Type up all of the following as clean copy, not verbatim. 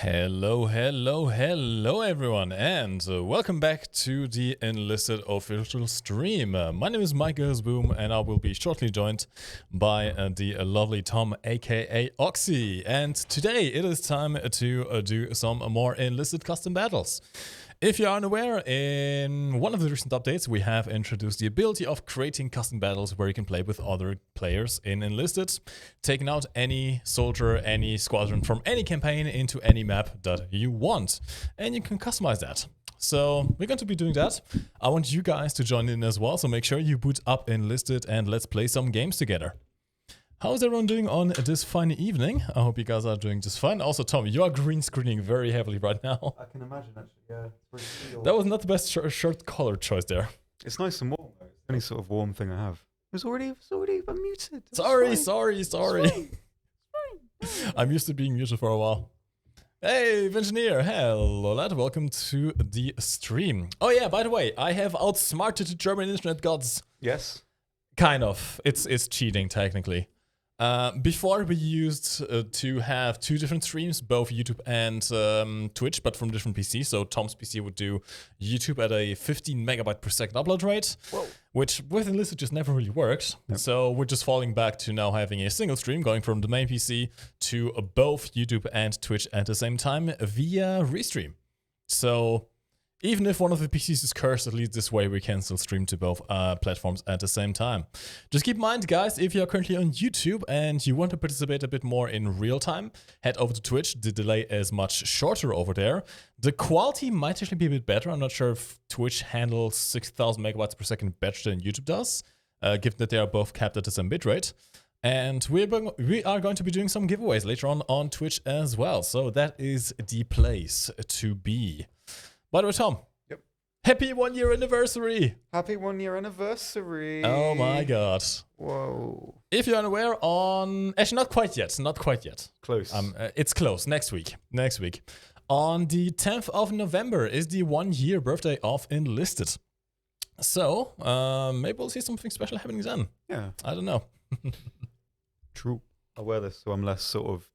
Hello everyone, and welcome back to the Enlisted official stream. My name is Micah Boom, and I will be shortly joined by the lovely Tom, aka Oxy. And today it is time to do some more Enlisted custom battles. If you are unaware, in one of the recent updates, we have introduced the ability of creating custom battles where you can play with other players in Enlisted, taking out any soldier, any squadron from any campaign into any map that you want, and you can customize that. So we're going to be doing that. I want you guys to join in as well, so make sure you boot up Enlisted and let's play some games together. How's everyone doing on this fine evening? I hope you guys are doing just fine. Also, Tom, you are green screening very heavily right now. I can imagine, actually, yeah. It's pretty cool. That was not the best shirt color choice there. It's nice and warm, though. It's the only sort of warm thing I have. It's already muted. Sorry. It's fine. I'm used to being muted for a while. Hey, Engineer. Hello, lad. Welcome to the stream. Oh, yeah, by the way, I have outsmarted the German internet gods. Yes. Kind of. It's cheating, technically. Before we used to have two different streams, both YouTube and Twitch, but from different PCs. So Tom's PC would do YouTube at a 15 megabyte per second upload rate, which with Enlisted just never really worked. Yep. So we're just falling back to now having a single stream going from the main PC to both YouTube and Twitch at the same time via Restream. So even if one of the PCs is cursed, at least this way we can still stream to both platforms at the same time. Just keep in mind, guys, if you are currently on YouTube and you want to participate a bit more in real time, head over to Twitch. The delay is much shorter over there. The quality might actually be a bit better. I'm not sure if Twitch handles 6,000 megabytes per second better than YouTube does, given that they are both capped at the same bitrate. And we are going to be doing some giveaways later on Twitch as well. So that is the place to be. By the way, Tom. Yep. Happy 1 year anniversary. Happy 1 year anniversary. Oh my god. Whoa. If you're unaware, actually not quite yet. Close. It's close. Next week. On the 10th of November is the 1 year birthday of Enlisted. So maybe we'll see something special happening then. Yeah. I don't know. True. I'll wear this so I'm less sort of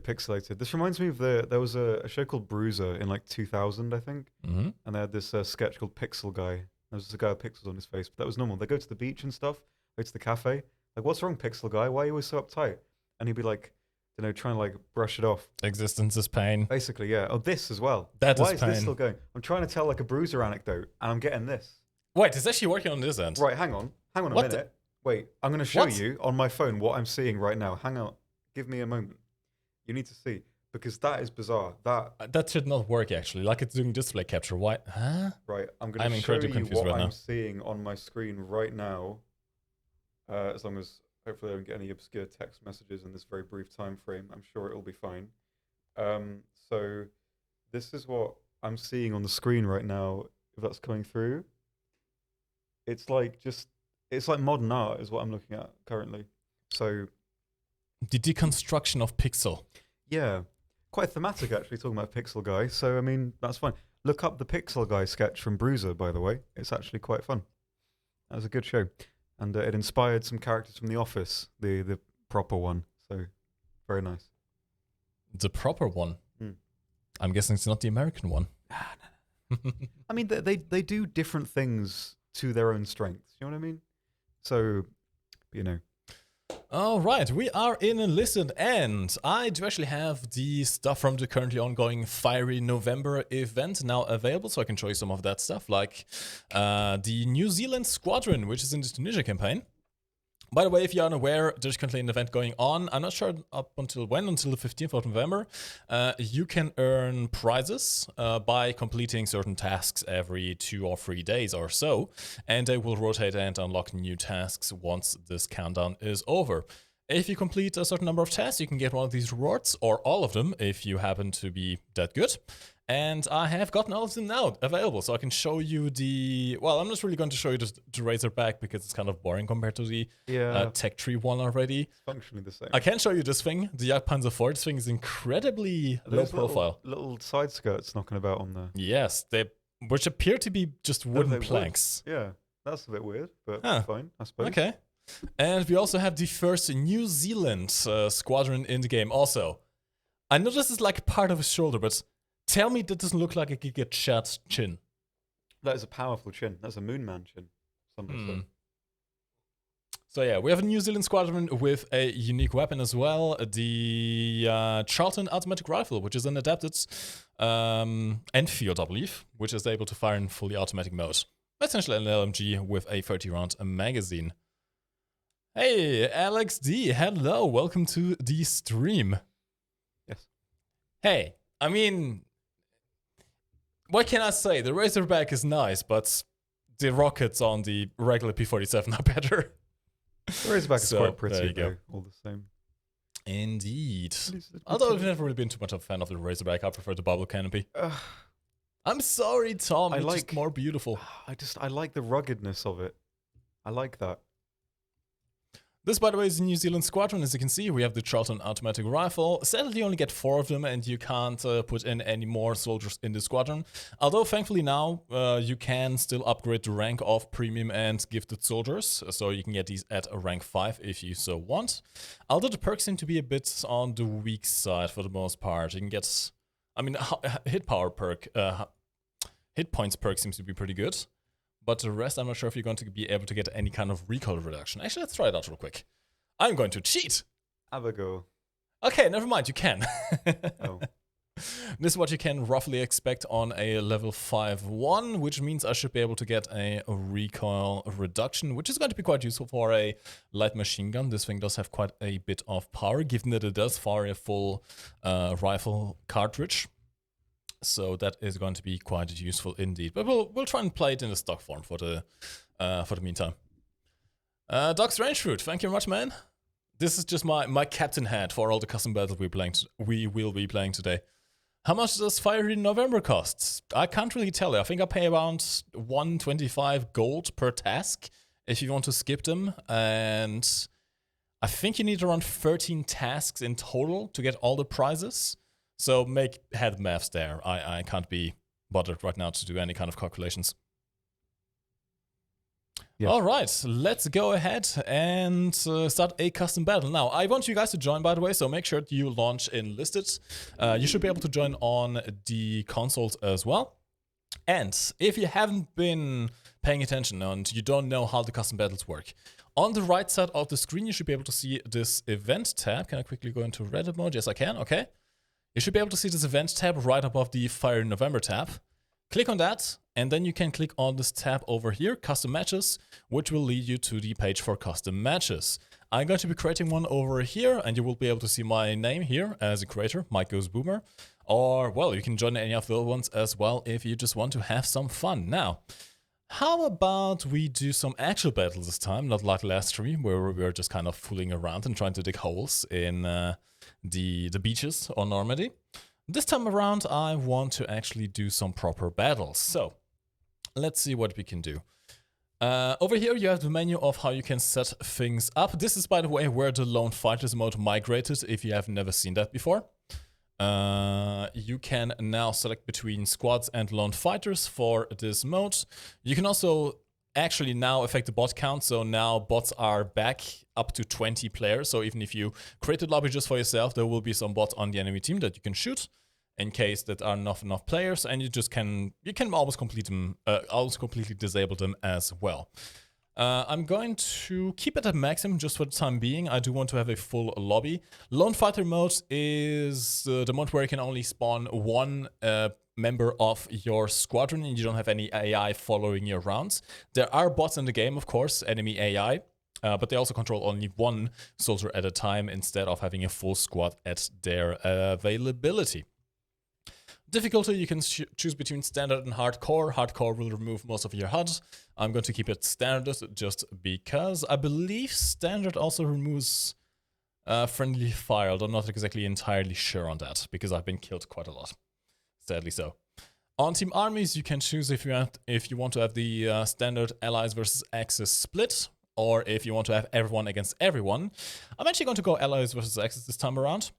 pixelated. This reminds me of there was a show called Bruiser in like 2000, I think, and they had this sketch called Pixel Guy. There was a guy with pixels on his face, but that was normal. They go to the beach and stuff, go to the cafe. Like, what's wrong, Pixel Guy? Why are you always so uptight? And he'd be like, trying to like brush it off. Existence is pain. Basically, yeah. Oh, this as well. Why is this still going? I'm trying to tell like a Bruiser anecdote, and I'm getting this. Wait, it's actually working on this end. Right, hang on a minute. Wait, I'm going to show you on my phone what I'm seeing right now. Hang on, give me a moment. You need to see, because that is bizarre. That should not work, actually. Like, it's doing display capture. Why? Huh? Right, I'm going to show you what I'm seeing on my screen right now. As long as, hopefully I don't get any obscure text messages in this very brief time frame. I'm sure it'll be fine. So this is what I'm seeing on the screen right now, if that's coming through. It's like modern art is what I'm looking at currently. So the deconstruction of pixel. Yeah, quite thematic actually, talking about Pixel Guy. So, I mean, that's fine. Look up the Pixel Guy sketch from Bruiser, by the way. It's actually quite fun. That was a good show. And it inspired some characters from The Office, the proper one. So, very nice. The proper one? I'm guessing it's not the American one. No. I mean, they do different things to their own strengths. You know what I mean? So, All right, we are in Enlisted, and I do actually have the stuff from the currently ongoing Fiery November event now available, so I can show you some of that stuff, like the New Zealand Squadron, which is in the Tunisia campaign. By the way, if you're unaware, there's currently an event going on. I'm not sure up until when, until the 15th of November. You can earn prizes by completing certain tasks every 2 or 3 days or so, and they will rotate and unlock new tasks once this countdown is over. If you complete a certain number of tasks, you can get one of these rewards, or all of them, if you happen to be that good. And I have gotten all of them now available, so I can show you the... Well, I'm not really going to show you the Razorback because it's kind of boring compared to the Tech Tree one already. It's functionally the same. I can show you this thing, the Jagdpanzer IV. This thing is incredibly low profile. Little side skirts knocking about on there. Yes, which appear to be just wooden planks. Yeah, that's a bit weird, but fine, I suppose. Okay. And we also have the first New Zealand squadron in the game. Also, I know this is like part of his shoulder, but tell me that doesn't look like a Giga Chat chin. That is a powerful chin. That's a Moon Man chin. So yeah, we have a New Zealand squadron with a unique weapon as well, the Charlton automatic rifle, which is an adapted Enfield, I believe, which is able to fire in fully automatic mode. Essentially an LMG with a 30-round magazine. Hey, Alex D, hello, welcome to the stream. Yes. Hey, I mean, what can I say? The Razorback is nice, but the rockets on the regular P-47 are better. The Razorback is quite pretty, though, all the same. Indeed. Although I've never really been too much of a fan of the Razorback, I prefer the bubble canopy. I'm sorry, Tom. It's just more beautiful. I like the ruggedness of it. I like that. This, by the way, is the New Zealand squadron. As you can see, we have the Charlton automatic rifle. Sadly, you only get 4 of them, and you can't put in any more soldiers in the squadron. Although, thankfully now, you can still upgrade the rank of premium and gifted soldiers. So you can get these at a rank 5 if you so want. Although the perks seem to be a bit on the weak side for the most part. You can get, I mean, hit power perk, hit points perk seems to be pretty good. But the rest, I'm not sure if you're going to be able to get any kind of recoil reduction. Actually, let's try it out real quick. I'm going to cheat. Have a go. Okay, never mind, you can. Oh. This is what you can roughly expect on a level 5-1, which means I should be able to get a recoil reduction, which is going to be quite useful for a light machine gun. This thing does have quite a bit of power, given that it does fire a full rifle cartridge. So that is going to be quite useful indeed. But we'll try and play it in the stock form for the meantime. Doc's Range Fruit, thank you very much, man. This is just my captain hat for all the custom battles we will be playing today. How much does Fiery November cost? I can't really tell you. I think I pay around 125 gold per task if you want to skip them. And I think you need around 13 tasks in total to get all the prizes. So make head maths there. I can't be bothered right now to do any kind of calculations. Yes. All right, let's go ahead and start a custom battle. Now, I want you guys to join, by the way, so make sure you launch Enlisted. You should be able to join on the consoles as well. And if you haven't been paying attention and you don't know how the custom battles work, on the right side of the screen, you should be able to see this event tab. Can I quickly go into Reddit mode? Yes, I can. Okay. You should be able to see this event tab right above the Fire in November tab. Click on that, and then you can click on this tab over here, Custom Matches, which will lead you to the page for custom matches. I'm going to be creating one over here, and you will be able to see my name here as a creator, Mike Goes Boomer. Or, well, you can join any of the other ones as well if you just want to have some fun. Now, how about we do some actual battles this time, not like last stream, where we were just kind of fooling around and trying to dig holes in the beaches on Normandy. This time around, I want to actually do some proper battles. So, let's see what we can do. Over here, you have the menu of how you can set things up. This is, by the way, where the Lone Fighters mode migrated, if you have never seen that before. You can now select between squads and lone fighters for this mode. You can also actually now affect the bot count, so now bots are back up to 20 players. So even if you create a lobby just for yourself, there will be some bots on the enemy team that you can shoot in case that are not enough players, and you can always complete them, always completely disable them as well. I'm going to keep it at maximum just for the time being. I do want to have a full lobby. Lone Fighter mode is the mode where you can only spawn one member of your squadron and you don't have any AI following your rounds. There are bots in the game, of course, enemy AI, but they also control only one soldier at a time instead of having a full squad at their availability. Difficulty, you can choose between standard and hardcore. Hardcore will remove most of your HUD. I'm going to keep it standard just because I believe standard also removes friendly fire, although I'm not exactly entirely sure on that because I've been killed quite a lot, sadly so. On Team Armies, you can choose if you want to have the standard Allies versus Axis split, or if you want to have everyone against everyone. I'm actually going to go Allies versus Axis this time around.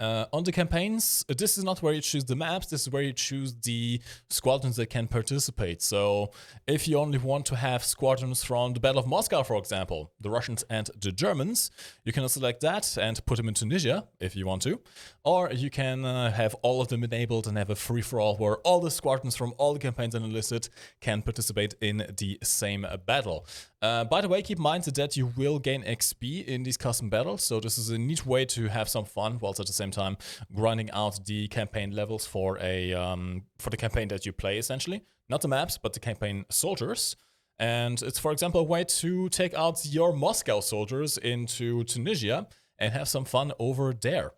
On the campaigns, this is not where you choose the maps, this is where you choose the squadrons that can participate. So if you only want to have squadrons from the Battle of Moscow, for example, the Russians and the Germans, you can select that and put them in Tunisia if you want to. Or you can have all of them enabled and have a free-for-all where all the squadrons from all the campaigns and Enlisted can participate in the same battle. By the way, keep in mind that you will gain XP in these custom battles, so this is a neat way to have some fun whilst at the same time grinding out the campaign levels for the campaign that you play, essentially. Not the maps, but the campaign soldiers. And it's, for example, a way to take out your Moscow soldiers into Tunisia and have some fun over there.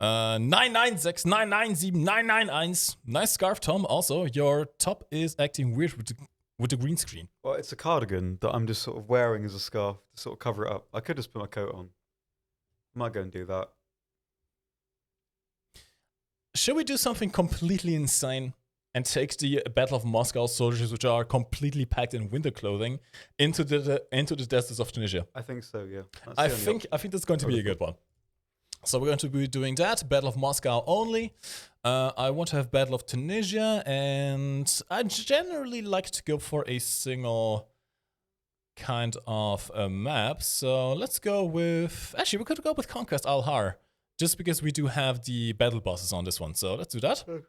996997991. Nice scarf, Tom. Also, your top is acting weird with the green screen. Well, it's a cardigan that I'm just sort of wearing as a scarf to sort of cover it up. I could just put my coat on. I might go and do that. Should we do something completely insane and take the Battle of Moscow soldiers, which are completely packed in winter clothing, into the deserts of Tunisia? I think so, yeah. I think that's going to be a good one. So we're going to be doing that, Battle of Moscow only. I want to have Battle of Tunisia, and I generally like to go for a single kind of a map. So let's go with... Actually, we could go with Conquest Al-Har, just because we do have the battle bosses on this one. So let's do that. We're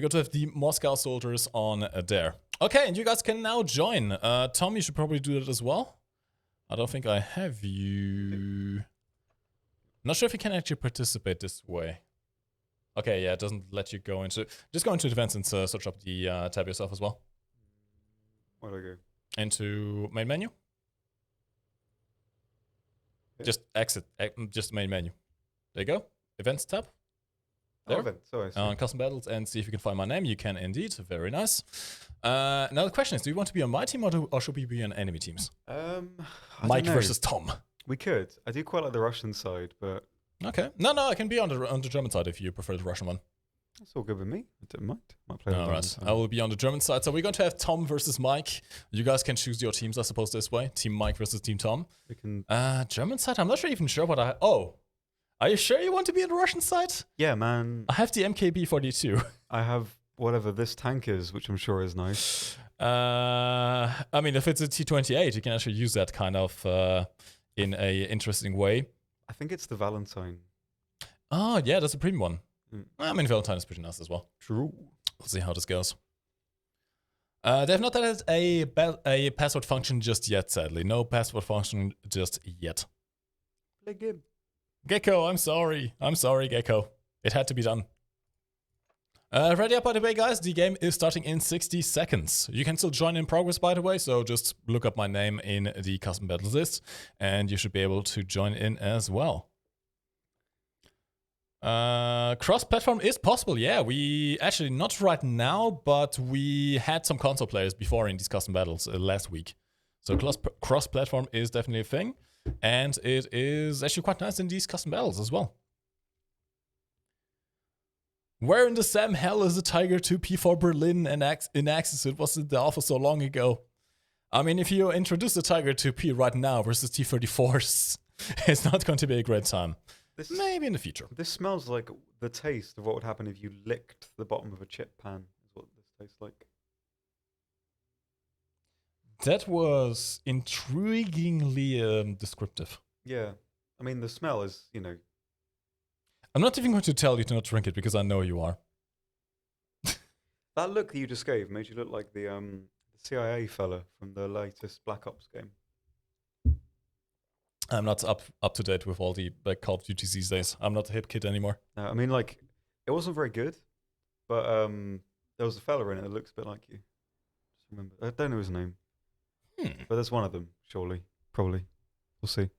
going to have the Moscow soldiers on there. Okay, and you guys can now join. Tom, you should probably do that as well. I don't think I have you... Not sure if you can actually participate this way. Okay, yeah, it doesn't let you go into... Just go into events and search up the tab yourself as well. Where do I go? Into main menu. Yeah. Just exit, just main menu. There you go. Events tab. There. Oh, events. Sorry. On custom battles and see if you can find my name. You can indeed. Very nice. Now the question is, do you want to be on my team or should we be on enemy teams? Mike versus Tom. We could. I do quite like the Russian side, but... Okay. No, I can be on the German side if you prefer the Russian one. That's all good with me. I don't mind. Might play all right. I will be on the German side. So we're going to have Tom versus Mike. You guys can choose your teams, I suppose, this way. Team Mike versus Team Tom. We can... German side? I'm not even sure what I... Oh. Are you sure you want to be on the Russian side? Yeah, man. I have the MKB-42. I have whatever this tank is, which I'm sure is nice. I mean, if it's a T-28, you can actually use that kind of... in a interesting way. I think it's the Valentine. Oh, yeah, that's a premium one. I mean, Valentine is pretty nice as well. True. We'll see how this goes. They have not added a password function just yet, sadly. No password function just yet. Play game. Gecko, I'm sorry. I'm sorry, Gecko. It had to be done. Ready up, by the way, guys. The game is starting in 60 seconds. You can still join in progress, by the way, so just look up my name in the custom battles list, and you should be able to join in as well. Cross-platform is possible, yeah. We actually, not right now, but we had some console players before in these custom battles last week. So cross-platform is definitely a thing, and it is actually quite nice in these custom battles as well. Where in the Sam hell is the Tiger 2P for Berlin and in Axis? It was in the alpha so long ago. I mean, if you introduce the Tiger 2P right now versus T-34s, it's not going to be a great time. Maybe in the future. This smells like the taste of what would happen if you licked the bottom of a chip pan, is what this tastes like. That was intriguingly descriptive. Yeah. I mean, the smell is, you know... I'm not even going to tell you to not drink it because I know you are. That look that you just gave made you look like the CIA fella from the latest Black Ops game. I'm not up to date with all the Call of Duty these days. I'm not a hip kid anymore. No, I mean, like, it wasn't very good, but there was a fella in it that looks a bit like you. Just remember, I don't know his name, but there's one of them, surely, probably. We'll see.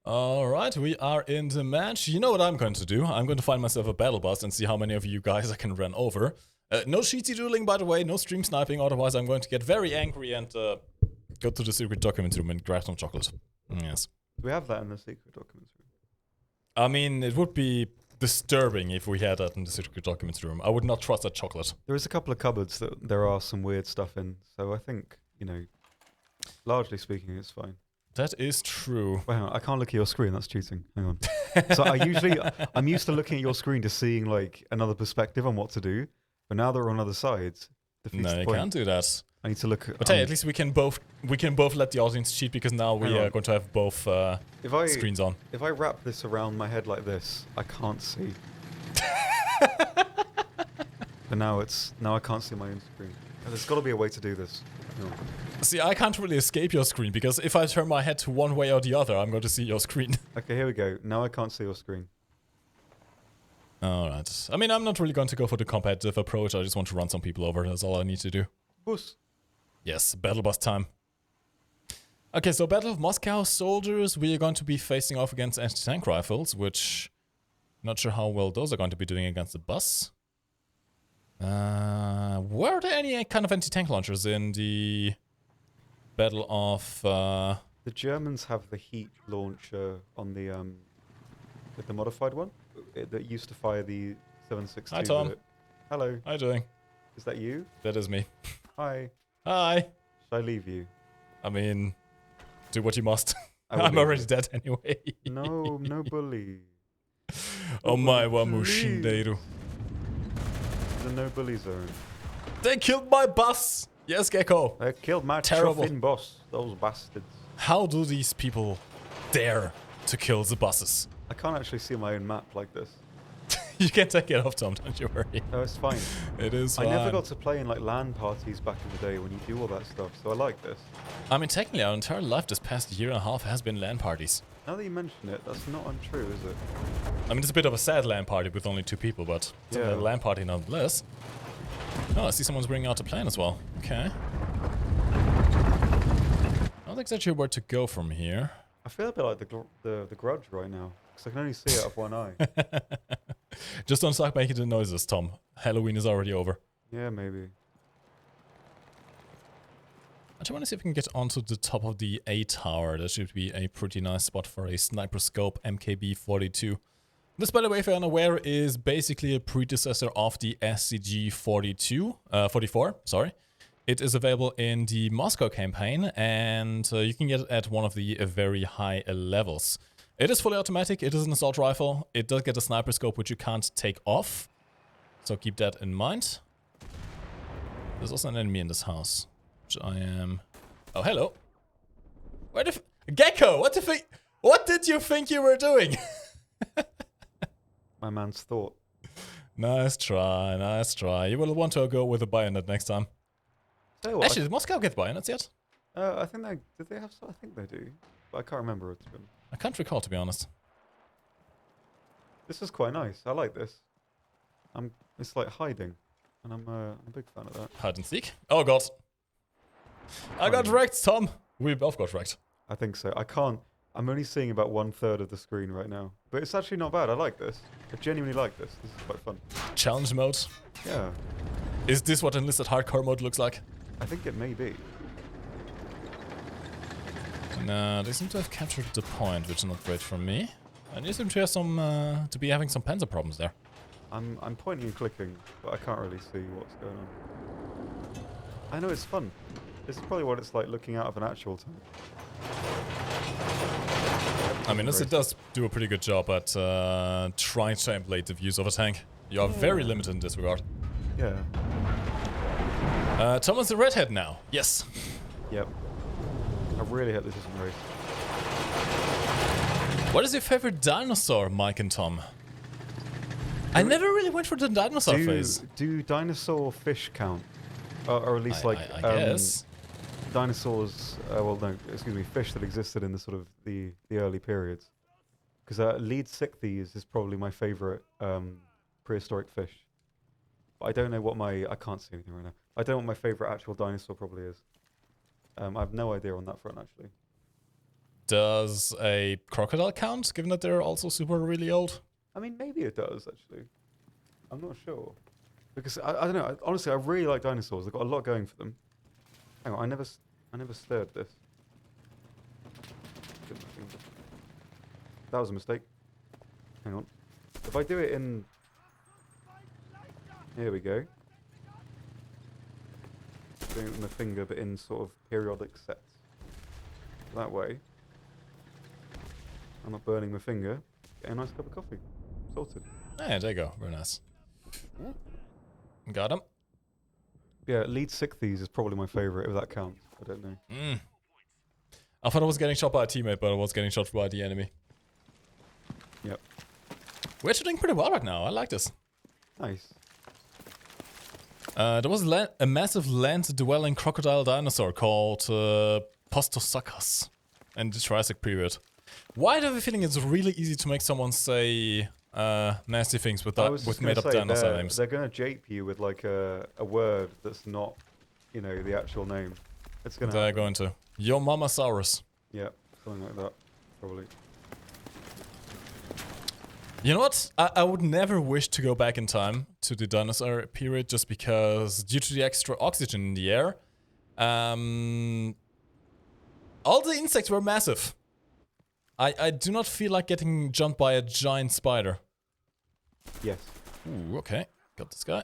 All right, we are in the match. You know what I'm going to do? I'm going to find myself a battle bus and see how many of you guys I can run over. No sheetsy dueling, by the way, no stream sniping, otherwise I'm going to get very angry and go to the secret documents room and grab some chocolate. Yes. Do we have that in the secret documents room? I mean, it would be disturbing if we had that in the secret documents room. I would not trust that chocolate. There is a couple of cupboards that there are some weird stuff in, so I think, you know, largely speaking, it's fine. That is true. Wait, hang on, I can't look at your screen. That's cheating. Hang on. So I'm used to looking at your screen to seeing like another perspective on what to do. But now they're on other sides. No, you can't do that. I need to look at... But hey, at least we can both let the audience cheat because now we are going to have both screens on. If I wrap this around my head like this, I can't see. But now I can't see my own screen. There's got to be a way to do this. No. See, I can't really escape your screen because if I turn my head to one way or the other, I'm going to see your screen. Okay, here we go. Now I can't see your screen. Alright. I mean, I'm not really going to go for the competitive approach. I just want to run some people over. That's all I need to do. Bus. Yes, battle bus time. Okay, so Battle of Moscow soldiers, we are going to be facing off against anti-tank rifles, which... Not sure how well those are going to be doing against the bus. Were there any kind of anti-tank launchers in the Battle of... The Germans have the heat launcher on the modified one that used to fire the 7.62. Hi, Tom. Hello. How are you doing? Is that you? That is me. Hi. Hi. Should I leave you? I mean, do what you must. I'm already dead anyway. No bully. Oh my wa mushindeiro. The no bully zone. They killed my bus! Yes, Gecko. They killed my Terrible chuffing boss. Those bastards. How do these people dare to kill the buses? I can't actually see my own map like this. You can take it off, Tom, don't you worry. No, it's fine. It is fine. I never got to play in like LAN parties back in the day when you do all that stuff, so I like this. I mean, technically, our entire life this past year and a half has been LAN parties. Now that you mention it, that's not untrue, is it? I mean, it's a bit of a sad LAN party with only 2 people, but it's a LAN party nonetheless. Oh, I see someone's bringing out the plane as well. Okay. I don't think that's actually where to go from here. I feel a bit like the Grudge right now, because I can only see it of one eye. Just don't start making the noises, Tom. Halloween is already over. Yeah, maybe. I just want to see if we can get onto the top of the A tower. That should be a pretty nice spot for a sniper scope MKB-42. This, by the way, if you're unaware, is basically a predecessor of the SCG-44, sorry. It is available in the Moscow campaign, and you can get it at one of the very high levels. It is fully automatic, it is an assault rifle, it does get a sniper scope which you can't take off, so keep that in mind. There's also an enemy in this house, which I am... Oh, hello. Where the Gecko, what did you think you were doing? My man's thought. Nice try, nice try. You will want to go with a bayonet next time. What, actually, did Moscow get bayonets yet? I think did they have some? I think they do, but I can't remember it. I can't recall, to be honest. This is quite nice. I like this. It's like hiding, and I'm a big fan of that. Hide and seek? Oh god. I got wrecked, Tom. We both got wrecked. I think so. I'm only seeing about 1/3 of the screen right now, but it's actually not bad. I like this. I genuinely like this. This is quite fun. Challenge mode? Yeah. Is this what Enlisted Hardcore mode looks like? I think it may be. No, they seem to have captured the point, which is not great for me. And you seem to have to be having some Panzer problems there. I'm pointing and clicking, but I can't really see what's going on. I know it's fun. This is probably what it's like looking out of an actual tank. I mean, it does do a pretty good job at trying to emulate the views of a tank. You are very limited in this regard. Yeah. Thomas the redhead now. Yes. Yep. I really hope this isn't race. What is your favorite dinosaur, Mike and Tom? I never really went for the dinosaur phase. Do dinosaur fish count? Or at least I guess. Dinosaurs, well no, excuse me, fish that existed in the sort of the early periods. Because Lead-Sichthyes is probably my favorite prehistoric fish. But I don't know what I can't see anything right now. I don't know what my favorite actual dinosaur probably is. I have no idea on that front, actually. Does a crocodile count, given that they're also super really old? I mean, maybe it does, actually. I'm not sure. Because, I don't know, honestly, I really like dinosaurs. They've got a lot going for them. Hang on, I never stirred this. That was a mistake. Hang on. If I do it in... Here we go. Doing it with my finger, but in sort of periodic sets. That way. I'm not burning my finger. Get a nice cup of coffee. Sorted. Yeah, there you go. Very nice. Got him. Yeah, lead sick these is probably my favorite, if that counts. I don't know. I thought I was getting shot by a teammate, but I was getting shot by the enemy. Yep. We're actually doing pretty well right now. I like this. Nice. There was a massive land-dwelling crocodile dinosaur called Postosuchus in the Jurassic period. Why do I have a feeling it's really easy to make someone say nasty things with made-up dinosaur names? They're going to jape you with like a word that's not, you know, the actual name. It's going to. They're going to. Yo Mamasaurus. Yeah, something like that, probably. You know what? I would never wish to go back in time to the dinosaur period just because due to the extra oxygen in the air, all the insects were massive. I do not feel like getting jumped by a giant spider. Yes. Ooh, okay. Got this guy.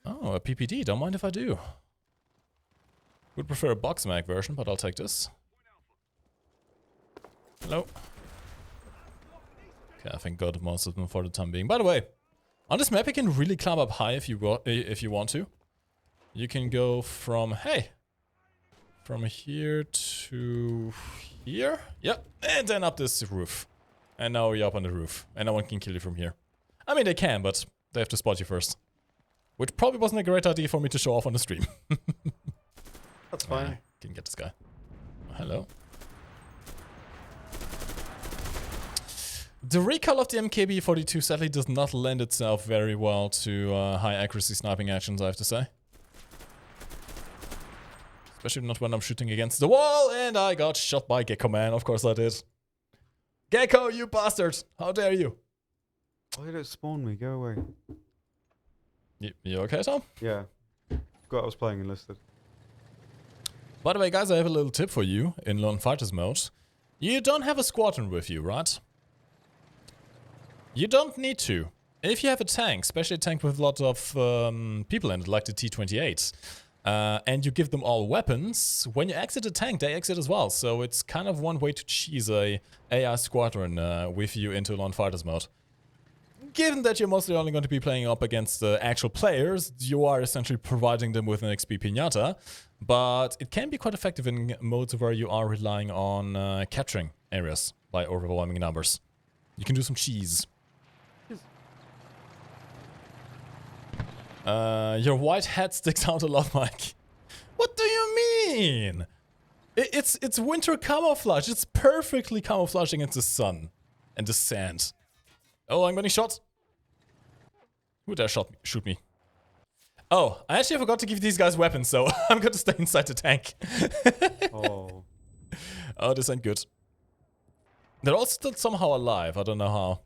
Oh, a PPD. Don't mind if I do. Would prefer a box mag version, but I'll take this. Hello. Okay, I think got most of them for the time being. By the way, on this map you can really climb up high if you want to. You can go from from here to here. Yep, and then up this roof. And now you're up on the roof, and no one can kill you from here. I mean, they can, but they have to spot you first. Which probably wasn't a great idea for me to show off on the stream. That's fine. Can get this guy. Hello. The recoil of the MKB-42 sadly does not lend itself very well to high accuracy sniping actions, I have to say. Especially not when I'm shooting against the wall, and I got shot by Gecko Man, of course I did. Gecko, you bastard! How dare you? Why did it spawn me? Go away. You okay, Tom? Yeah. Forgot I was playing Enlisted. By the way, guys, I have a little tip for you in Lone Fighters mode. You don't have a squadron with you, right? You don't need to. If you have a tank, especially a tank with a lot of people in it, like the T-28, and you give them all weapons, when you exit a tank, they exit as well. So it's kind of one way to cheese a AI squadron with you into Lone Fighters mode. Given that you're mostly only going to be playing up against the actual players, you are essentially providing them with an XP pinata, but it can be quite effective in modes where you are relying on capturing areas by overwhelming numbers. You can do some cheese. Your white hat sticks out a lot, Mike. What do you mean? It's winter camouflage. It's perfectly camouflaged against the sun and the sand. Oh, I'm getting shot. Who dare shoot me? Oh, I actually forgot to give these guys weapons, so I'm going to stay inside the tank. Oh. Oh, this ain't good. They're all still somehow alive. I don't know how.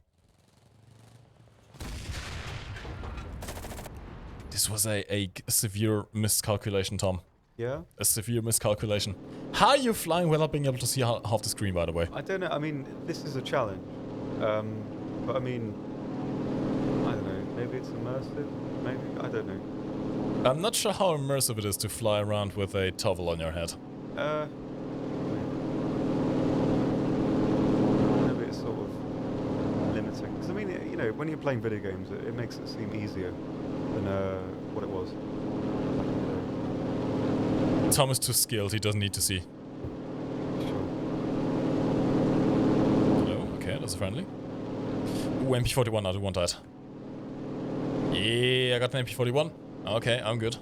This was a severe miscalculation, Tom. Yeah? A severe miscalculation. How are you flying without being able to see half the screen, by the way? I don't know. I mean, this is a challenge. But I mean, I don't know. Maybe it's immersive? Maybe? I don't know. I'm not sure how immersive it is to fly around with a towel on your head. Maybe it's sort of limiting. Because I mean, you know, when you're playing video games, it makes it seem easier than what it was. Tom is too skilled, he doesn't need to see. Sure. Hello, okay, that's a friendly. Ooh, MP41, I do want that. Yeah, I got an MP41. Okay, I'm good.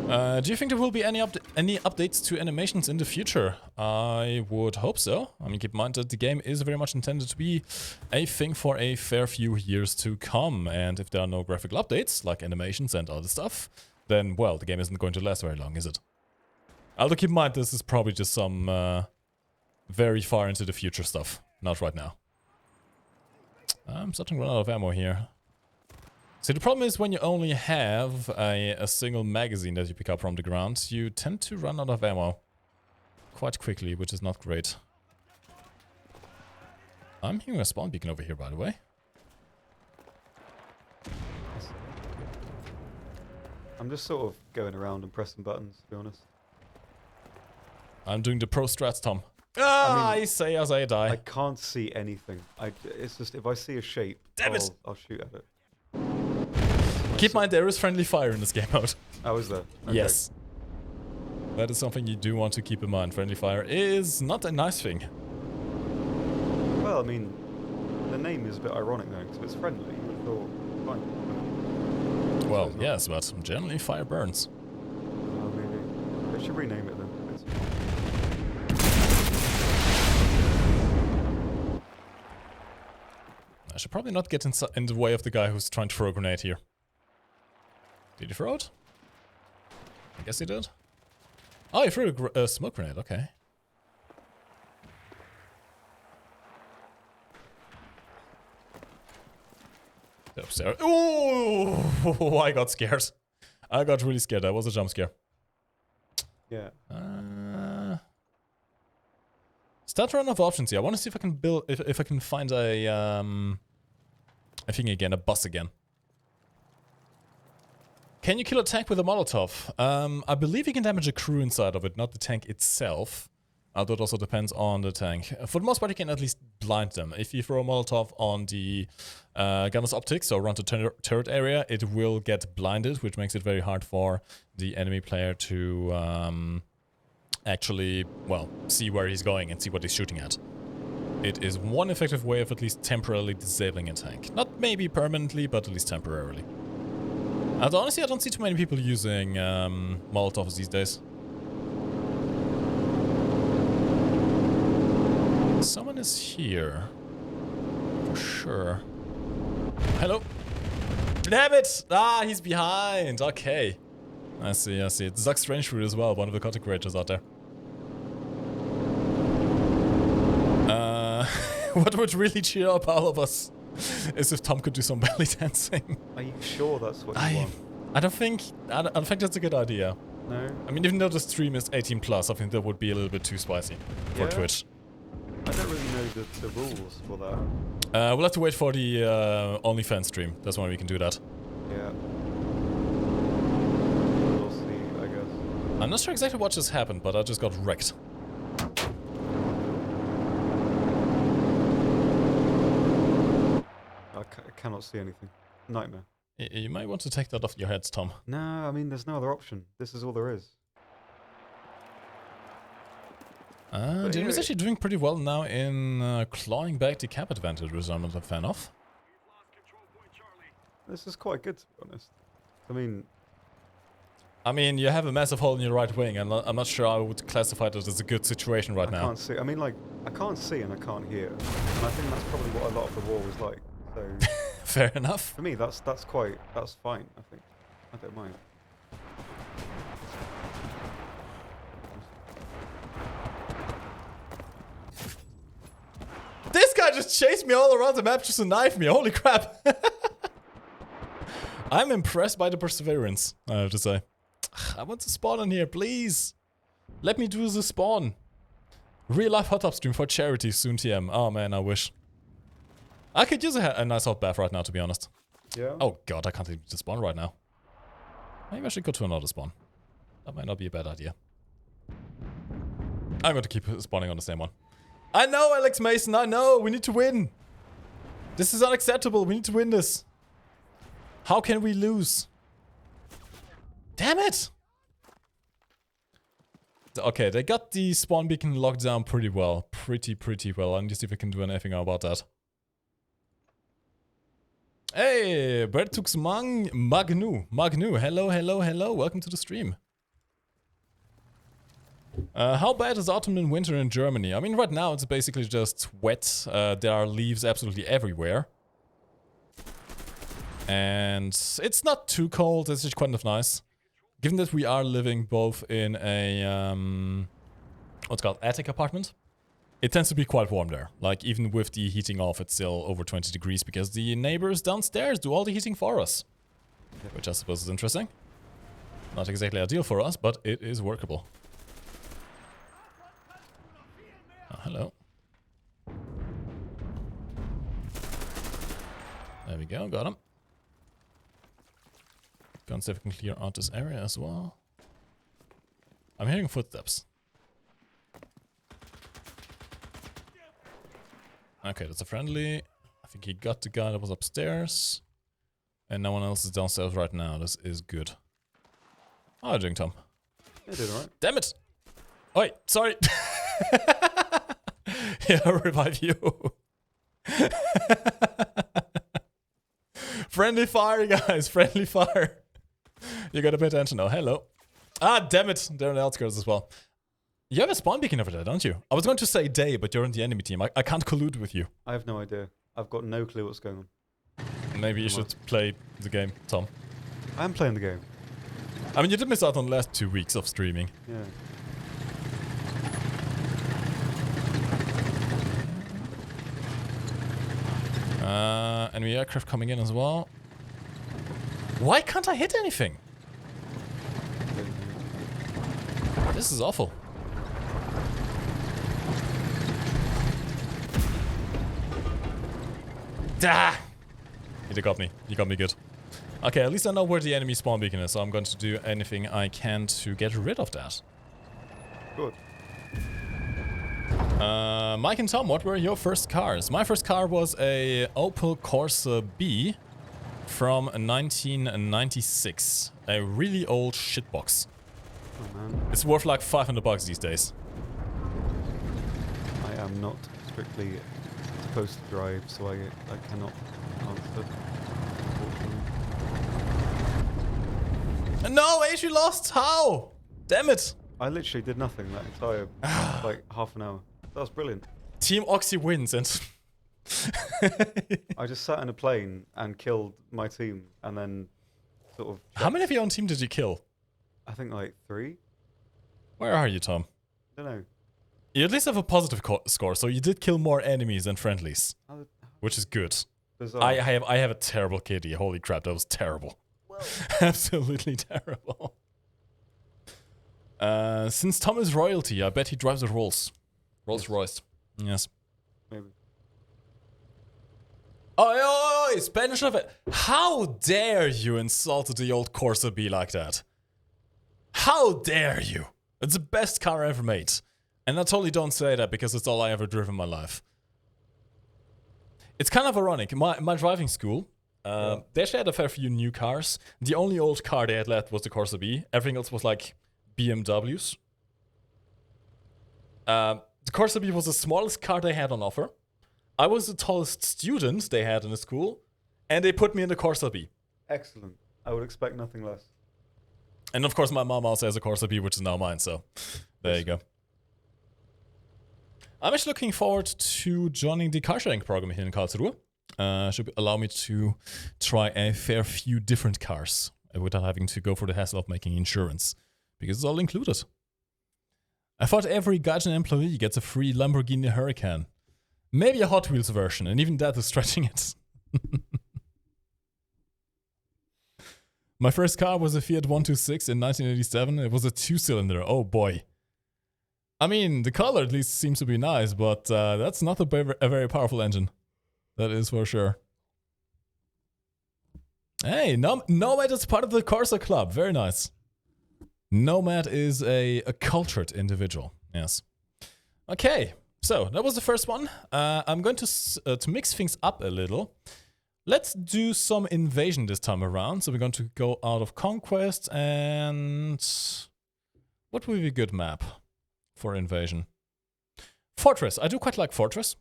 Do you think there will be any updates to animations in the future? I would hope so. I mean, keep in mind that the game is very much intended to be a thing for a fair few years to come. And if there are no graphical updates, like animations and other stuff, then, well, the game isn't going to last very long, is it? Although keep in mind, this is probably just some very far into the future stuff. Not right now. I'm starting to run out of ammo here. See, the problem is when you only have a single magazine that you pick up from the ground, you tend to run out of ammo quite quickly, which is not great. I'm hearing a spawn beacon over here, by the way. I'm just sort of going around and pressing buttons, to be honest. I'm doing the pro strats, Tom. I say as I die. I can't see anything. It's just if I see a shape, I'll shoot at it. Keep in mind there is friendly fire in this game mode. Oh, is there? Okay. Yes. That is something you do want to keep in mind. Friendly fire is not a nice thing. Well, I mean, the name is a bit ironic though, because it's friendly. I thought, fine. Well, yes, but generally fire burns. Maybe. They should rename it then. I should probably not get in the way of the guy who's trying to throw a grenade here. Did he throw it? I guess he did. Oh, he threw a smoke grenade, okay. Upstairs. Ooh, I got scared. I got really scared. That was a jump scare. Yeah. Start to run out of options here. I want to see if I can build, if I can find a thing again, a bus again. Can you kill a tank with a Molotov? I believe you can damage a crew inside of it, not the tank itself. Although it also depends on the tank. For the most part, you can at least blind them. If you throw a Molotov on the gunner's optics, so around the turret area, it will get blinded, which makes it very hard for the enemy player to actually, well, see where he's going and see what he's shooting at. It is one effective way of at least temporarily disabling a tank. Not maybe permanently, but at least temporarily. Although honestly, I don't see too many people using Molotovs these days. Someone is here. For sure. Hello. Damn it! Ah, he's behind. Okay. I see, I see. It's Zack Strangefoot as well, one of the content creators out there. What would really cheer up all of us is if Tom could do some belly dancing. Are you sure that's what you want? I don't think that's a good idea. No? I mean, even though the stream is 18+, I think that would be a little bit too spicy for Twitch. I don't really know the rules for that. We'll have to wait for the OnlyFans stream. That's when we can do that. Yeah. We'll see, I guess. I'm not sure exactly what just happened, but I just got wrecked. I cannot see anything. Nightmare. You might want to take that off your heads, Tom. No, I mean, there's no other option. This is all there is. The enemy's actually doing pretty well now in clawing back the cap advantage, which I'm not a fan of. This is quite good, to be honest. I mean, you have a massive hole in your right wing, and I'm not sure I would classify that as a good situation right now. I can't see. I mean, like, I can't see and I can't hear. And I think that's probably what a lot of the war was like. So fair enough. For me, that's fine, I think. I don't mind. This guy just chased me all around the map just to knife me. Holy crap. I'm impressed by the perseverance, I have to say. I want to spawn in here, please. Let me do the spawn. Real life hot tub stream for charity soon TM. Oh man, I wish. I could use a nice hot bath right now, to be honest. Yeah. Oh god, I can't even spawn right now. Maybe I should go to another spawn. That might not be a bad idea. I'm going to keep spawning on the same one. I know, Alex Mason, I know. We need to win. This is unacceptable. We need to win this. How can we lose? Damn it. Okay, they got the spawn beacon locked down pretty well. Pretty well. I need to see if we can do anything about that. Hey, Bertux Magnu. Hello. Welcome to the stream. How bad is autumn and winter in Germany? I mean, right now it's basically just wet. There are leaves absolutely everywhere. And it's not too cold. It's just kind of nice. Given that we are living both in a, what's called, attic apartment, it tends to be quite warm there. Like, even with the heating off, it's still over 20 degrees because the neighbors downstairs do all the heating for us. Which I suppose is interesting. Not exactly ideal for us, but it is workable. Oh, hello. There we go, got him. Gonna see if we can clear out this area as well. I'm hearing footsteps. Okay, that's a friendly. I think he got the guy that was upstairs. And no one else is downstairs right now. This is good. How are you doing, Tom? I did alright. Damn it! Oi, sorry. Yeah, I'll revive you. Friendly fire, guys. Friendly fire. You gotta pay attention now. Hello. Ah, damn it. They're on the outskirts as well. You have a spawn beacon over there, don't you? I was going to say day, but you're on the enemy team. I can't collude with you. I have no idea. I've got no clue what's going on. Maybe you should play the game, Tom. I am playing the game. I mean, you did miss out on the last 2 weeks of streaming. Yeah. Enemy aircraft coming in as well. Why can't I hit anything? This is awful. Ah! He got me. He got me good. Okay, at least I know where the enemy spawn beacon is, so I'm going to do anything I can to get rid of that. Good. Mike and Tom, what were your first cars? My first car was a Opel Corsa B from 1996. A really old shitbox. Oh man. It's worth like $500 these days. I am not strictly supposed to drive, so I cannot answer. No, Asia lost! How? Damn it! I literally did nothing that entire, like, half an hour. That was brilliant. Team Oxy wins and... I just sat in a plane and killed my team, and then sort of... How many of your own team did you kill? I think like 3. Where are you, Tom? I don't know. You at least have a positive score, so you did kill more enemies than friendlies. Which is good. Bizarre. I have a terrible kitty. Holy crap, that was terrible. Absolutely terrible. Since Tom is royalty, I bet he drives a Rolls Royce. Yes. Maybe. Oh, Spanish of it. How dare you insult the old Corsa B like that? How dare you? It's the best car ever made. And I totally don't say that because it's all I ever driven in my life. It's kind of ironic. My driving school, they actually had a fair few new cars. The only old car they had left was the Corsa B. Everything else was like BMWs. The Corsa B was the smallest car they had on offer. I was the tallest student they had in the school, and they put me in the Corsa B. Excellent. I would expect nothing less. And of course, my mom also has a Corsa B, which is now mine, so there you go. I'm actually looking forward to joining the car sharing program here in Karlsruhe. Should allow me to try a fair few different cars without having to go for the hassle of making insurance, because it's all included. I thought every Gaijin employee gets a free Lamborghini Huracan. Maybe a Hot Wheels version, and even that is stretching it. My first car was a Fiat 126 in 1987. It was a 2-cylinder. Oh boy. I mean, the color at least seems to be nice, but that's not a very powerful engine. That is for sure. Hey, Nomad is part of the Corsa Club. Very nice. Nomad is a cultured individual. Yes. Okay, so that was the first one. I'm going to mix things up a little. Let's do some invasion this time around. So we're going to go out of Conquest and... What would be a good map for invasion? Fortress. I do quite like Fortress.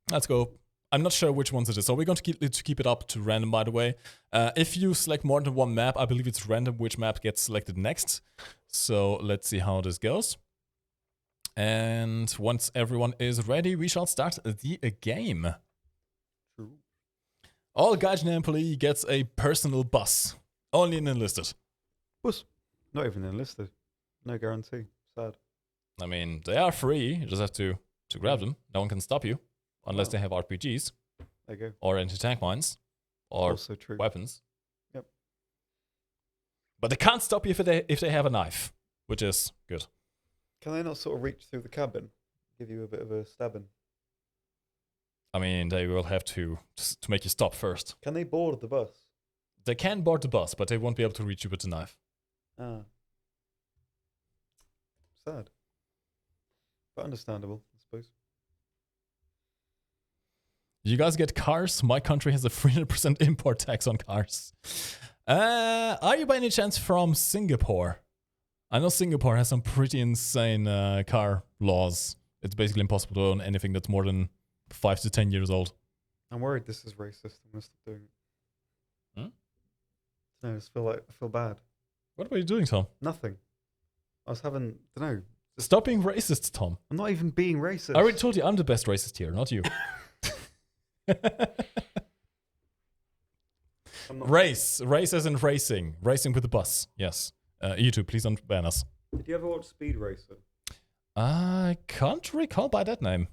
Let's go. I'm not sure which ones it is, so we're going to keep it up to random, by the way. If you select more than one map, I believe it's random which map gets selected next. So let's see how this goes. And once everyone is ready, we shall start the game. True. All Gaijin employee gets a personal bus. Only in Enlisted. Bus. Not even Enlisted. No guarantee. Sad. I mean, they are free. You just have to grab them. No one can stop you. Unless they have RPGs. There you go. Or anti-tank mines. Or also true. Weapons. Yep. But they can't stop you if they have a knife. Which is good. Can they not sort of reach through the cabin? Give you a bit of a stabbing? I mean, they will have to make you stop first. Can they board the bus? They can board the bus, but they won't be able to reach you with the knife. Ah. Sad. But understandable, I suppose. You guys get cars? My country has a 300% import tax on cars. Are you by any chance from Singapore? I know Singapore has some pretty insane car laws. It's basically impossible to own anything that's more than 5 to 10 years old. I'm worried this is racist. I'm gonna stop doing it. Hmm? No, I feel bad. What were you doing, Tom? Nothing. I was having, don't know. Stop being racist, Tom. I'm not even being racist. I already told you I'm the best racist here, not you. Race as in racing with the bus. Yes. YouTube, please don't ban us. Did you ever watch Speed Racer? I can't recall by that name.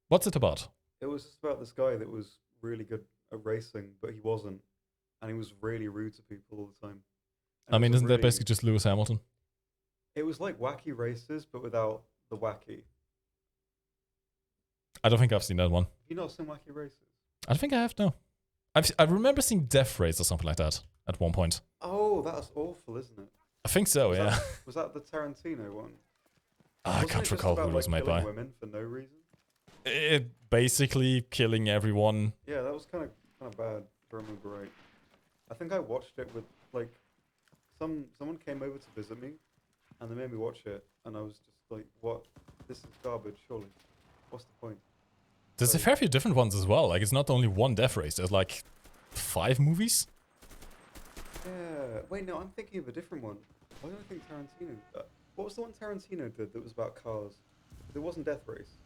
What's it about? It was just about this guy that was really good at racing, but he wasn't, and he was really rude to people all the time. And I mean, isn't that basically just Lewis Hamilton? It was like wacky races, but without the wacky. I don't think I've seen that one. You not seen wacky races? I don't think I have, no. I remember seeing Death Race or something like that at one point. Oh, that's awful, isn't it? I think so, yeah. Was that the Tarantino one? I can't recall who it was made by. Women for no reason? It basically killing everyone. Yeah, that was kind of bad, if I remember right. I think I watched it with, like, someone came over to visit me, and they made me watch it, and I was just like, what? This is garbage, surely. What's the point? There's a fair few different ones as well. Like, it's not only one Death Race. There's like 5 movies. Yeah. Wait, no, I'm thinking of a different one. Why do I think Tarantino did that? What was the one Tarantino did that was about cars? It wasn't Death Race.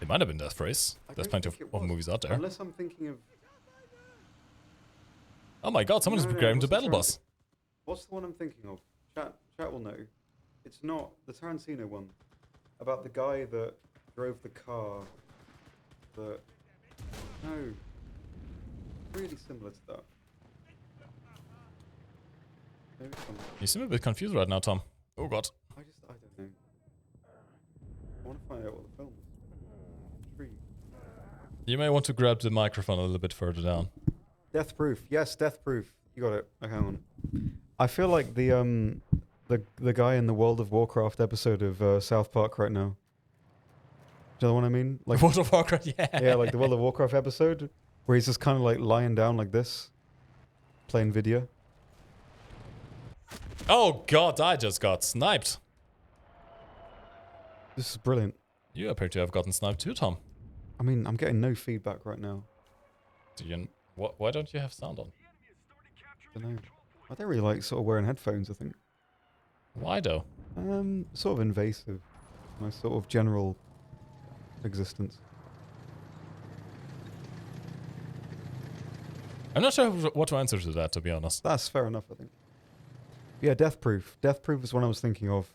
It might have been Death Race. There's plenty of movies out there. Unless I'm thinking of... Oh my god, someone is grabbing the battle bus. What's the one I'm thinking of? Chat will know. It's not the Tarantino one. About the guy that drove the car that... No. Really similar to that. Maybe You seem a bit confused right now, Tom. Oh god. I don't know. I want to find out what the film is. Intrigued. You may want to grab the microphone a little bit further down. Death Proof. Yes, Death Proof. You got it. Okay, hang on. I feel like the guy in the World of Warcraft episode of South Park right now. Do you know what I mean? Like World of Warcraft, yeah. Yeah, like the World of Warcraft episode where he's just kind of like lying down like this, playing video. Oh god, I just got sniped. This is brilliant. You appear to have gotten sniped too, Tom. I mean, I'm getting no feedback right now. Do you? Why don't you have sound on? I don't know. I don't really like sort of wearing headphones, I think. Why though? Sort of invasive. My sort of general existence. I'm not sure what to answer to that, to be honest. That's fair enough, I think. Yeah, Death Proof. Death Proof is one I was thinking of.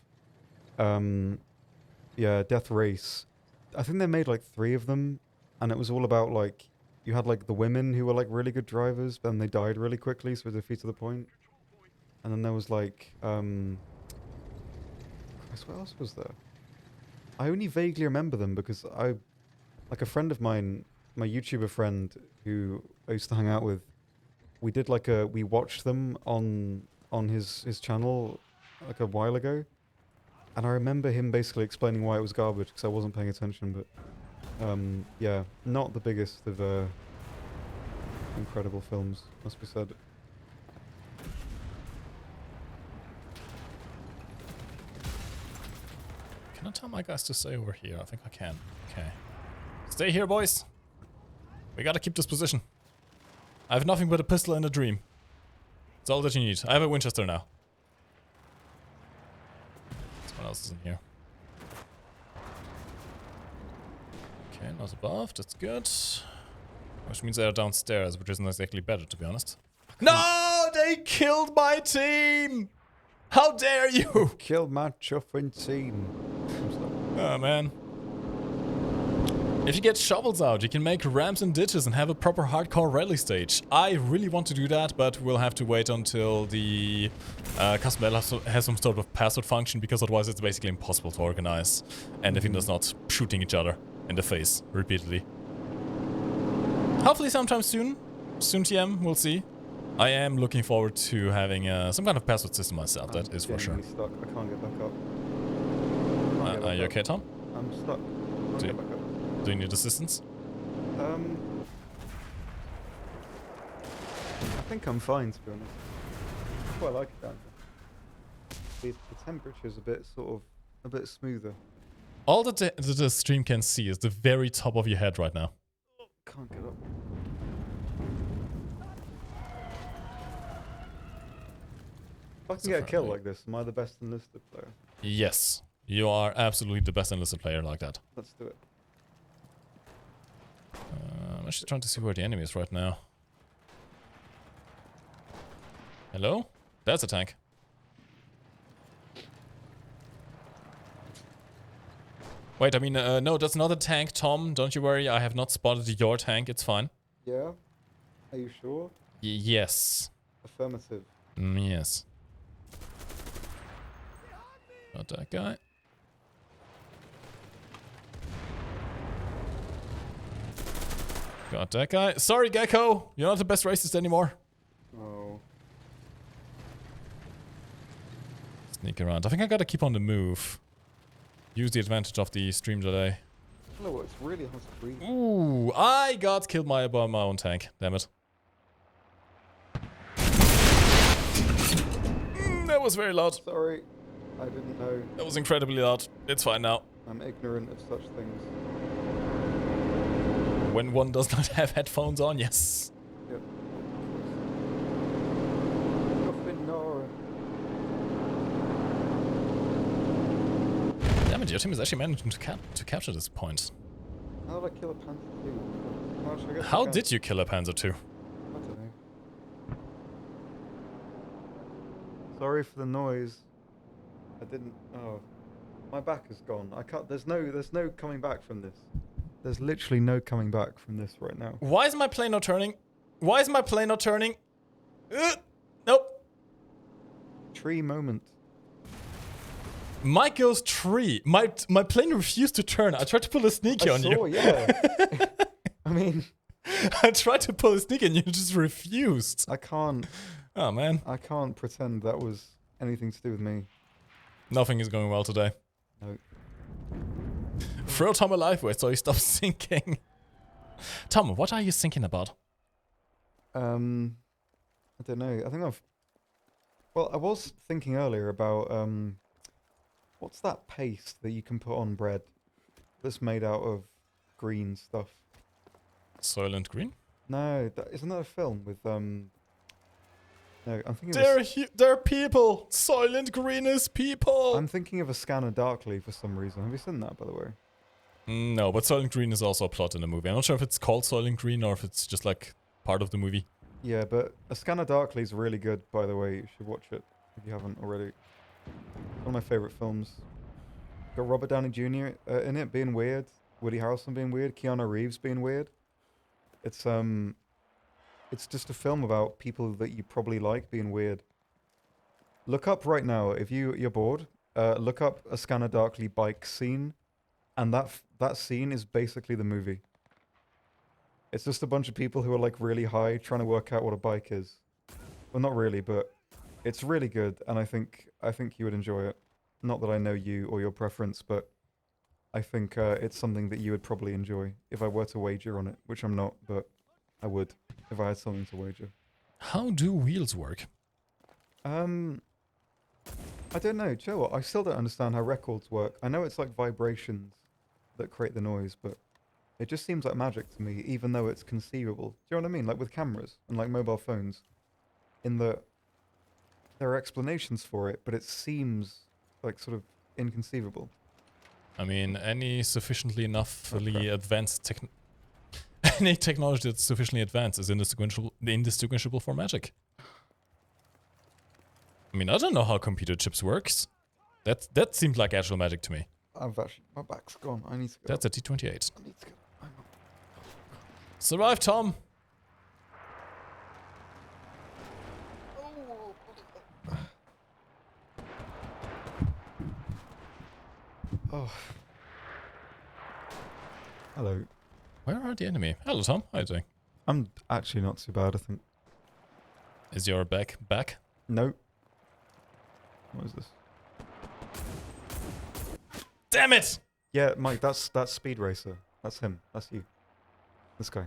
Yeah, Death Race. I think they made like 3 of them, and it was all about like, you had like the women who were like really good drivers, but then they died really quickly, so they defeated the point. And then there was like, Christ, what else was there? I only vaguely remember them because like a friend of mine, my YouTuber friend who I used to hang out with, we watched them on his channel like a while ago, and I remember him basically explaining why it was garbage because I wasn't paying attention. But yeah, not the biggest of incredible films, must be said. Can I tell my guys to stay over here? I think I can. Okay. Stay here, boys. We gotta keep this position. I have nothing but a pistol and a dream. That's all that you need. I have a Winchester now. What else is in here? Okay, not above. That's good. Which means they're downstairs, which isn't exactly better, to be honest. No! They killed my team! How dare you! Killed my chuffing team. Oh, man. If you get shovels out, you can make ramps and ditches and have a proper hardcore rally stage. I really want to do that, but we'll have to wait until the custom battle has some sort of password function, because otherwise it's basically impossible to organize. And if it's not shooting each other in the face repeatedly. Hopefully sometime soon. Soon TM, we'll see. I am looking forward to having some kind of password system myself, that is for sure. Stuck. I can't get back up. Are you okay, Tom? I'm stuck. I can't get back up. Do you need assistance? think I'm fine, to be honest. I quite like it down here. The temperature's a bit smoother. All that the stream can see is the very top of your head right now. Can't get up. If I can get a kill like this, am I the best enlisted player? Yes, you are absolutely the best enlisted player like that. Let's do it. I'm actually trying to see where the enemy is right now. Hello? That's a tank. Wait, I mean, no, that's not a tank, Tom. Don't you worry, I have not spotted your tank. It's fine. Yeah? Are you sure? Yes. Affirmative. Yes. Got that guy. Got that guy. Sorry, Gecko. You're not the best racist anymore. Oh. Sneak around. I think I gotta keep on the move. Use the advantage of the stream delay. No, it's really hard to breathe. Ooh, I got killed by my own tank. Damn it. That was very loud. Sorry, I didn't know. That was incredibly loud. It's fine now. I'm ignorant of such things. When one does not have headphones on, yes. Yep. Nothing, no. Damn it, your team is actually managing to capture this point. How did I kill a Panzer II? How did you kill a Panzer II? I don't know. Sorry for the noise. I didn't. Oh, my back is gone. I can't. There's no coming back from this. There's literally no coming back from this right now. Why is my plane not turning? Why is my plane not turning? Nope. Tree moment. My goes tree. My plane refused to turn. I tried to pull a sneaky on you. Yeah. I mean, I tried to pull a sneaky and you just refused. I can't. Oh man. I can't pretend that was anything to do with me. Nothing is going well today. No. Throw Tom a life weight so he stops sinking. Tom, what are you thinking about? I don't know. I think Well, I was thinking earlier about what's that paste that you can put on bread that's made out of green stuff? Soylent Green? No, isn't that a film with No, I'm thinking. There are people. Soylent Green is people. I'm thinking of A Scanner Darkly for some reason. Have you seen that, by the way? No, but Soylent Green is also a plot in the movie. I'm not sure if it's called Soylent Green or if it's just like part of the movie. Yeah, but A Scanner Darkly is really good, by the way. You should watch it if you haven't already. One of my favorite films. Got Robert Downey Jr. In it, being weird. Woody Harrelson being weird. Keanu Reeves being weird. It's just a film about people that you probably like being weird. Look up right now, if you're bored, look up A Scanner Darkly bike scene, and that scene is basically the movie. It's just a bunch of people who are like really high trying to work out what a bike is. Well, not really, but it's really good, and I think you would enjoy it. Not that I know you or your preference, but I think it's something that you would probably enjoy if I were to wager on it, which I'm not, but I would if I had something to wager. How do wheels work? I don't know. Do you know what? I still don't understand how records work. I know it's like vibrations that create the noise, but it just seems like magic to me, even though it's conceivable. Do you know what I mean? Like with cameras and like mobile phones, in that there are explanations for it, but it seems like sort of inconceivable. I mean, any sufficiently advanced any technology that's sufficiently advanced is indistinguishable from magic. I mean, I don't know how computer chips works. That seemed like actual magic to me. My back's gone. I need to go. That's a T-28. I need to go. Survive, Tom. Oh. Hello. Where are the enemy? Hello, Tom. How are you doing? I'm actually not too bad, I think. Is your back back? No. What is this? Damn it! Yeah, Mike, that's Speed Racer. That's him. That's you. This guy.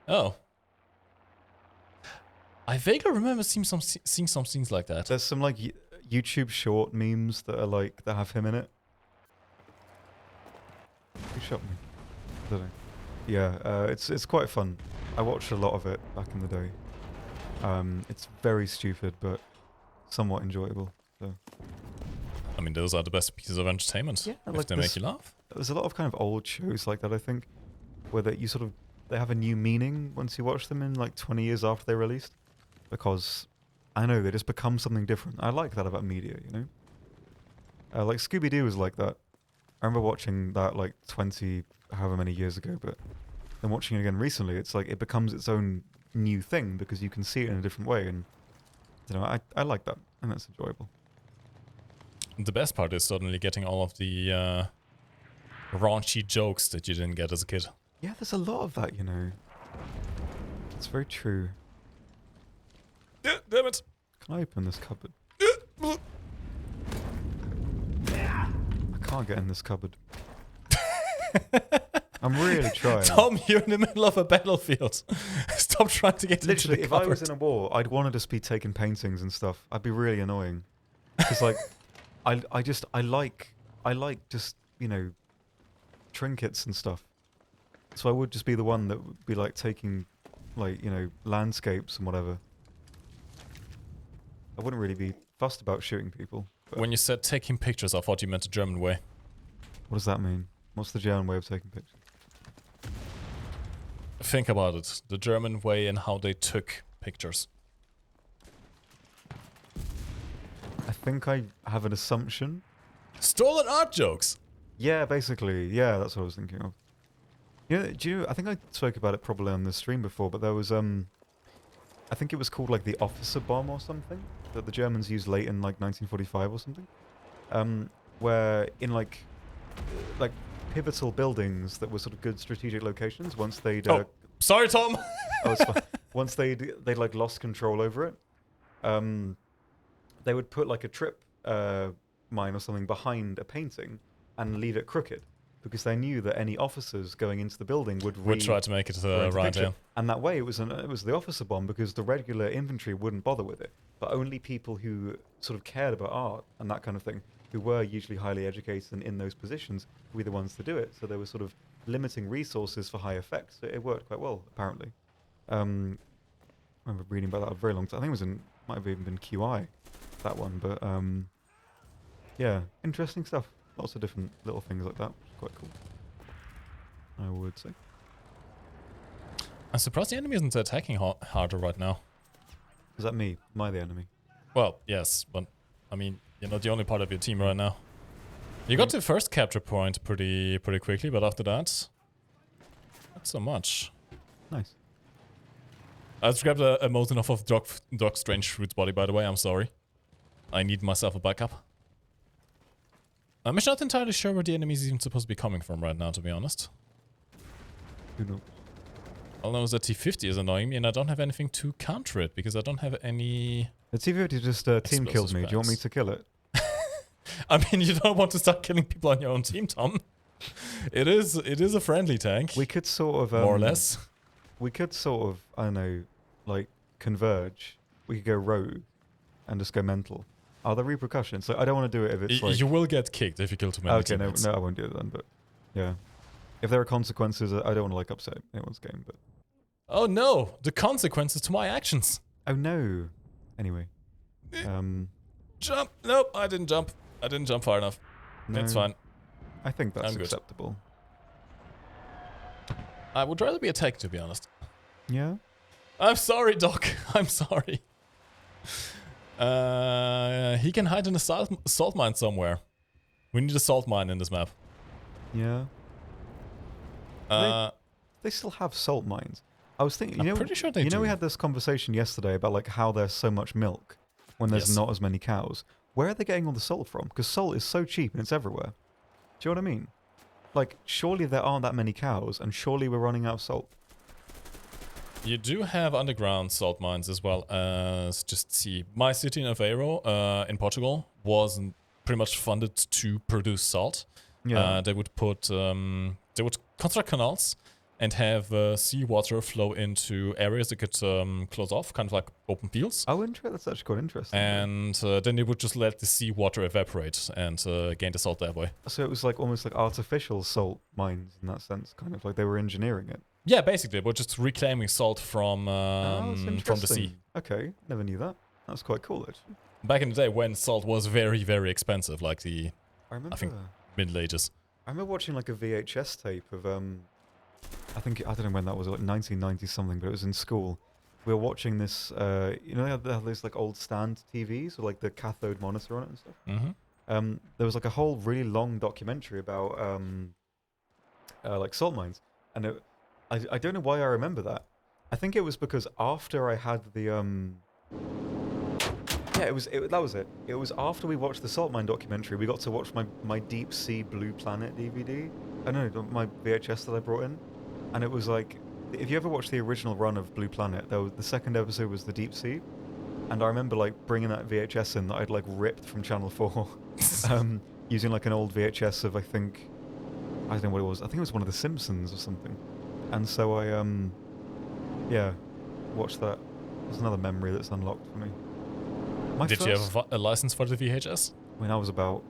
Oh. I vaguely remember seeing some scenes like that. There's some like YouTube short memes that are like that have him in it. Who shot me? I don't know. Yeah, it's quite fun. I watched a lot of it back in the day. It's very stupid, but somewhat enjoyable. So. I mean, those are the best pieces of entertainment. Yeah, if like they make you laugh. There's a lot of kind of old shows like that, I think, where they have a new meaning once you watch them in like 20 years after they're released. Because, I know, they just become something different. I like that about media, you know? Like Scooby-Doo was like that. I remember watching that like 20, however many years ago, but then watching it again recently, it's like it becomes its own new thing because you can see it in a different way, and you know, I like that, and that's enjoyable. The best part is certainly getting all of the raunchy jokes that you didn't get as a kid. Yeah, there's a lot of that, you know. It's very true. Damn it! Can I open this cupboard? I can't get in this cupboard. I'm really trying. Tom, you're in the middle of a battlefield. Stop trying to get into the cupboard. If I was in a war, I'd want to just be taking paintings and stuff. I'd be really annoying. Because like, I like just, you know, trinkets and stuff. So I would just be the one that would be like taking, like, you know, landscapes and whatever. I wouldn't really be fussed about shooting people. When you said taking pictures, I thought you meant the German way. What does that mean? What's the German way of taking pictures? Think about it. The German way and how they took pictures. I think I have an assumption. Stolen art jokes! Yeah, basically. Yeah, that's what I was thinking of. You know, I think I spoke about it probably on the stream before, but there was, I think it was called like the officer bomb or something that the Germans used late in like 1945 or something. Where in like pivotal buildings that were sort of good strategic locations, once they'd... sorry, Tom! Oh, it's fine. Once they'd like lost control over it, they would put like a trip mine or something behind a painting and leave it crooked, because they knew that any officers going into the building would try to make it right, yeah. And that way it was the officer bomb, because the regular infantry wouldn't bother with it, but only people who sort of cared about art and that kind of thing, who were usually highly educated and in those positions, were the ones to do it. So they were sort of limiting resources for high effects. So it worked quite well, apparently. I remember reading about that a very long time. I think might have even been QI, that one. But yeah, interesting stuff. Lots of different little things like that, which is quite cool, I would say. I'm surprised the enemy isn't attacking harder right now. Is that me? Am I the enemy? Well, yes, but I mean, you're not the only part of your team right now. You got the first capture point pretty quickly, but after that, not so much. Nice. I just grabbed a Molten off of Doc Strange Fruit's body, by the way. I'm sorry. I need myself a backup. I'm not entirely sure where the enemy is even supposed to be coming from right now, to be honest. Who knows? All I know is that T-50 is annoying me, and I don't have anything to counter it, because I don't have any... The T-50 just team killed me. Do you want me to kill it? I mean, you don't want to start killing people on your own team, Tom. It is a friendly tank. We could sort of... more or less. We could sort of, I don't know, like, converge. We could go rogue and just go mental. Are there repercussions? So I don't want to do it if it's like... You will get kicked if you kill too many teammates. No, I won't do it then, but... Yeah. If there are consequences, I don't want to, like, upset anyone's game, but... Oh no! The consequences to my actions! Oh no! Anyway. Jump! Nope, I didn't jump. I didn't jump far enough. No, it's fine. I think that's acceptable. I would rather be attacked, to be honest. Yeah? I'm sorry, Doc. I'm sorry. He can hide in a salt mine somewhere. We need a salt mine in this map. Yeah. They still have salt mines. I was thinking, I'm pretty sure they do. You know, we had this conversation yesterday about like how there's so much milk when there's not as many cows. Where are they getting all the salt from? Because salt is so cheap and it's everywhere. Do you know what I mean? Like, surely there aren't that many cows, and surely we're running out of salt. You do have underground salt mines as well as, just see, my city in Aveiro in Portugal was pretty much funded to produce salt. Yeah. They would construct canals and have seawater flow into areas that could close off, kind of like open fields. Oh, interesting. That's actually quite interesting. And then they would just let the seawater evaporate and gain the salt that way. So it was like almost like artificial salt mines in that sense, kind of like they were engineering it. Yeah, basically, but just reclaiming salt from the sea. Okay, never knew that. That's quite cool, actually. Back in the day when salt was very, very expensive, like I think Middle Ages. I remember watching like a VHS tape of I don't know when that was, like 1990 something, but it was in school. We were watching this, you know, they have those like old stand TVs with like the cathode monitor on it and stuff. Mm-hmm. There was like a whole really long documentary about like salt mines, and I don't know why I remember that. I think it was because after I had the yeah, that was it. It was after we watched the salt mine documentary, we got to watch my Deep Sea Blue Planet DVD. I don't know, my VHS that I brought in. And it was like, if you ever watched the original run of Blue Planet, the second episode was the Deep Sea. And I remember like bringing that VHS in that I'd like ripped from Channel 4, using like an old VHS of, I don't know what it was. I think it was one of The Simpsons or something. And so I, yeah, watched that. There's another memory that's unlocked for me. Did you have a license for the VHS? When I was about,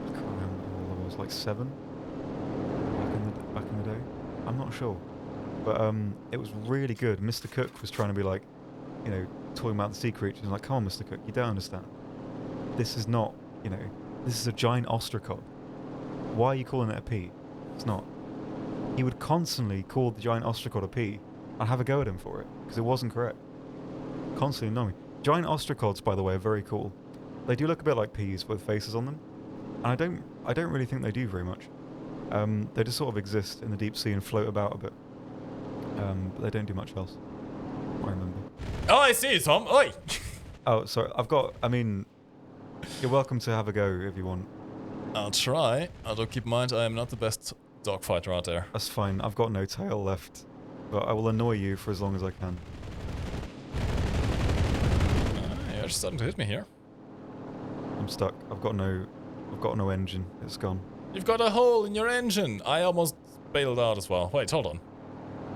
I can't remember, I was like 7 back in the day. I'm not sure, but it was really good. Mr. Cook was trying to be like, you know, talking about the sea creatures. Like, come on, Mr. Cook, you don't understand. This is not, you know, this is a giant ostracod. Why are you calling it a pea? It's not. He would constantly call the giant ostracod a pea. I'd have a go at him for it because it wasn't correct. Constantly annoying me. Giant ostracods, by the way, are very cool. They do look a bit like peas with faces on them, and I don't really think they do very much. They just sort of exist in the deep sea and float about a bit, but they don't do much else. I remember. Oh, I see, Tom. Oi! Oh, sorry. I mean, you're welcome to have a go if you want. I'll try. Although keep in mind, I am not the best dogfighter out there. That's fine. I've got no tail left, but I will annoy you for as long as I can. You're starting to hit me here. I'm stuck. I've got no engine. It's gone. You've got a hole in your engine. I almost bailed out as well. Wait, hold on.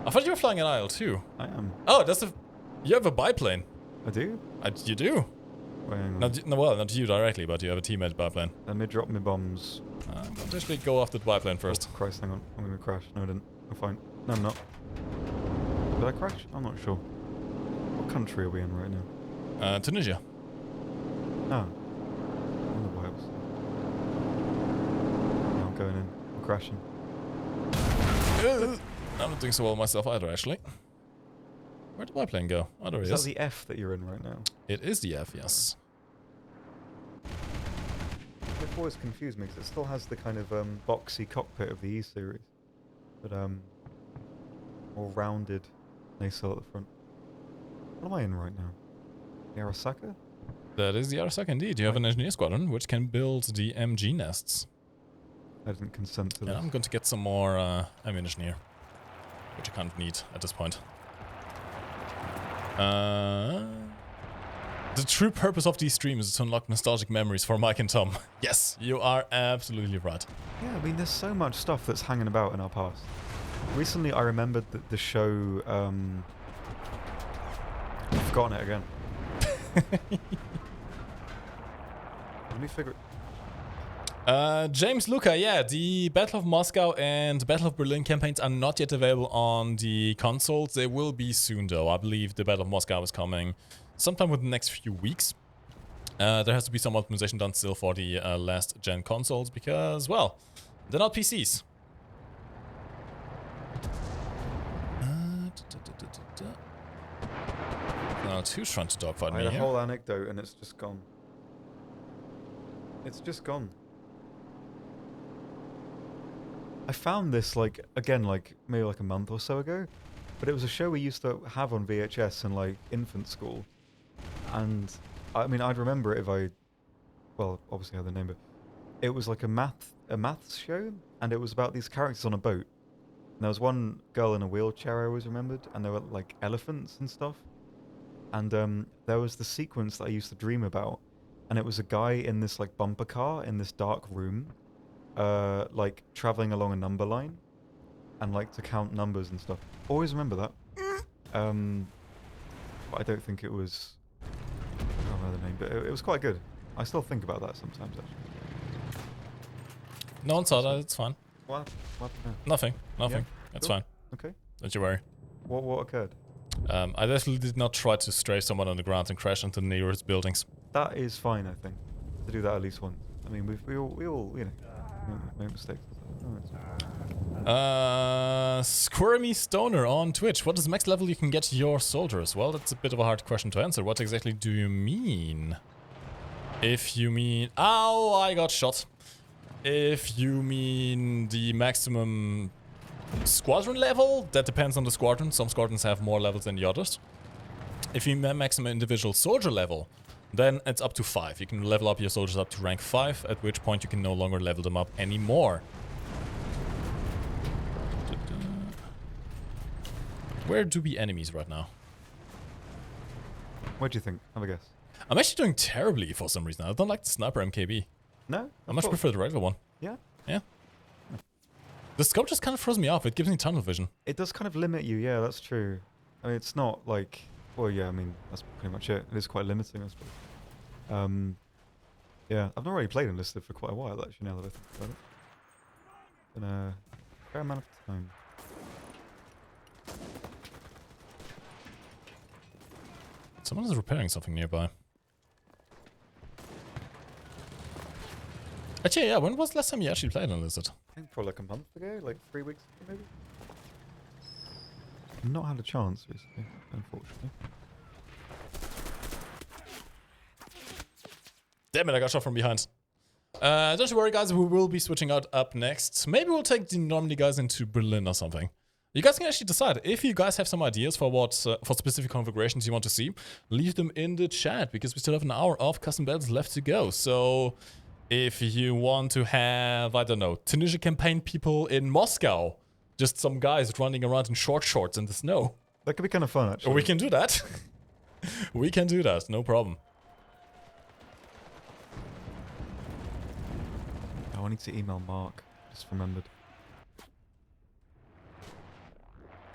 I thought you were flying an IL too. I am. Oh, you have a biplane. I do? You do? Wait, not you directly, but you have a teammate biplane. Let me drop my bombs. I'm going to actually go after the biplane first. Oh, Christ, hang on. I'm going to crash. No, I didn't. I'm fine. No, I'm not. Did I crash? I'm not sure. What country are we in right now? Tunisia. Oh. I wonder why it was. No, I'm going in. I'm crashing. I'm not doing so well myself either, actually. Where did my plane go? Oh, there it is. Is that the F that you're in right now? It is the F, yes. It always confused me because it still has the kind of boxy cockpit of the E series, but more rounded nacelle at the front. What am I in right now? The Arasaka? That is the Arasaka indeed. You have an engineer squadron which can build the MG nests. I didn't consent to this. Yeah, I'm going to get some more ammunition here, which I can't need at this point. The true purpose of these streams is to unlock nostalgic memories for Mike and Tom. Yes, you are absolutely right. Yeah, I mean, there's so much stuff that's hanging about in our past. Recently, I remembered that the show... I've forgotten it again. Let me figure... James Luca, yeah, the Battle of Moscow and Battle of Berlin campaigns are not yet available on the consoles. They will be soon, though. I believe the Battle of Moscow is coming sometime within the next few weeks. There has to be some optimization done still for the last-gen consoles because, well, they're not PCs. Now, who's trying to dogfight me I had here? a whole anecdote and it's just gone. It's just gone. I found this, like, again, like, maybe like a month or so ago. But it was a show we used to have on VHS in, like, infant school. And, I mean, I'd remember it if I... Well, obviously I had the name, but... It was like a maths show, and it was about these characters on a boat. And there was one girl in a wheelchair I always remembered, and there were, like, elephants and stuff. And there was the sequence that I used to dream about. And it was a guy in this, like, bumper car in this dark room, like, traveling along a number line. and like to count numbers and stuff. Always remember that. But I don't think it was. I can't remember the name, but it was quite good. I still think about that sometimes, actually. No one saw that. It's fine. What happened now? Nothing. Yeah? It's Cool. fine. Okay. Don't you worry. What occurred? I definitely did not try to stray someone on the ground and crash into the nearest buildings. That is fine, I think. To do that at least once. I mean, we all you know, make mistakes. Squirmy Stoner on Twitch. What is the max level you can get your soldiers? Well, that's a bit of a hard question to answer. What exactly do you mean? If you mean... Ow, I got shot. If you mean the maximum squadron level, that depends on the squadron. Some squadrons have more levels than the others. If you mean maximum individual soldier level, then it's up to 5. You can level up your soldiers up to rank 5, at which point you can no longer level them up anymore. Where do be enemies right now? What do you think? Have a guess. I'm actually doing terribly for some reason. I don't like the sniper MKB. No? I much prefer the regular one. Yeah? Yeah. The scope just kind of throws me off. It gives me tunnel vision. It does kind of limit you, yeah, that's true. I mean, it's not like... Well, yeah, I mean, that's pretty much it. It is quite limiting, I suppose. Yeah, I've not really played Enlisted for quite a while, actually, now that I think about it. Been a fair amount of time. Someone is repairing something nearby. Actually, yeah, when was the last time you actually played Enlisted? I think probably like a month ago, like 3 weeks ago, maybe? Not had a chance recently, unfortunately. Damn it, I got shot from behind. Don't you worry, guys, we will be switching out up next. Maybe we'll take the Normandy guys into Berlin or something. You guys can actually decide. If you guys have some ideas for what for specific configurations you want to see, leave them in the chat, because we still have an hour of custom battles left to go. So if you want to have, I don't know, Tunisia campaign people in Moscow, just some guys running around in short shorts in the snow. That could be kind of fun, actually. We can do that. We can do that, no problem. Oh, I need to email Mark. Just remembered.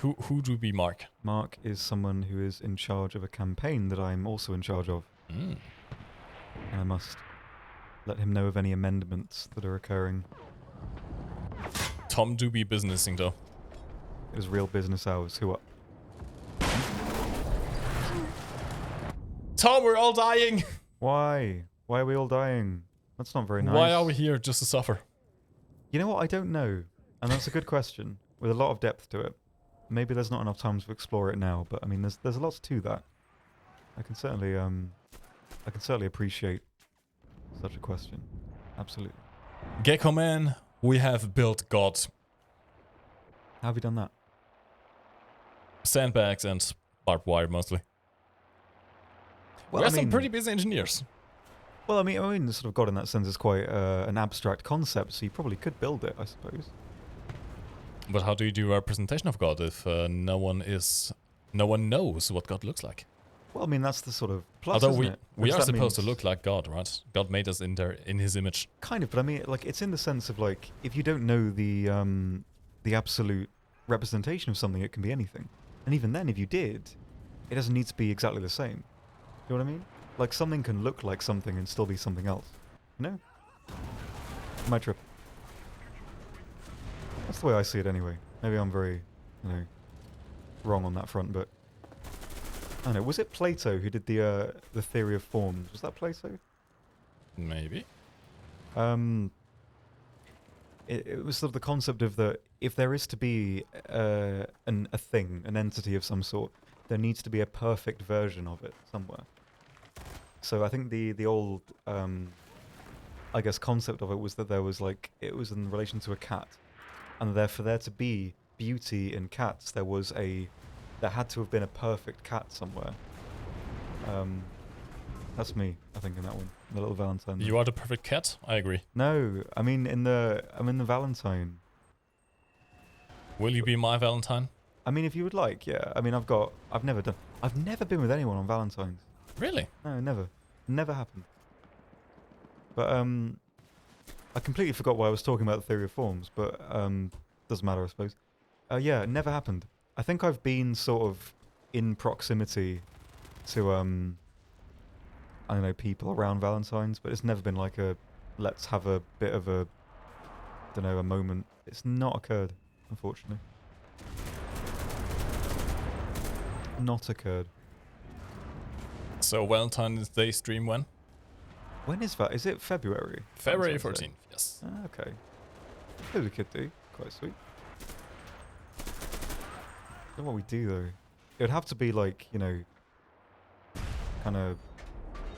Who do we mark? Mark is someone who is in charge of a campaign that I'm also in charge of. Mm. And I must let him know of any amendments that are occurring. Tom do be businessing though. It is real business hours. Who up? Tom, we're all dying! Why? Why are we all dying? That's not very nice. Why are we here just to suffer? You know what? I don't know. And that's a good question, with a lot of depth to it. Maybe there's not enough time to explore it now, but I mean, there's lots to that. I can certainly appreciate such a question. Absolutely. Gecko Man, we have built God. How have you done that? Sandbags and barbed wire mostly. Well, we are some pretty busy engineers. Well, I mean, sort of God in that sense is quite an abstract concept, so you probably could build it, I suppose. But how do you do a representation of God if no one knows what God looks like? Well, I mean, that's the sort of plus, although isn't it? we are supposed to look like God, right? God made us in His image. Kind of, but I mean, like, it's in the sense of like, if you don't know the absolute representation of something, it can be anything. And even then, if you did, it doesn't need to be exactly the same. You know what I mean? Like, something can look like something and still be something else. You know? My trip. That's the way I see it anyway. Maybe I'm very, wrong on that front, but I don't know. Was it Plato who did the theory of forms? Was that Plato? Maybe. It was sort of the concept of if there is to be a thing, an entity of some sort, there needs to be a perfect version of it somewhere. So I think the old, I guess, concept of it was that there was it was in relation to a cat. And for there to be beauty in cats, there had to have been a perfect cat somewhere. That's me, I think, in that one. The little Valentine. You are the perfect cat? I agree. No, I mean I'm in the Valentine. Will you be my Valentine? I mean, if you would like, yeah. I mean, I've never been with anyone on Valentine's. Really? No, never. Never happened. But I completely forgot why I was talking about the theory of forms, but doesn't matter, I suppose. Yeah, it never happened. I think I've been sort of in proximity to I don't know, people around Valentine's, but it's never been like a let's have a bit of a, don't know, a moment. It's not occurred, unfortunately. Not occurred. So Valentine's Day stream when? When is that? Is it February? February 14th, yes. Okay. Maybe we could do. Quite sweet. I don't know what we do though. It would have to be like, you know, kind of.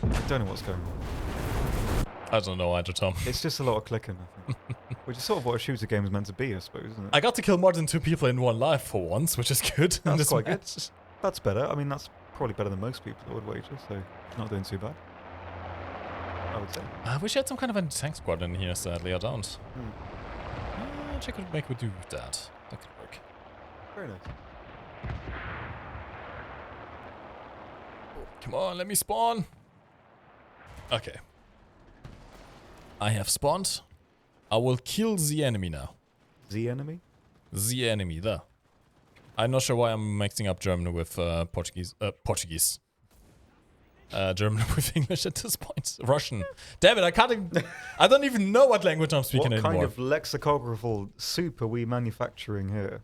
I don't know what's going on. I don't know either, Tom. It's just a lot of clicking, I think. Which is sort of what a shooter game is meant to be, I suppose, isn't it? I got to kill more than 2 people in one life for once, which is good. That's quite good. That's better. I mean, that's probably better than most people, I would wager, so not doing too bad. I would say. I wish I had some kind of a tank squad in here, sadly I don't. I could make we do that. That could work. Very nice. Come on, let me spawn. Okay. I have spawned. I will kill the enemy now. The enemy? The enemy, there. I'm not sure why I'm mixing up German with Portuguese. German with English at this point. Russian. Damn it, I don't even know what language I'm speaking anymore. What kind of lexicographical soup are we manufacturing here?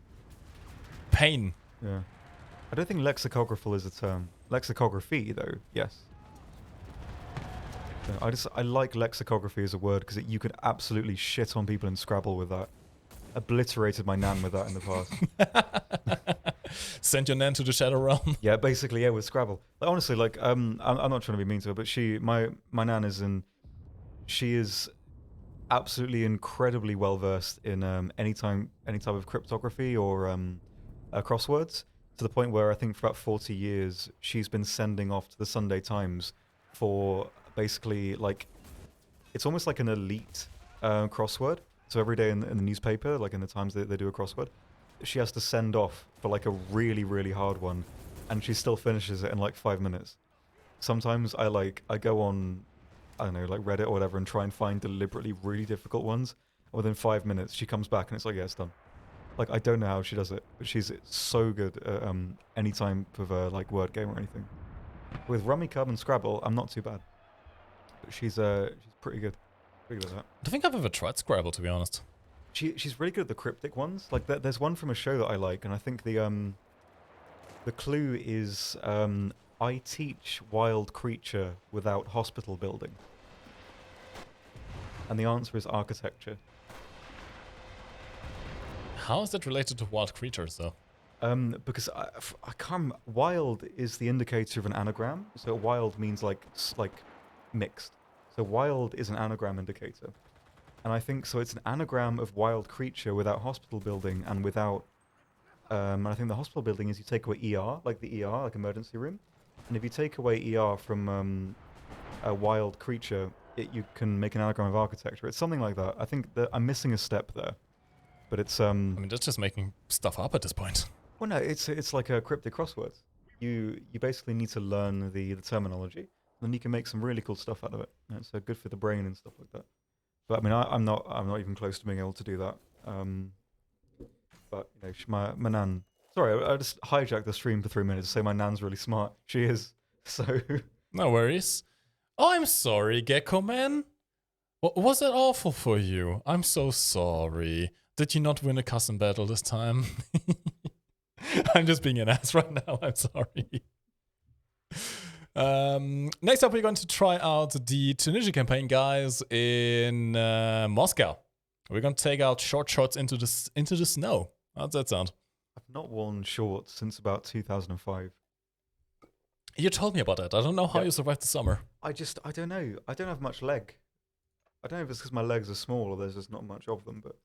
Pain. Yeah. I don't think lexicographical is a term. Lexicography, though, yes. Yeah, I like lexicography as a word because you could absolutely shit on people in Scrabble with that. Obliterated my nan with that in the past. Send your nan to the Shadow Realm. Yeah, basically, yeah, with Scrabble. Like, honestly, like, I'm not trying to be mean to her, but my nan is she is absolutely incredibly well versed in any type of cryptography or crosswords, to the point where I think for about 40 years she's been sending off to the Sunday Times for basically like, it's almost like an elite crossword. So every day in the newspaper, like in the Times, they do a crossword. She has to send off for like a really, really hard one, and she still finishes it in like 5 minutes. Sometimes I go on, I don't know, like Reddit or whatever, and try and find deliberately really difficult ones. And within 5 minutes, she comes back and it's like, yeah, it's done. Like, I don't know how she does it, but she's so good at any type of like word game or anything. With Rummy Cub and Scrabble, I'm not too bad. But she's pretty good. Pretty good at that. I don't think I've ever tried Scrabble, to be honest. She's really good at the cryptic ones. Like there's one from a show that I like, and I think the clue is I teach wild creature without hospital building, and the answer is architecture. How is that related to wild creatures, though? Because I can't. Wild is the indicator of an anagram. So wild means like mixed. So wild is an anagram indicator. And I think so. It's an anagram of wild creature without hospital building and without. And I think the hospital building is you take away ER, like the ER, like emergency room. And if you take away ER from a wild creature, you can make an anagram of architecture. It's something like that. I think that I'm missing a step there, but it's. I mean, that's just making stuff up at this point. Well, no, it's like a cryptic crosswords. You basically need to learn the terminology, then you can make some really cool stuff out of it. And it's good for the brain and stuff like that. But I mean, I'm not even close to being able to do that. But you know, my nan. Sorry, I just hijacked the stream for 3 minutes to say my nan's really smart. She is. So. No worries. Oh, I'm sorry, Gecko Man. Was that awful for you? I'm so sorry. Did you not win a custom battle this time? I'm just being an ass right now. I'm sorry. Next up, we're going to try out the Tunisia campaign, guys, in Moscow. We're going to take out short shots into the snow. How's that sound? I've not worn shorts since about 2005. You told me about that. I don't know how you survived the summer. I don't know. I don't have much leg. I don't know if it's because my legs are small or there's just not much of them, but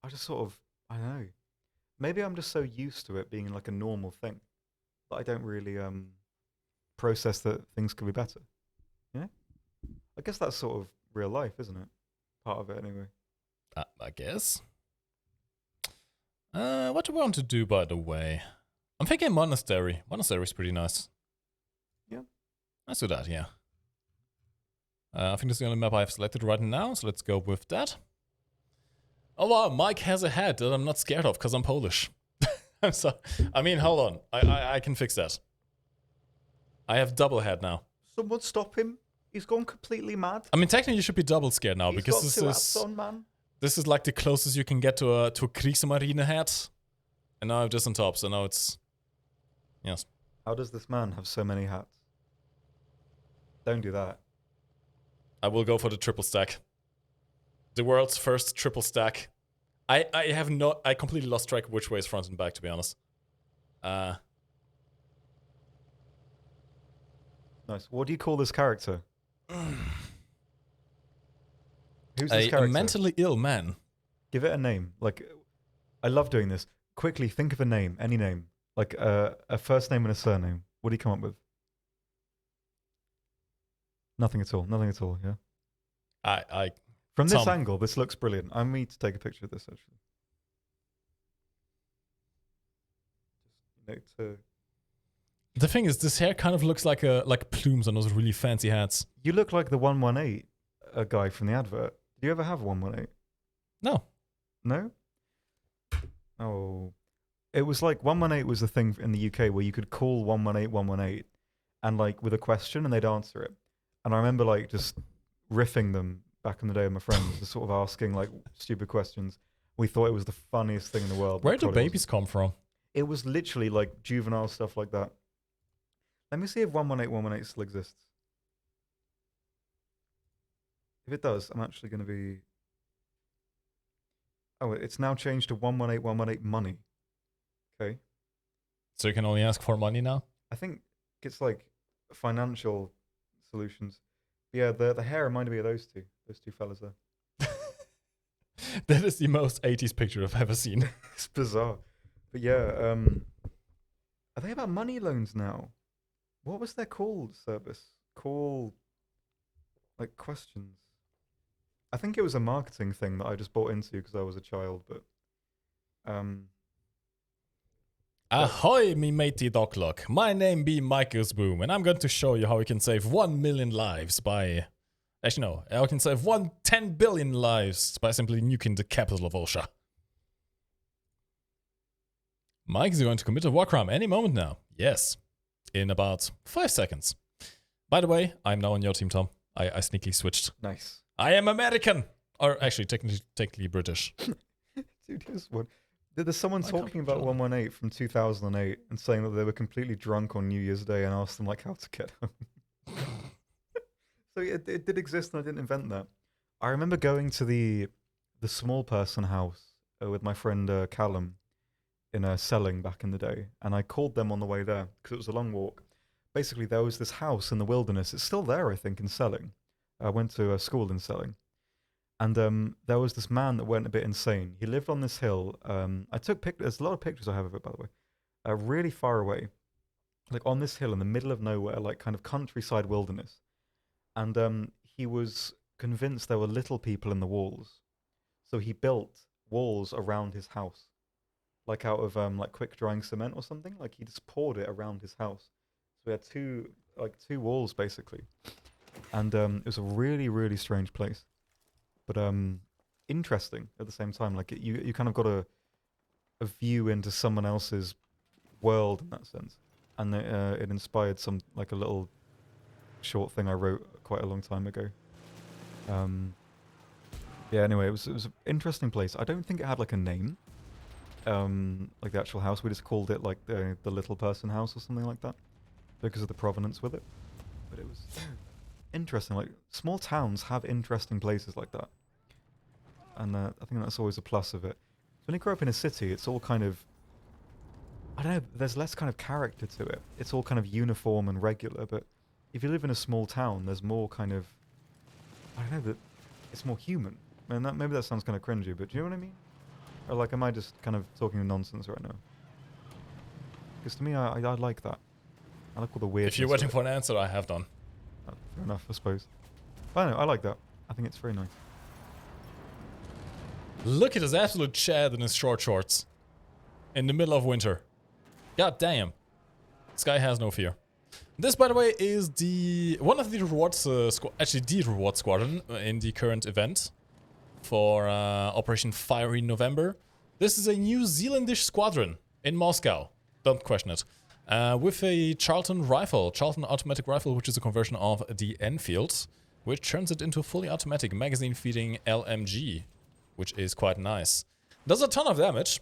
I just sort of, I don't know. Maybe I'm just so used to it being like a normal thing that I don't really process that things could be better. Yeah? I guess that's sort of real life, isn't it? Part of it anyway. I guess. What do we want to do, by the way? I'm thinking monastery. Monastery is pretty nice. Yeah. Let's do that, yeah. I think this is the only map I have selected right now, so let's go with that. Oh wow, Mike has a hat that I'm not scared of because I'm Polish. I'm sorry. I mean, hold on. I can fix that. I have double head now. Someone stop him. He's gone completely mad. I mean, technically, you should be double scared now He's because got this two is hats on, man. this is like the closest you can get to a Kriegsmarine hat. And now I have this on top, so now it's yes. How does this man have so many hats? Don't do that. I will go for the triple stack. The world's first triple stack. I completely lost track of which way is front and back, to be honest. Nice. What do you call this character? Who's this A character? mentally ill man. Give it a name. Like, I love doing this. Quickly, think of a name. Any name. Like a first name and a surname. What do you come up with? Nothing at all. Nothing at all, yeah? From this Tom. angle, this looks brilliant. I need to take a picture of this, actually. Just, The thing is, this hair kind of looks like plumes on those really fancy hats. you look like the 118 guy from the advert. Do you ever have 118? No. No? Oh. It was like 118 was the thing in the UK where you could call 118 and like with a question and they'd answer it. And I remember like just riffing them back in the day with my friends, just sort of asking like stupid questions. We thought it was the funniest thing in the world. Where do babies come from? It was literally like juvenile stuff like that. Let me see if 118 still exists. If it does, I'm actually going to be... Oh, it's now changed to 118 money. Okay. So you can only ask for money now? I think it's like financial solutions. Yeah, the hair reminded me of those two fellas there. That is the most 80s picture I've ever seen. It's bizarre. But yeah, are they about money loans now? What was their call service? Call, like, questions. I think it was a marketing thing that I just bought into because I was a child, but... Ahoy, me matey doglock. My name be Michael's Boom, and I'm going to show you how we can save 1 million lives by... Actually, no. I can save 10 billion lives by simply nuking the capital of Osha. Mike is going to commit a war crime any moment now. Yes. In about 5 seconds. By the way, I'm now on your team, Tom. I sneakily switched. Nice. I am American! Or actually, technically British. Dude, here's one. There's someone talking about 118 from 2008 and saying that they were completely drunk on New Year's Day and asked them like how to get home. So it did exist and I didn't invent that. I remember going to the small person house with my friend Callum in Selling back in the day, and I called them on the way there because it was a long walk. Basically, there was this house in the wilderness. It's still there, I think, in Selling. I went to a school in Selling. And there was this man that went a bit insane. He lived on this hill. I took pictures. There's a lot of pictures I have of it, by the way. Really far away. Like on this hill in the middle of nowhere, like kind of countryside wilderness. And he was convinced there were little people in the walls. So he built walls around his house. Like out of like quick drying cement or something. Like he just poured it around his house. So we had two walls basically. And it was a really, really strange place. But interesting at the same time. Like you kind of got a view into someone else's world in that sense, and it inspired some like a little short thing I wrote quite a long time ago. Yeah. Anyway, it was an interesting place. I don't think it had like a name, like the actual house. We just called it like the little person house or something like that, because of the provenance with it. But it was interesting. Like small towns have interesting places like that, and I think that's always a plus of it. So when you grow up in a city, it's all kind of, I don't know, there's less kind of character to it. It's all kind of uniform and regular. But if you live in a small town, there's more kind of, I don't know, that it's more human. And maybe that sounds kind of cringy, but do you know what I mean? Or like, am I just kind of talking nonsense right now? Because to me, I like that. I like all the weird. If you're waiting for an answer, I have done. Fair enough, I suppose. But I don't know, I like that. I think it's very nice. Look at this absolute Chad in his short shorts. In the middle of winter. God damn. This guy has no fear. This, by the way, is one of the rewards, actually the reward squadron in the current event for Operation Fiery November. This is a New Zealandish squadron. in Moscow. Don't question it. With a Charlton automatic rifle, which is a conversion of the Enfield, which turns it into a fully automatic magazine-feeding LMG, which is quite nice. Does a ton of damage,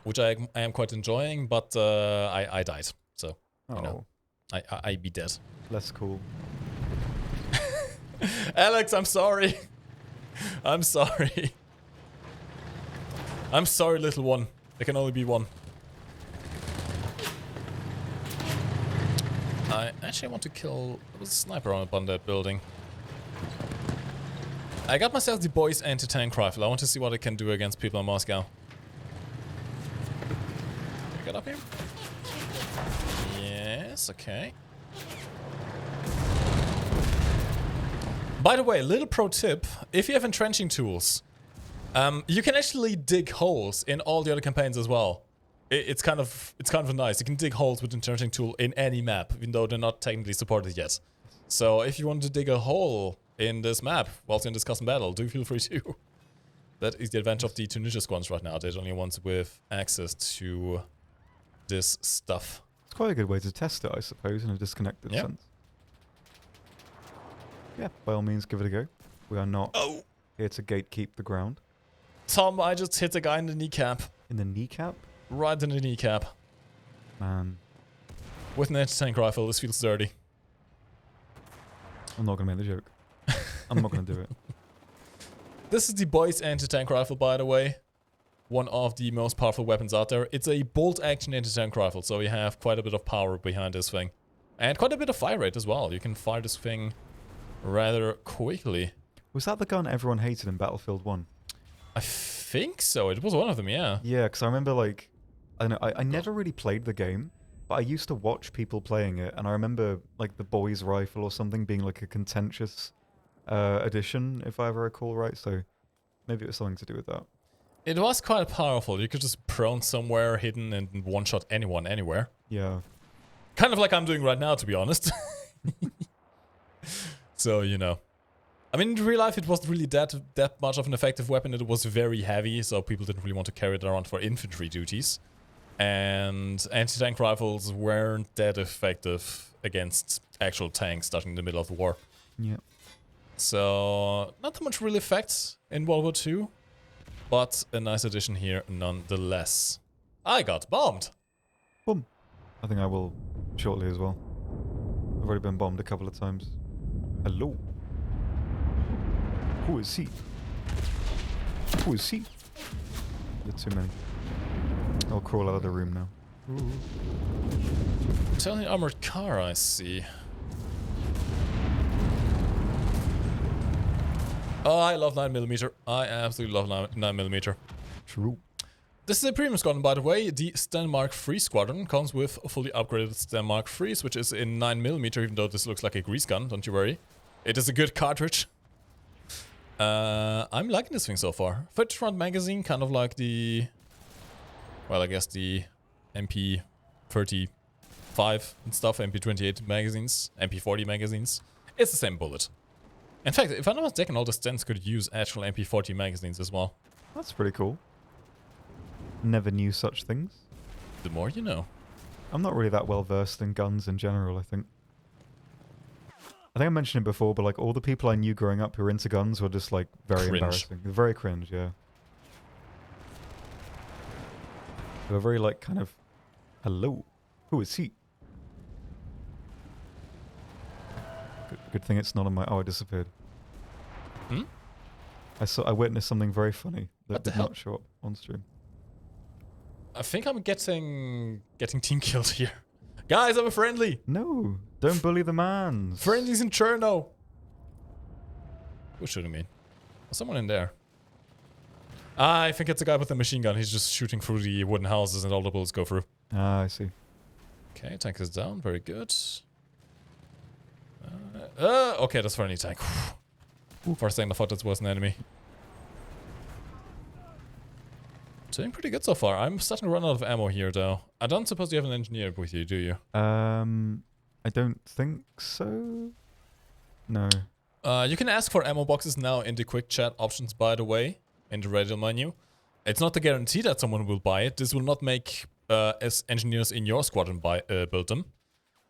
which I am quite enjoying, but I died, so you know, I be dead. Less cool. Alex, I'm sorry. I'm sorry. I'm sorry, little one. There can only be one. I actually want to kill... There was a sniper up on that building. I got myself the boys anti-tank rifle. I want to see what it can do against people in Moscow. Can we get up here? Yes, okay. By the way, little pro tip. If you have entrenching tools, you can actually dig holes in all the other campaigns as well. It's kind of nice. You can dig holes with entrenching tool in any map, even though they're not technically supported yet. So if you want to dig a hole in this map whilst in this custom battle, do feel free to. That is the advantage of the two ninja squads right now. They're the only ones with access to this stuff. It's quite a good way to test it, I suppose, in a disconnected sense. Yeah, by all means, give it a go. We are not here to gatekeep the ground. Tom, I just hit a guy in the kneecap. In the kneecap? Right in the kneecap. Man. With an anti-tank rifle, this feels dirty. I'm not going to make the joke. I'm not going to do it. This is the boys anti-tank rifle, by the way. One of the most powerful weapons out there. It's a bolt-action anti-tank rifle, so you have quite a bit of power behind this thing. And quite a bit of fire rate as well. You can fire this thing rather quickly. Was that the gun everyone hated in Battlefield 1? I think so. It was one of them, yeah. Yeah, because I remember, like... I don't know, I never really played the game, but I used to watch people playing it, and I remember, like, the boys' rifle or something being, like, a contentious addition, if I ever recall right, so maybe it was something to do with that. It was quite powerful. You could just prone somewhere, hidden, and one-shot anyone, anywhere. Yeah. Kind of like I'm doing right now, to be honest. So, you know. I mean, in real life, it wasn't really that much of an effective weapon. It was very heavy, so people didn't really want to carry it around for infantry duties. And anti-tank rifles weren't that effective against actual tanks starting in the middle of the war. Yeah. So, not that much real effect in World War II, but a nice addition here nonetheless. I got bombed! Boom. I think I will shortly as well. I've already been bombed a couple of times. Hello. Who is he? Who is he? There's too many. I'll crawl out of the room now. Totally armored car, I see. Oh, I love 9mm. I absolutely love 9mm. True. This is a premium squadron, by the way. The Stenmark 3 squadron comes with a fully upgraded Stenmark 3s, which is in 9mm, even though this looks like a grease gun, don't you worry. It is a good cartridge. I'm liking this thing so far. 30 front magazine, kind of like the... Well, I guess the MP35 and stuff, MP28 magazines, MP40 magazines. It's the same bullet. In fact, if I'm not mistaken, all the Stens could use actual MP40 magazines as well. That's pretty cool. Never knew such things. The more you know. I'm not really that well versed in guns in general, I think. I think I mentioned it before, but like all the people I knew growing up who were into guns were just like very embarrassing. Very cringe, yeah. They were very like kind of, hello, who is he? Good thing it's not on my... Oh, it disappeared. Hmm? I witnessed something very funny What that the did not show up on stream. I think I'm getting team killed here. Guys, I'm a friendly. No, don't bully the man. Friendlies in Cherno. Who's shooting me? There's someone in there. I think it's a guy with a machine gun. He's just shooting through the wooden houses and all the bullets go through. Ah, I see. Okay, tank is down. Very good. Okay, that's friendly tank. For a second I thought that was an enemy. Doing pretty good so far. I'm starting to run out of ammo here, though. I don't suppose you have an engineer with you, do you? I don't think so. No. You can ask for ammo boxes now in the quick chat options, by the way, in the radio menu. It's not a guarantee that someone will buy it. This will not make as engineers in your squadron build them.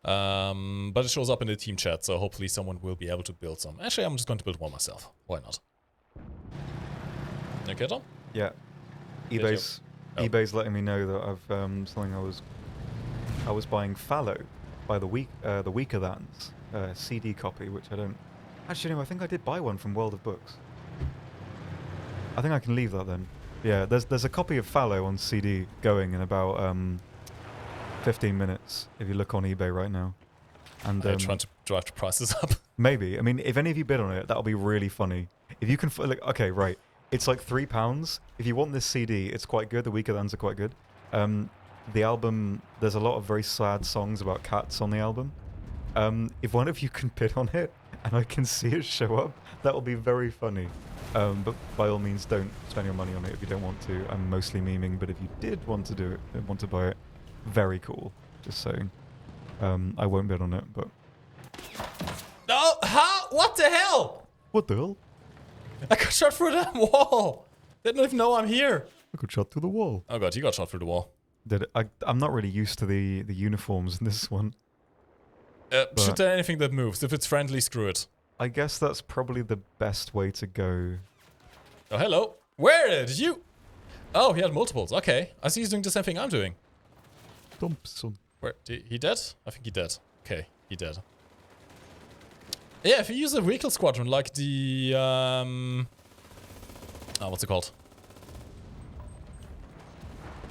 But it shows up in the team chat, so hopefully someone will be able to build some. Actually, I'm just going to build one myself. Why not? Okay, Tom? Yeah. eBay's letting me know that I've something I was buying Fallow by the Weaker Thans CD copy, which I don't. Actually, no, I think I did buy one from World of Books. I think I can leave that then. Yeah, there's a copy of Fallow on CD going in about 15 minutes if you look on eBay right now. And I'm trying to drive the prices up. Maybe. I mean, if any of you bid on it, that'll be really funny. If you can, like, okay, right. It's like £3. If you want this CD, it's quite good. The Weaker Thans are quite good. The album, there's a lot of very sad songs about cats on the album. If one of you can bid on it, and I can see it show up, that'll be very funny. But by all means, don't spend your money on it if you don't want to. I'm mostly memeing, but if you did want to do it, want to buy it, very cool. Just saying. I won't bid on it, but... No! How? What the hell? What the hell? I got shot through that wall! Didn't even know I'm here. I got shot through the wall. Oh god, you got shot through the wall. Did it? I'm not really used to the uniforms in this one. Shoot at anything that moves. If it's friendly, screw it. I guess that's probably the best way to go. Oh, hello. Where did you... Oh, he had multiples. Okay. I see he's doing the same thing I'm doing. Thompson. Where? He dead? I think he dead. Okay, he dead. Yeah, if you use a vehicle squadron like the... what's it called?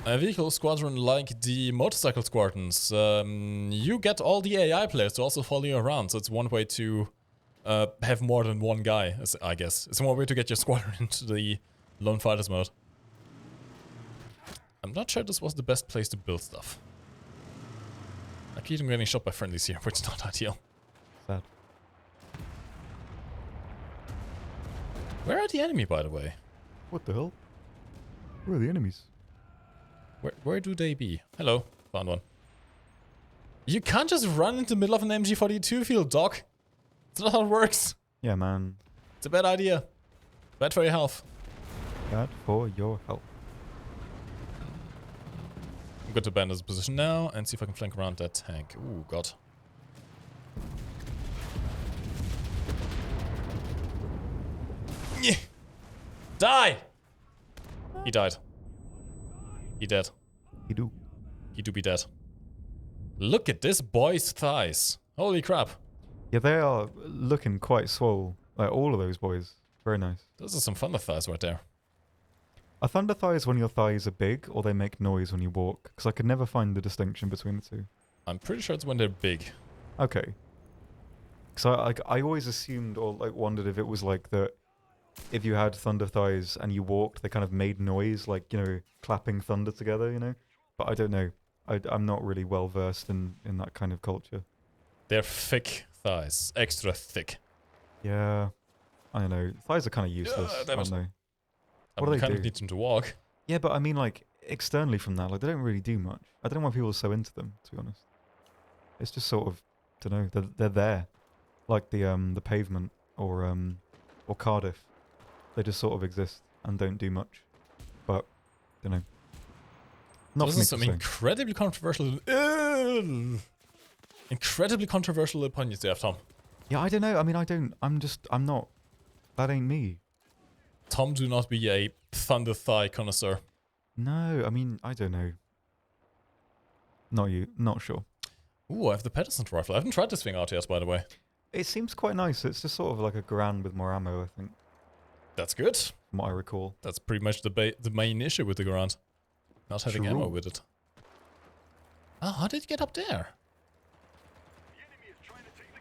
A vehicle squadron like the motorcycle squadrons, you get all the AI players to also follow you around, so it's one way to have more than one guy, I guess. It's one way to get your squadron into the lone fighters mode. I'm not sure this was the best place to build stuff. I keep getting shot by friendlies here, which is not ideal. Sad. Where are the enemy, by the way? What the hell? Where are the enemies? Where do they be? Hello, found one. You can't just run into the middle of an MG42 field, Doc. That's not how it works. Yeah, man. It's a bad idea. Bad for your health. Bad for your health. I'm going to abandon this position now and see if I can flank around that tank. Ooh, god. Die! He died. He dead. He do. He do be dead. Look at this boy's thighs. Holy crap. Yeah, they are looking quite swole. Like all of those boys. Very nice. Those are some thunder thighs right there. Are thunder thighs when your thighs are big or they make noise when you walk? Because I could never find the distinction between the two. I'm pretty sure it's when they're big. Okay. Because I always assumed or like wondered if it was like that. If you had thunder thighs and you walked, they kind of made noise, like, you know, clapping thunder together, you know? But I don't know. I'm not really well versed in that kind of culture. They're thick thighs. Extra thick. Yeah. I don't know. Thighs are kind of useless, aren't they? What do they kind do? of need them to walk. Yeah, but I mean, like, externally from that, like, they don't really do much. I don't know why people are so into them, to be honest. It's just sort of, don't know, they're there. Like the pavement or Cardiff. They just sort of exist and don't do much. But, you know. Not this is some incredibly controversial... incredibly controversial opinions there, Tom. Yeah, I don't know. I mean, I'm not... That ain't me. Tom, do not be a thunder thigh connoisseur. No, I mean, I don't know. Not you. Not sure. Ooh, I have the Pedersen rifle. I haven't tried this thing out yet, by the way. It seems quite nice. It's just sort of like a Garand with more ammo, I think. That's good. From what I recall. That's pretty much the main issue with the Garand. Not having ammo with it. Oh, how did you get up there?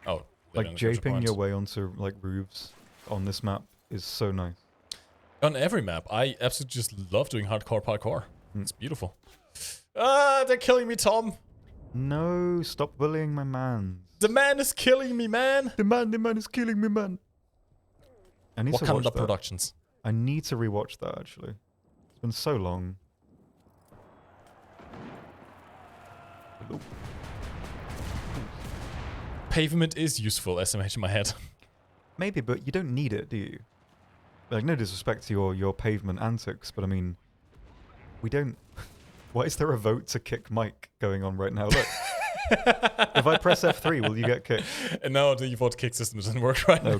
Oh. Like japing your way onto like roofs on this map is so nice. On every map. I absolutely just love doing hardcore parkour. It's beautiful. Ah, they're killing me, Tom. No, stop bullying my man. The man is killing me, man. The man is killing me, man. I need to watch that. Productions. I need to rewatch that, actually. It's been so long. Hello. Pavement is useful, SMH in my head. Maybe, but you don't need it, do you? Like, no disrespect to your pavement antics, but I mean, we don't Why is there a vote to kick Mike going on right now? Look. If I press F3, will you get kicked? No, the vote kick system doesn't work right now.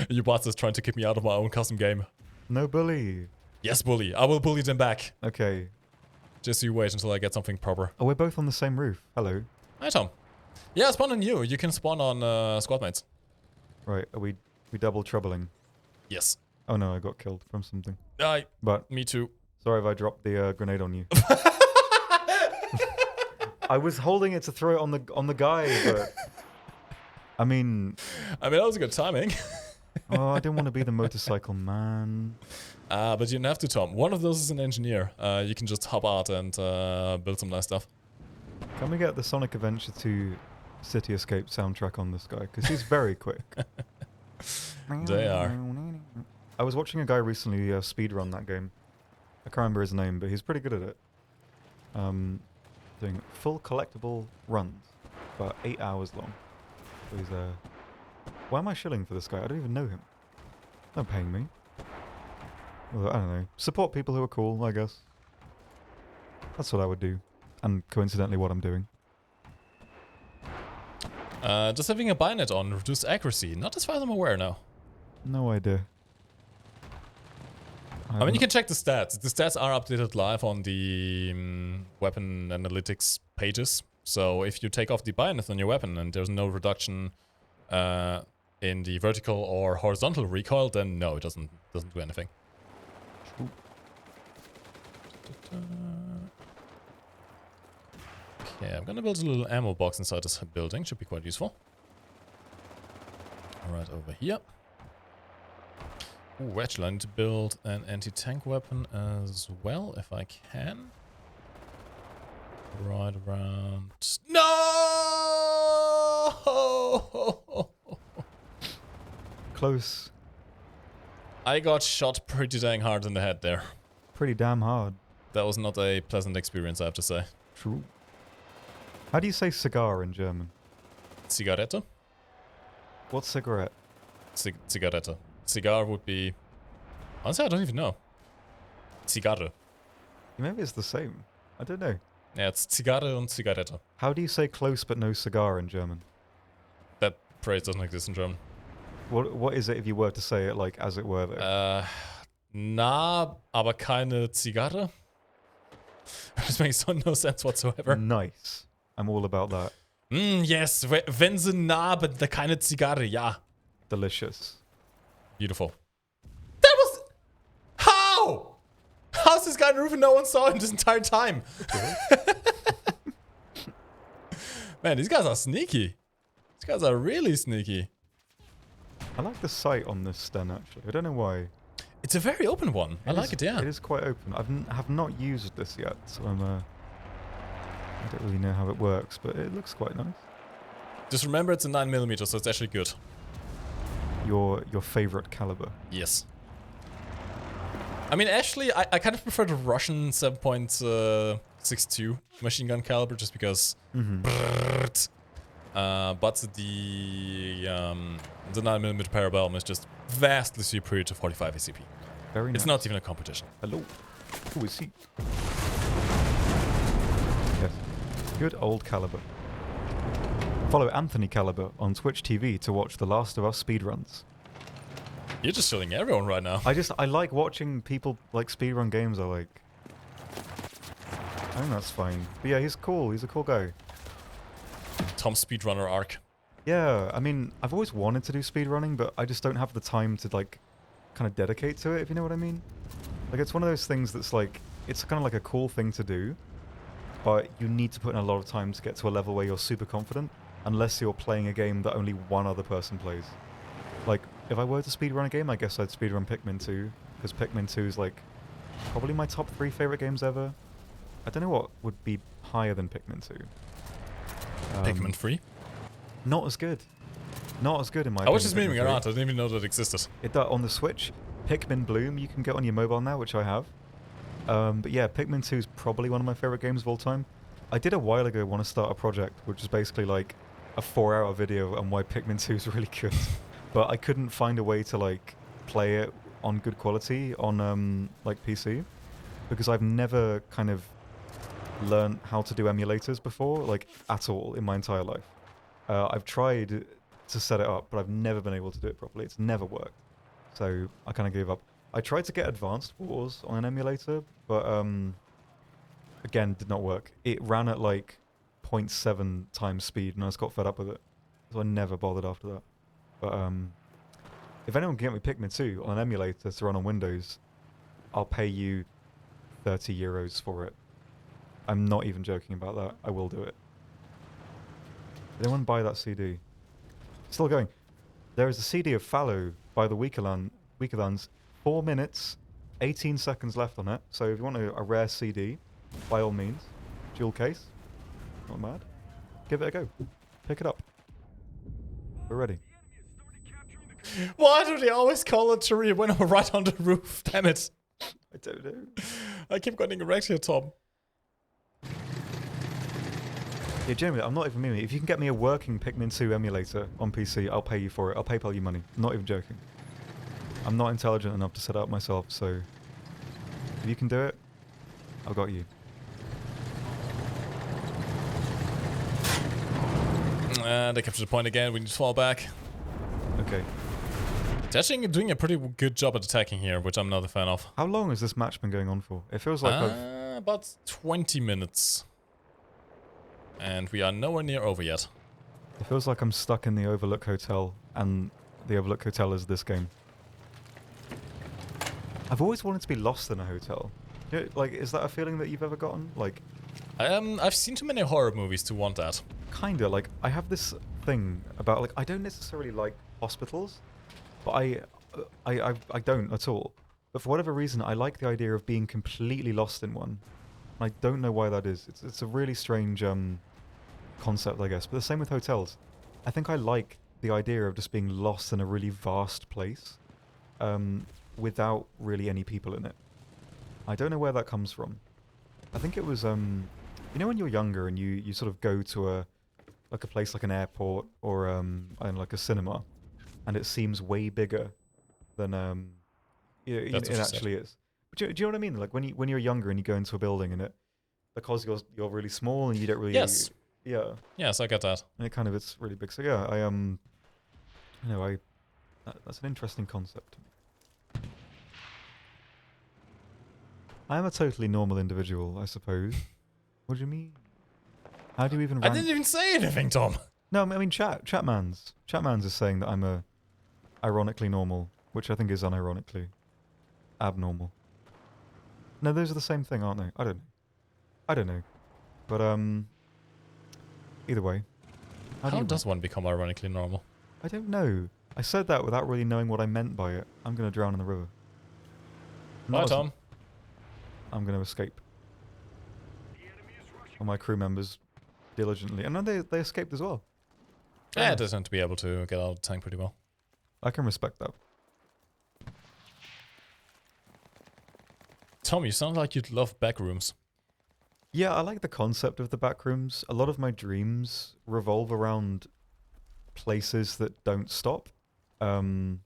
You bots is trying to kick me out of my own custom game. No bully. Yes, bully. I will bully them back. Okay. Just you wait until I get something proper. Oh, we're both on the same roof. Hello. Hi, Tom. Yeah, spawn on you. You can spawn on squad mates. Right, are we double troubling? Yes. Oh no, I got killed from something. But me too. Sorry if I dropped the grenade on you. I was holding it to throw it on the guy, but I mean that was a good timing. Oh, I didn't want to be the motorcycle man. But you didn't have to, Tom. One of those is an engineer. You can just hop out and build some nice stuff. Can we get the Sonic Adventure 2 City Escape soundtrack on this guy? Because he's very quick. They are. I was watching a guy recently speedrun that game. I can't remember his name, but he's pretty good at it. Doing full collectible runs, about 8 hours long. So he's why am I shilling for this guy? I don't even know him. Not paying me. Well, I don't know. Support people who are cool, I guess. That's what I would do. And coincidentally what I'm doing. Just having a bayonet on reduced accuracy. Not as far as I'm aware now. No idea. I mean, you can check the stats. The stats are updated live on the weapon analytics pages. So if you take off the bayonet on your weapon and there's no reduction in the vertical or horizontal recoil, then no, it doesn't do anything. True. Okay, I'm gonna build a little ammo box inside this building. Should be quite useful. Right over here. Ooh, actually, I need to build an anti-tank weapon as well, if I can. Right around... No! Close. I got shot pretty dang hard in the head there. Pretty damn hard. That was not a pleasant experience, I have to say. True. How do you say cigar in German? Zigarette? What's cigarette? Zigarette. Cigar would be... Honestly, I don't even know. Zigarre. Maybe it's the same. I don't know. Yeah, it's Zigarre and Zigarette. How do you say close but no cigar in German? That phrase doesn't exist in German. What is it if you were to say it like as it were though? Nah, aber keine Zigarre. This makes no sense whatsoever. Nice. I'm all about that. Yes, wenn sie nah, but keine Zigarre, ja. Delicious. Beautiful. That was... How? How's this guy on the roof and no one saw him this entire time? Man, these guys are sneaky. These guys are really sneaky. I like the sight on this sten actually. I don't know why. It's a very open one. I like it, yeah. It is quite open. I have not used this yet, so I don't really know how it works, but it looks quite nice. Just remember it's a 9mm, so it's actually good. Your favorite caliber? Yes. I mean, actually, I kind of prefer the Russian 7.62 machine gun caliber just because. But the 9mm Parabellum is just vastly superior to 45 ACP. Very nice. It's not even a competition. Hello. Who is he? Yes. Good old caliber. Follow Anthony Caliber on Twitch TV to watch The Last of Us speedruns. You're just shilling everyone right now. I like watching people like speedrun games I like. I think that's fine. But yeah, he's cool. He's a cool guy. Tom Speedrunner arc. Yeah, I mean, I've always wanted to do speedrunning, but I just don't have the time to like kind of dedicate to it, if you know what I mean. Like, it's one of those things that's like, it's kind of like a cool thing to do, but you need to put in a lot of time to get to a level where you're super confident, unless you're playing a game that only one other person plays. Like, if I were to speedrun a game, I guess I'd speedrun Pikmin 2, because Pikmin 2 is like probably my top 3 favorite games ever. I don't know what would be higher than Pikmin 2. Pikmin 3? Not as good. Not as good in my I opinion. was just memeing around. I didn't even know that existed. On the Switch, Pikmin Bloom you can get on your mobile now, which I have. But yeah, Pikmin 2 is probably one of my favorite games of all time. I did a while ago want to start a project, which is basically like a 4-hour video on why Pikmin 2 is really good. But I couldn't find a way to like play it on good quality on like PC, because I've never kind of learned how to do emulators before, like at all in my entire life. I've tried to set it up, but I've never been able to do it properly. It's never worked. So I kind of gave up. I tried to get Advanced Wars on an emulator, but again, did not work. It ran at like 0.7 times speed, and I just got fed up with it. So I never bothered after that. But if anyone can get me Pikmin 2 on an emulator to run on Windows, I'll pay you 30 euros for it. I'm not even joking about that. I will do it. Did anyone buy that CD? Still going. There is a CD of Fallow by the Weakerlands. 4 minutes, 18 seconds left on it. So if you want a rare CD, by all means, dual case, not mad. Give it a go. Pick it up. We're ready. Why do they always call it tree when I'm right on the roof? Damn it. I don't know. I keep getting erect here, Tom. Yeah, genuinely, I'm not even meaning it. If you can get me a working Pikmin 2 emulator on PC, I'll pay you for it. I'll PayPal you money. I'm not even joking. I'm not intelligent enough to set it up myself, so if you can do it, I've got you. They captured the point again. We need to fall back. Okay. They're actually doing a pretty good job at attacking here, which I'm not a fan of. How long has this match been going on for? It feels like about 20 minutes. And we are nowhere near over yet. It feels like I'm stuck in the Overlook Hotel, and the Overlook Hotel is this game. I've always wanted to be lost in a hotel. You know, like, is that a feeling that you've ever gotten? Like, I've seen too many horror movies to want that. Kinda. Like, I have this thing about, like, I don't necessarily like hospitals, but I don't at all. But for whatever reason, I like the idea of being completely lost in one. I don't know why that is. It's a really strange concept, I guess. But the same with hotels. I think I like the idea of just being lost in a really vast place without really any people in it. I don't know where that comes from. I think it was, you know, when you're younger and you sort of go to a place like an airport or like a cinema, and it seems way bigger than it actually is. Do you know what I mean? Like when you're younger and you go into a building and because you're really small and you don't really Yes. Yeah. Yes, I get that. And it's really big. So yeah, that's an interesting concept. I am a totally normal individual, I suppose. What do you mean? How do you even? I didn't even say anything, Tom. No, I mean Chatmans is saying that I'm ironically normal, which I think is unironically abnormal. No, those are the same thing, aren't they? I don't know. But either way. How does one become ironically normal? I don't know. I said that without really knowing what I meant by it. I'm going to drown in the river. Bye, Tom. I'm going to escape. All my crew members diligently. And then they escaped as well. Yeah, it doesn't to be able to get out of the tank pretty well. I can respect that. Tom, you sound like you'd love backrooms. Yeah, I like the concept of the backrooms. A lot of my dreams revolve around places that don't stop. There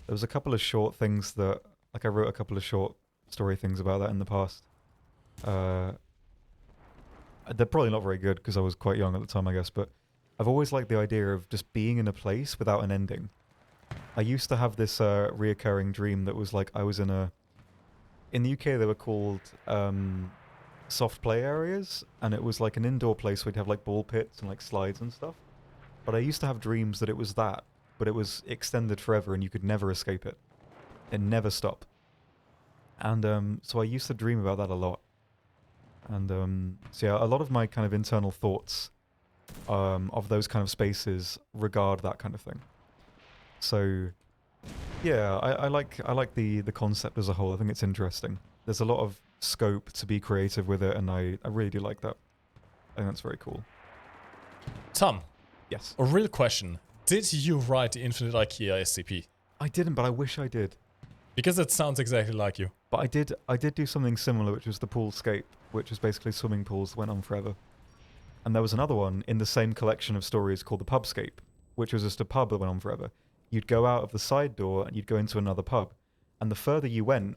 was a couple of short things that, like I wrote a couple of short story things about that in the past. They're probably not very good because I was quite young at the time, I guess, but I've always liked the idea of just being in a place without an ending. I used to have this reoccurring dream that was like I was in the UK they were called soft play areas, and it was like an indoor place where you'd have like ball pits and like slides and stuff. But I used to have dreams that it was that, but it was extended forever and you could never escape it. It never stopped. And so I used to dream about that a lot. And so yeah, a lot of my kind of internal thoughts of those kind of spaces regard that kind of thing. So yeah, I like the concept as a whole. I think it's interesting. There's a lot of scope to be creative with it, and I really do like that. I think that's very cool. Tom. Yes. A real question. Did you write the Infinite IKEA SCP? I didn't, but I wish I did. Because it sounds exactly like you. But I did do something similar, which was the Poolscape, which was basically swimming pools that went on forever. And there was another one in the same collection of stories called the Pubscape, which was just a pub that went on forever. you'd go out of the side door and you'd go into another pub. And the further you went,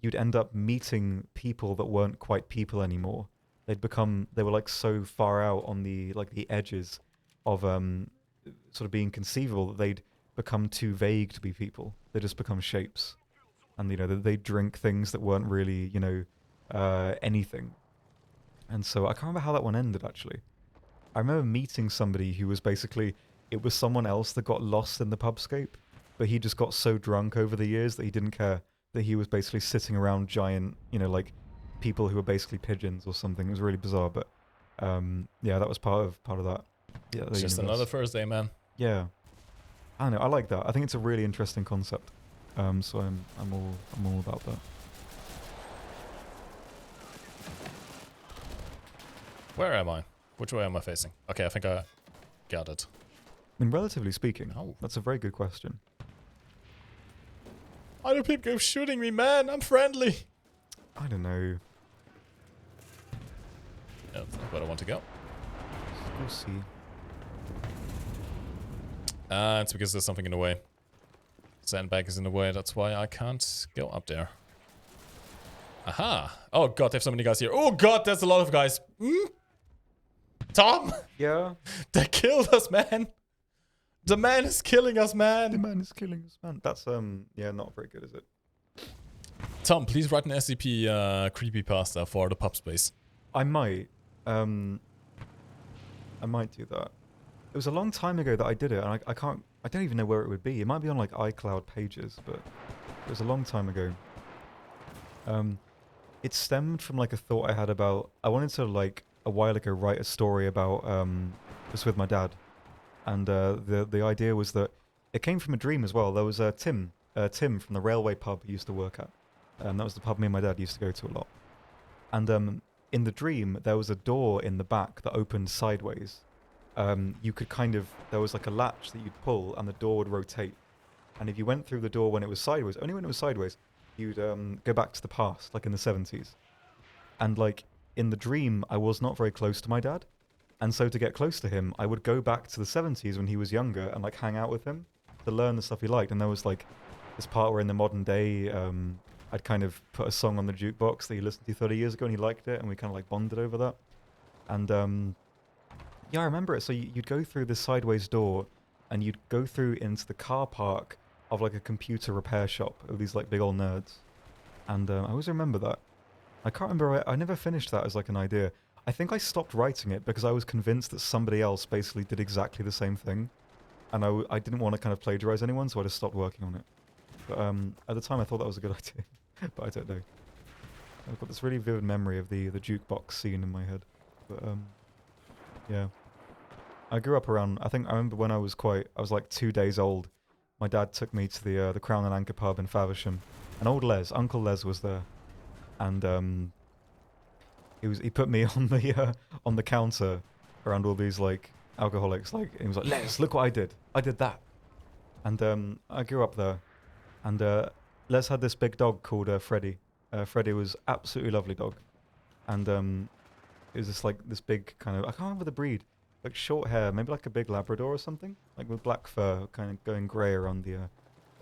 you'd end up meeting people that weren't quite people anymore. They were like so far out on the edges of sort of being conceivable that they'd become too vague to be people. They just become shapes. And, they drink things that weren't really, anything. And so I can't remember how that one ended, actually. I remember meeting somebody who was basically, it was someone else that got lost in the pubscape, but he just got so drunk over the years that he didn't care, that he was basically sitting around giant, like people who were basically pigeons or something. It was really bizarre, but yeah, that was part of that. Yeah, it's just another Thursday, man. Yeah, I don't know. I like that. I think it's a really interesting concept. So I'm all about that. Where am I? Which way am I facing? Okay, I think I got it. I mean, relatively speaking, that's a very good question. Why do people go shooting me, man? I'm friendly. I don't know. Yeah, that's not where I want to go. We'll see. It's because there's something in the way. Sandbag is in the way, that's why I can't go up there. Aha! Oh god, there's so many guys here. Oh god, there's a lot of guys. Tom! Yeah? They killed us, man! The man is killing us, man! The man is killing us, man. That's, yeah, not very good, is it? Tom, please write an SCP creepypasta for the pub space. I might. I might do that. It was a long time ago that I did it, and I don't even know where it would be. It might be on, like, iCloud pages, but it was a long time ago. It stemmed from, like, a thought I had about... I wanted to, like, a while ago write a story about, just with my dad. And the idea was that... It came from a dream as well. There was Tim from the railway pub he used to work at. That was the pub me and my dad used to go to a lot. And in the dream, there was a door in the back that opened sideways. You could kind of... There was, like, a latch that you'd pull, and the door would rotate. And if you went through the door when it was sideways, only when it was sideways, you'd go back to the past, like in the 70s. And, like, in the dream, I was not very close to my dad. And so to get close to him, I would go back to the 70s when he was younger and, like, hang out with him to learn the stuff he liked. And there was, like, this part where in the modern day, I'd kind of put a song on the jukebox that he listened to 30 years ago and he liked it, and we kind of, like, bonded over that. And, yeah, I remember it. So you'd go through this sideways door, and you'd go through into the car park of, like, a computer repair shop of these, like, big old nerds. And I always remember that. I can't remember, I never finished that as, like, an idea. I think I stopped writing it because I was convinced that somebody else basically did exactly the same thing. And I didn't want to kind of plagiarize anyone, so I just stopped working on it. But at the time, I thought that was a good idea. But I don't know. I've got this really vivid memory of the jukebox scene in my head. But, yeah. I grew up around, I remember when I was like 2 days old, my dad took me to the Crown and Anchor pub in Faversham. And old Les, Uncle Les was there. And he put me on the counter around all these, like, alcoholics, like, he was like, Les, look what I did that. And I grew up there, and Les had this big dog called Freddie. Freddie was absolutely lovely dog, and it was just like this big kind of, I can't remember the breed, like short hair, maybe like a big Labrador or something, like with black fur kind of going grey around the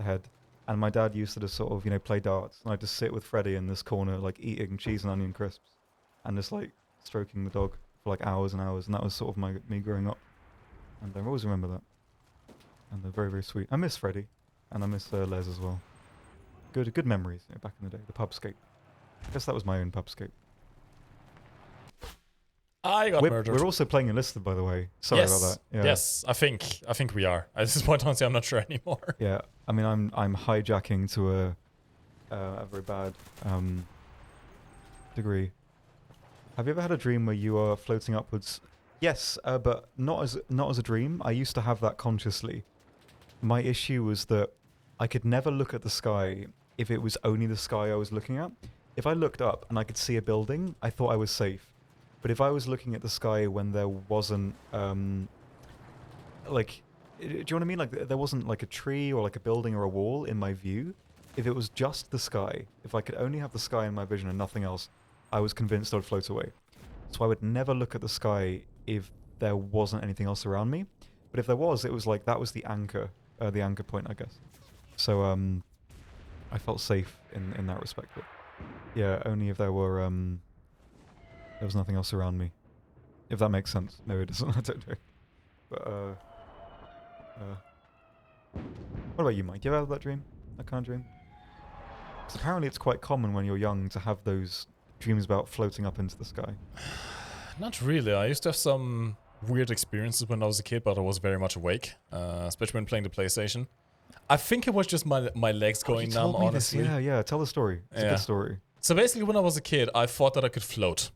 head. And my dad used to just sort of, play darts, and I'd just sit with Freddie in this corner, like eating cheese and onion crisps, and just like stroking the dog for like hours and hours, and that was sort of me growing up. And I always remember that. And they're very, very sweet. I miss Freddie, and I miss Les as well. Good memories back in the day. The pubscape. I guess that was my own pubscape. I got murdered. We're also playing Enlisted, by the way. Sorry about that. Yeah. Yes, I think we are. At this point, honestly, I'm not sure anymore. Yeah, I mean, I'm hijacking to a very bad degree. Have you ever had a dream where you are floating upwards? Yes, but not as a dream. I used to have that consciously. My issue was that I could never look at the sky if it was only the sky I was looking at. If I looked up and I could see a building, I thought I was safe. But if I was looking at the sky when there wasn't, like, do you know what I mean? Like, there wasn't, like, a tree or, like, a building or a wall in my view. If it was just the sky, if I could only have the sky in my vision and nothing else, I was convinced I'd float away. So I would never look at the sky if there wasn't anything else around me. But if there was, it was like, that was the anchor. the anchor point, I guess. So I felt safe in that respect. But yeah, only if there was nothing else around me. If that makes sense. No, it doesn't. I don't know. But what about you, Mike? Do you ever have that dream? That kind of dream? Because apparently it's quite common when you're young to have those dreams about floating up into the sky. Not really. I used to have some weird experiences when I was a kid, but I was very much awake, especially when playing the PlayStation. I think it was just my legs going numb, honestly. Yeah. Tell the story. It's a good story. So basically, when I was a kid, I thought that I could float,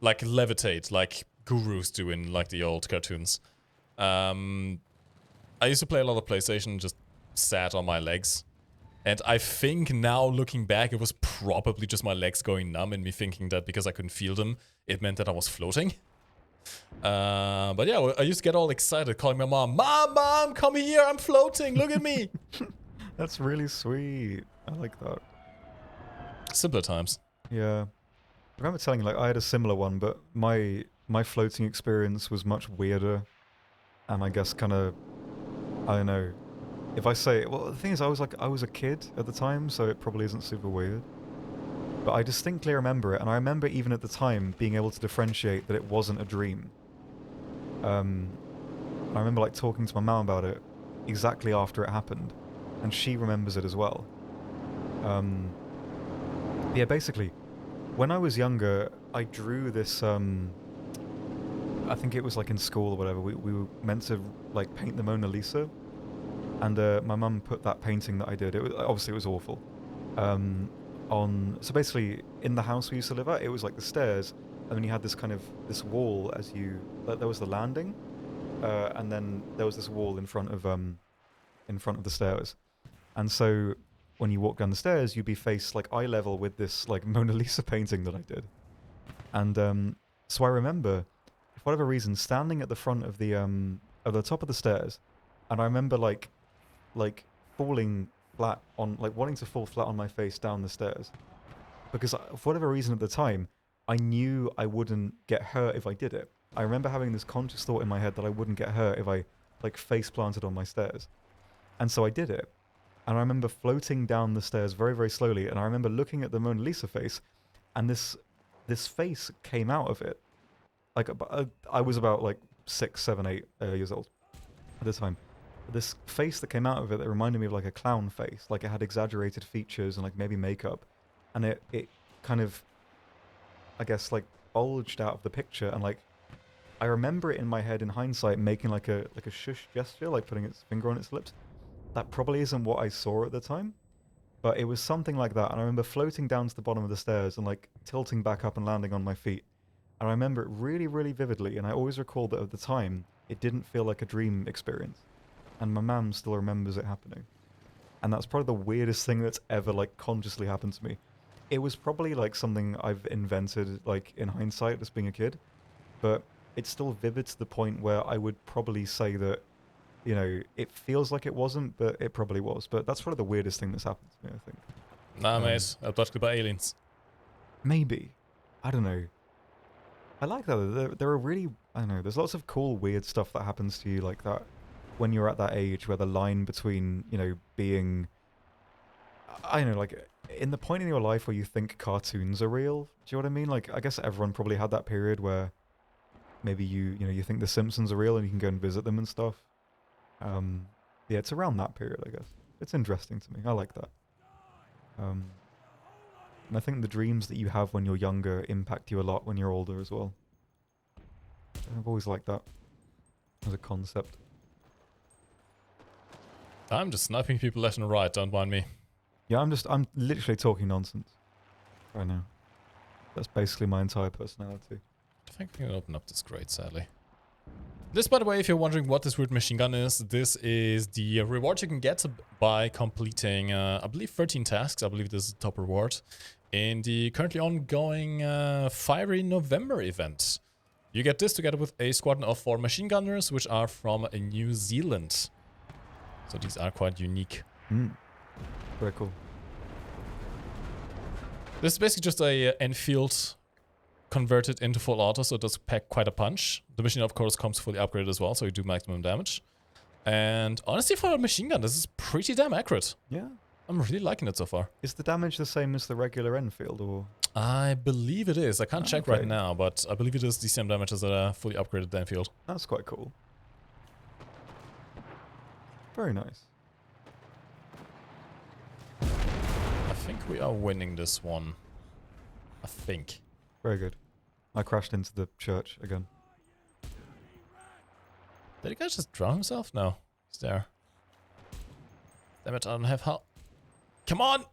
like levitate, like gurus do in like the old cartoons. I used to play a lot of PlayStation, just sat on my legs. And I think now, looking back, it was probably just my legs going numb and me thinking that because I couldn't feel them, it meant that I was floating. But yeah, I used to get all excited, calling my mom, Mom, come here, I'm floating, look at me. That's really sweet. I like that. Simpler times. Yeah. I remember telling you, like, I had a similar one, but my floating experience was much weirder. And I guess kind of, I don't know. If I say, well, the thing is, I was a kid at the time, so it probably isn't super weird. But I distinctly remember it, and I remember even at the time being able to differentiate that it wasn't a dream. I remember like talking to my mum about it exactly after it happened, and she remembers it as well. Yeah, basically, when I was younger, I drew this. I think it was like in school or whatever. We were meant to like paint the Mona Lisa. And my mum put that painting that I did, obviously it was awful, so basically in the house we used to live at, it was like the stairs, and then you had this wall there was the landing, and then there was this wall in front of the stairs. And so when you walk down the stairs, you'd be faced like eye level with this like Mona Lisa painting that I did. And so I remember, for whatever reason, standing at the front of the top of the stairs, and I remember like falling flat on, like wanting to fall flat on my face down the stairs, because for whatever reason at the time I knew I wouldn't get hurt if I did it. I remember having this conscious thought in my head that I wouldn't get hurt if I like face planted on my stairs, and so I did it. And I remember floating down the stairs very, very slowly, and I remember looking at the Mona Lisa face, and this face came out of it. Like I was about like 6, 7, 8 years old at the time. This face that came out of it that reminded me of like a clown face, like it had exaggerated features and like maybe makeup, and it kind of, I guess, like bulged out of the picture, and like I remember it in my head in hindsight making like a shush gesture, like putting its finger on its lips. That probably isn't what I saw at the time, but it was something like that. And I remember floating down to the bottom of the stairs and like tilting back up and landing on my feet. And I remember it really, really vividly, and I always recall that at the time it didn't feel like a dream experience. And my mum still remembers it happening. And that's probably the weirdest thing that's ever like consciously happened to me. It was probably like something I've invented like in hindsight as being a kid, but it's still vivid to the point where I would probably say that, you know, it feels like it wasn't, but it probably was. But that's probably the weirdest thing that's happened to me, I think. Nah, mate. Abducted by aliens. Maybe. I don't know. I like that. There are really, I don't know, there's lots of cool, weird stuff that happens to you like that when you're at that age where the line between, you know, being, I don't know, like in the point in your life where you think cartoons are real. Do you know what I mean? Like, I guess everyone probably had that period where maybe you think the Simpsons are real and you can go and visit them and stuff. Yeah, it's around that period, I guess. It's interesting to me. I like that. And I think the dreams that you have when you're younger impact you a lot when you're older as well. I've always liked that as a concept. I'm just sniping people left and right, don't mind me. Yeah, I'm literally talking nonsense right now. That's basically my entire personality. I think we can open up this crate, sadly. This, by the way, if you're wondering what this weird machine gun is, this is the reward you can get by completing, I believe, 13 tasks. I believe this is the top reward in the currently ongoing Fiery November event. You get this together with a squadron of 4 machine gunners, which are from New Zealand. So these are quite unique. Very cool. This is basically just a Enfield converted into full auto, so it does pack quite a punch. The machine, of course, comes fully upgraded as well, so you do maximum damage. And honestly, for a machine gun, this is pretty damn accurate. Yeah. I'm really liking it so far. Is the damage the same as the regular Enfield, or? I believe it is. I can't check right now, but I believe it is the same damage as a fully upgraded Enfield. That's quite cool. Very nice. I think we are winning this one. I think. Very good. I crashed into the church again. Did the guy just drown himself? No. He's there. Damn it, I don't have help. Come on!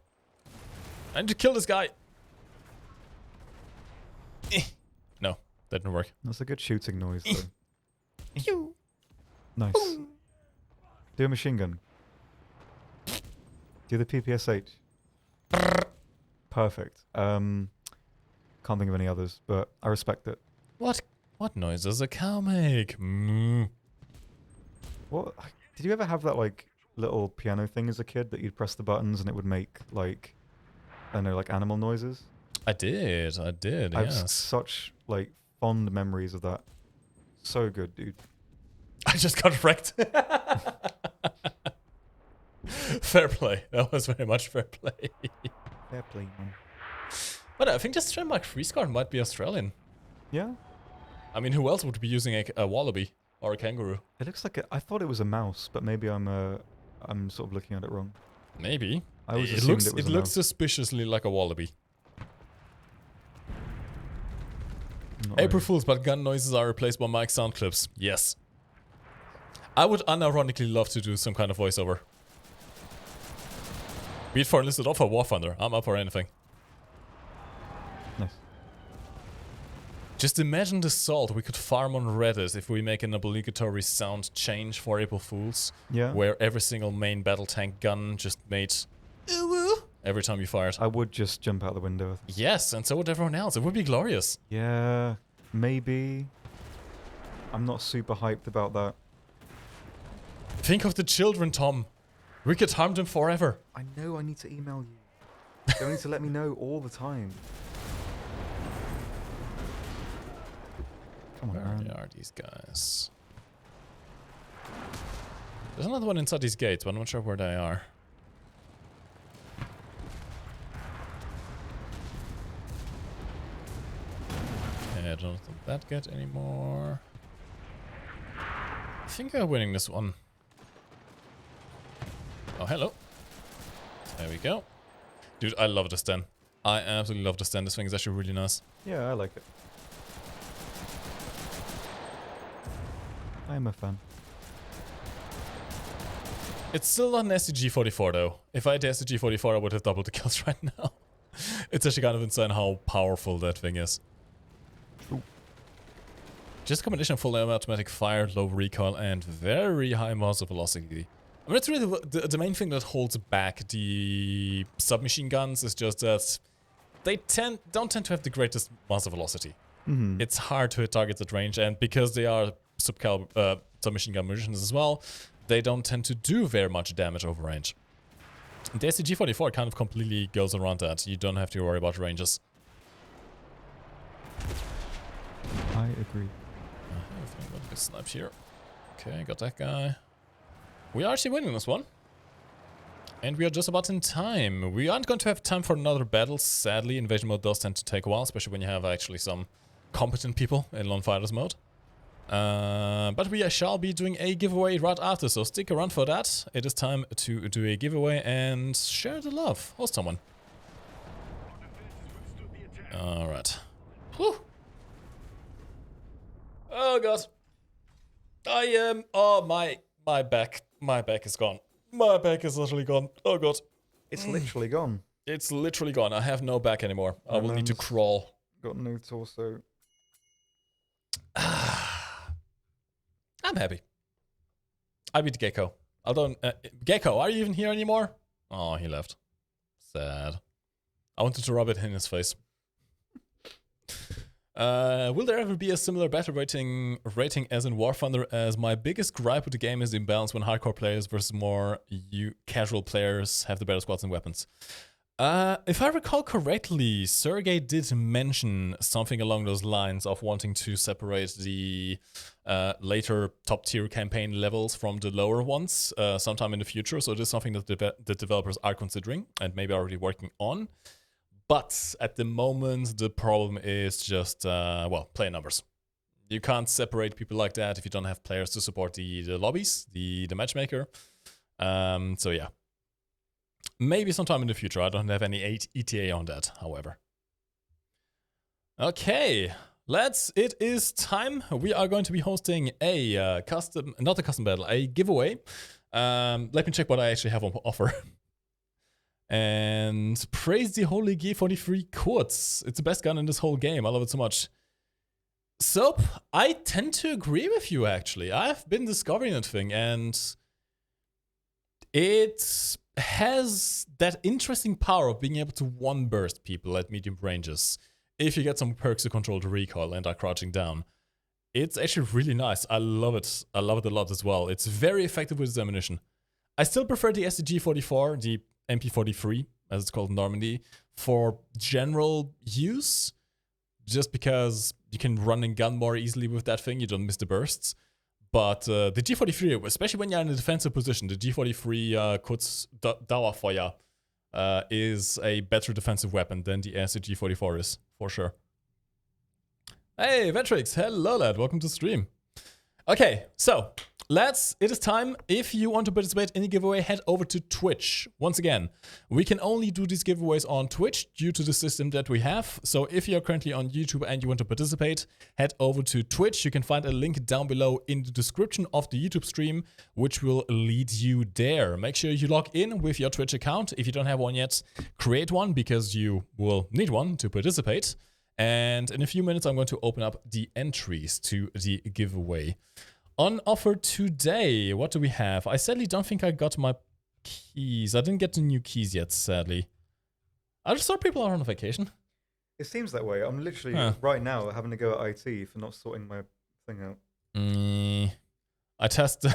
I need to kill this guy! No, that didn't work. That's a good shooting noise, though. Nice. Do a machine gun. Do the PPSH. Perfect. Can't think of any others, but I respect it. What noise does a cow make? Mm. What? Did you ever have that, like, little piano thing as a kid that you'd press the buttons and it would make, like, I don't know, like animal noises? I did, I yes. have such, like, fond memories of that. So good, dude. I just got wrecked. Fair play. That was very much fair play. Fair play, man. But I think this Mark III scar might be Australian. Yeah? I mean, who else would be using a wallaby or a kangaroo? It looks like I thought it was a mouse, but maybe I'm sort of looking at it wrong. Maybe. I always assumed it was a looks mouse. suspiciously like a wallaby. Not April really. Fools, but gun noises are replaced by mic sound clips. Yes. I would unironically love to do some kind of voiceover. Be it for Enlisted or for War Thunder. I'm up for anything. Nice. Just imagine the salt we could farm on Reddit if we make an obligatory sound change for April Fools. Yeah. Where every single main battle tank gun just made every time you fired. I would just jump out the window. Yes, and so would everyone else. It would be glorious. Yeah, maybe. I'm not super hyped about that. Think of the children, Tom. We could harm them forever. I know I need to email you. You don't need to let me know all the time. Come on, Where man. are these guys? There's another one inside these gates, but I'm not sure where they are. Okay, I don't think that good anymore. I think we're winning this one. Oh, hello. There we go. Dude, I love this den. I absolutely love this den. This thing is actually really nice. Yeah, I like it. I'm a fan. It's still not an STG-44 though. If I had the STG-44, I would have doubled the kills right now. It's actually kind of insane how powerful that thing is. True. Just a combination of full automatic fire, low recoil, and very high muzzle velocity. I mean, it's really the main thing that holds back the submachine guns is just that they don't tend to have the greatest muzzle velocity. Mm-hmm. It's hard to hit targets at range, and because they are submachine gun munitions as well, they don't tend to do very much damage over range. The STG-44 kind of completely goes around that. You don't have to worry about ranges. I agree. I think we'll get sniped here. Okay, got that guy. We are actually winning this one. And we are just about in time. We aren't going to have time for another battle. Sadly, invasion mode does tend to take a while, especially when you have actually some competent people in lone fighters mode. But we shall be doing a giveaway right after, so stick around for that. It is time to do a giveaway and share the love. Host someone. Alright. Whew. Oh god. I am... Oh, my back. My back is gone. My back is literally gone. Oh god. It's literally gone. It's literally gone. I have no back anymore. I will need to crawl. Got no torso. I'm happy. I beat Gecko. Although, Gecko, are you even here anymore? Oh, he left. Sad. I wanted to rub it in his face. Will there ever be a similar battle rating as in War Thunder, as my biggest gripe with the game is the imbalance when hardcore players versus more casual players have the better squads and weapons? If I recall correctly, Sergey did mention something along those lines of wanting to separate the later top-tier campaign levels from the lower ones sometime in the future. So it is something that the developers are considering and maybe already working on. But at the moment, the problem is just, player numbers. You can't separate people like that if you don't have players to support the lobbies, the matchmaker. So yeah. Maybe sometime in the future. I don't have any ETA on that, however. Okay, it is time. We are going to be hosting a not a custom battle, a giveaway. Let me check what I actually have on offer. And praise the holy G43 Kurz. It's the best gun in this whole game. I love it so much. So, I tend to agree with you, actually. I've been discovering that thing, and it has that interesting power of being able to one-burst people at medium ranges if you get some perks to control the recoil and are crouching down. It's actually really nice. I love it. I love it a lot as well. It's very effective with its ammunition. I still prefer the STG-44, the MP-43, as it's called in Normandy, for general use, just because you can run and gun more easily with that thing. You don't miss the bursts. But the G43, especially when you're in a defensive position, the G43 Kurz Dauerfeuer is a better defensive weapon than the STG-44 is, for sure. Hey, Vetrix, hello lad, welcome to stream. Okay, so it is time. If you want to participate in the giveaway, head over to Twitch. Once again, we can only do these giveaways on Twitch due to the system that we have. So if you're currently on YouTube and you want to participate, head over to Twitch. You can find a link down below in the description of the YouTube stream, which will lead you there. Make sure you log in with your Twitch account. If you don't have one yet, create one because you will need one to participate. And in a few minutes, I'm going to open up the entries to the giveaway. On offer today, what do we have? I sadly don't think I got my keys. I didn't get the new keys yet, sadly. I just saw people are on vacation. It seems that way. I'm literally right now having to go at IT for not sorting my thing out. I test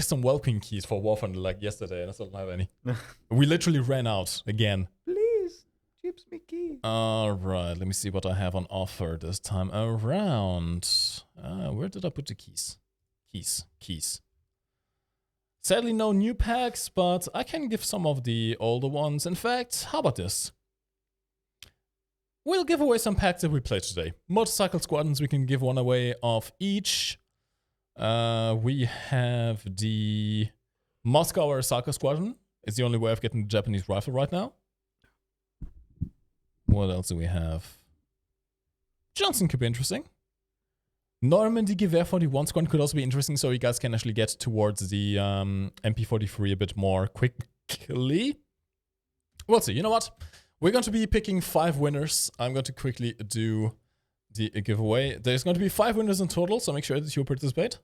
some welcome keys for War Thunder like yesterday, and I still don't have any. We literally ran out again. Please, chips me key. All right, let me see what I have on offer this time around. Where did I put the keys? Keys. Sadly, no new packs, but I can give some of the older ones. In fact, how about this? We'll give away some packs that we played today. Motorcycle squadrons, we can give one away of each. We have the Moscow Arasaka squadron. It's the only way of getting the Japanese rifle right now. What else do we have? Johnson could be interesting. Normandy Gewehr 41 squadron could also be interesting, so you guys can actually get towards the MP43 a bit more quickly. We'll see. You know what? We're going to be picking 5 winners. I'm going to quickly do the giveaway. There's going to be 5 winners in total, so make sure that you participate.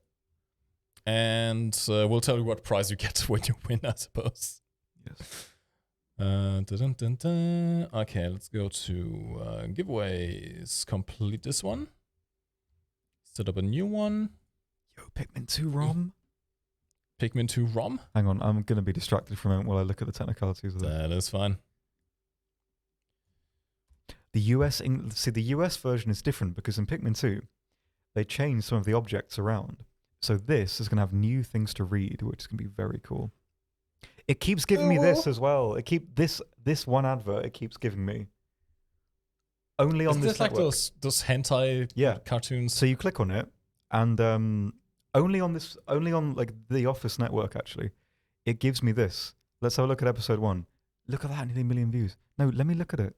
And we'll tell you what prize you get when you win, I suppose. Yes. Okay, let's go to giveaways. Complete this one. Set up a new one. Yo, Pikmin 2 ROM. Pikmin 2 ROM? Hang on, I'm going to be distracted for a moment while I look at the technicalities of this. That is fine. The US version is different because in Pikmin 2, they changed some of the objects around. So this is going to have new things to read, which is going to be very cool. It keeps giving me this as well. This one advert it keeps giving me. Only on this network. Like those hentai cartoons? So you click on it, and only on like the Office network actually, it gives me this. Let's have a look at episode 1. Look at that, nearly 1 million views. No, let me look at it.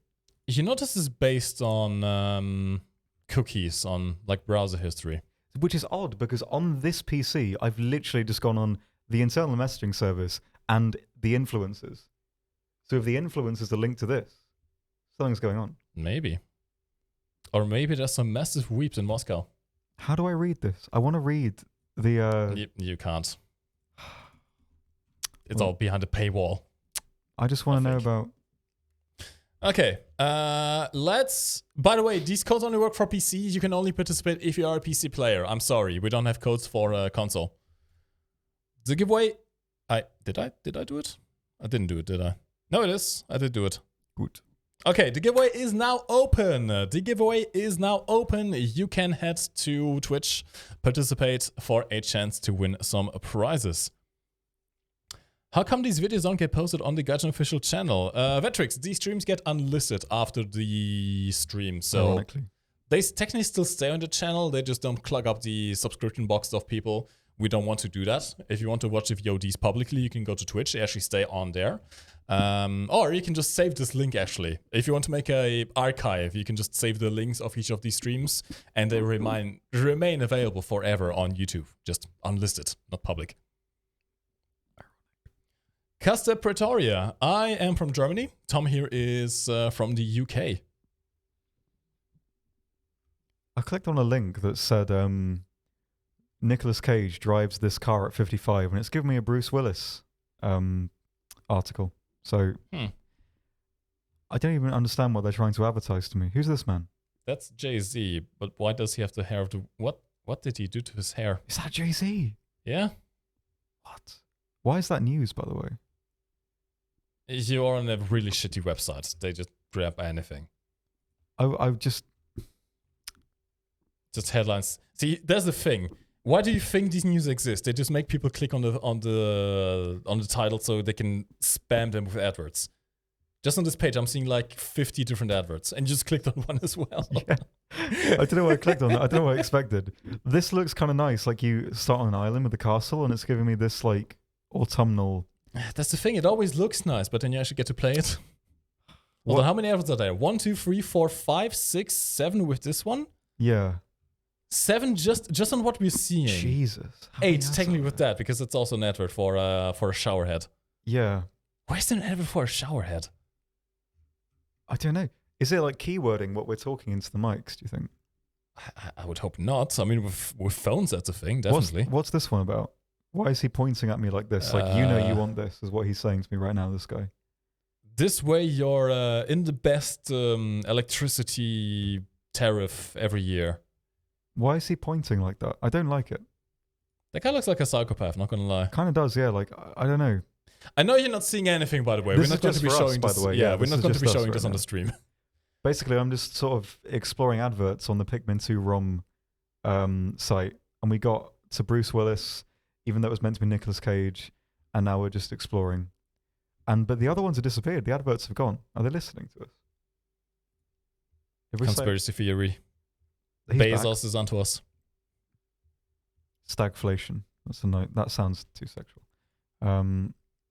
You know this is based on cookies on like browser history. Which is odd because on this PC, I've literally just gone on the internal messaging service and the influencers. So if the influencers are linked to this, something's going on. Maybe. Or maybe there's some massive weeps in Moscow. How do I read this? I want to read the... You can't. It's all behind a paywall. I just want to know about... Okay, by the way, these codes only work for PC. You can only participate if you are a PC player. I'm sorry, we don't have codes for console. The giveaway... Did I do it? I didn't do it, did I? No, it is. I did do it. Good. Okay, the giveaway is now open. You can head to Twitch, participate for a chance to win some prizes. How come these videos don't get posted on the Gaijin official channel? Vetrix, these streams get unlisted after the stream, so ironically, they technically still stay on the channel. They just don't clog up the subscription box of people. We don't want to do that. If you want to watch the VODs publicly, you can go to Twitch. They actually stay on there. Or you can just save this link, actually. If you want to make an archive, you can just save the links of each of these streams, and they remain available forever on YouTube. Just unlisted, not public. Casta Pretoria. I am from Germany. Tom here is from the UK. I clicked on a link that said Nicolas Cage drives this car at 55, and it's given me a Bruce Willis article. So I don't even understand what they're trying to advertise to me. Who's this man? That's Jay-Z, but why does he have the hair of the... What did he do to his hair? Is that Jay-Z? Yeah? What? Why is that news, by the way? You're on a really shitty website. They just grab anything. I just headlines. See, there's the thing. Why do you think these news exist? They just make people click on the title so they can spam them with adverts. Just on this page, I'm seeing like 50 different adverts, and you just clicked on one as well. Yeah. I don't know what I clicked on. I don't know what I expected. This looks kind of nice. Like you start on an island with a castle, and it's giving me this like autumnal. That's the thing. It always looks nice, but then you actually get to play it. Although, how many adverts are there? 1, 2, 3, 4, 5, 6, 7 with this one? Yeah. 7 just on what we're seeing. Jesus. 8 technically with that, because it's also an advert for a shower head. Yeah. Why is there an advert for a shower head? I don't know. Is it like keywording what we're talking into the mics, do you think? I would hope not. I mean, with phones, that's a thing, definitely. What's this one about? Why is he pointing at me like this? Like, you know you want this, is what he's saying to me right now, this guy. This way you're in the best electricity tariff every year. Why is he pointing like that? I don't like it. That guy looks like a psychopath, not gonna lie. Kind of does, yeah. Like, I don't know. I know you're not seeing anything, by the way. We're not going to be showing this, by the way. Yeah, we're not going to be showing this on the stream. Basically, I'm just sort of exploring adverts on the Pikmin 2 ROM site, and we got to Bruce Willis, even though it was meant to be Nicolas Cage, and now we're just exploring. But the other ones have disappeared. The adverts have gone. Are they listening to us? Conspiracy theory. Bezos is onto us. Stagflation. That sounds too sexual.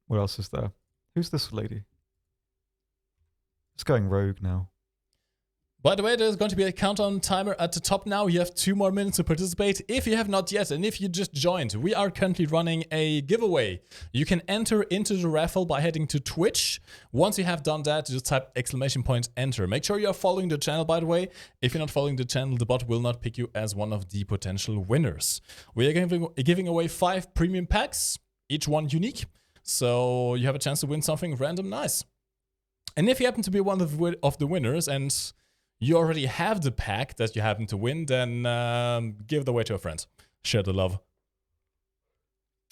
What else is there? Who's this lady? It's going rogue now. By the way, there's going to be a countdown timer at the top now. You have 2 more minutes to participate. If you have not yet, and if you just joined, we are currently running a giveaway. You can enter into the raffle by heading to Twitch. Once you have done that, just type !enter. Make sure you are following the channel, by the way. If you're not following the channel, the bot will not pick you as one of the potential winners. We are giving away 5 premium packs, each one unique. So you have a chance to win something random nice. And if you happen to be one of the winners and you already have the pack that you happen to win, then give it away to a friend. Share the love.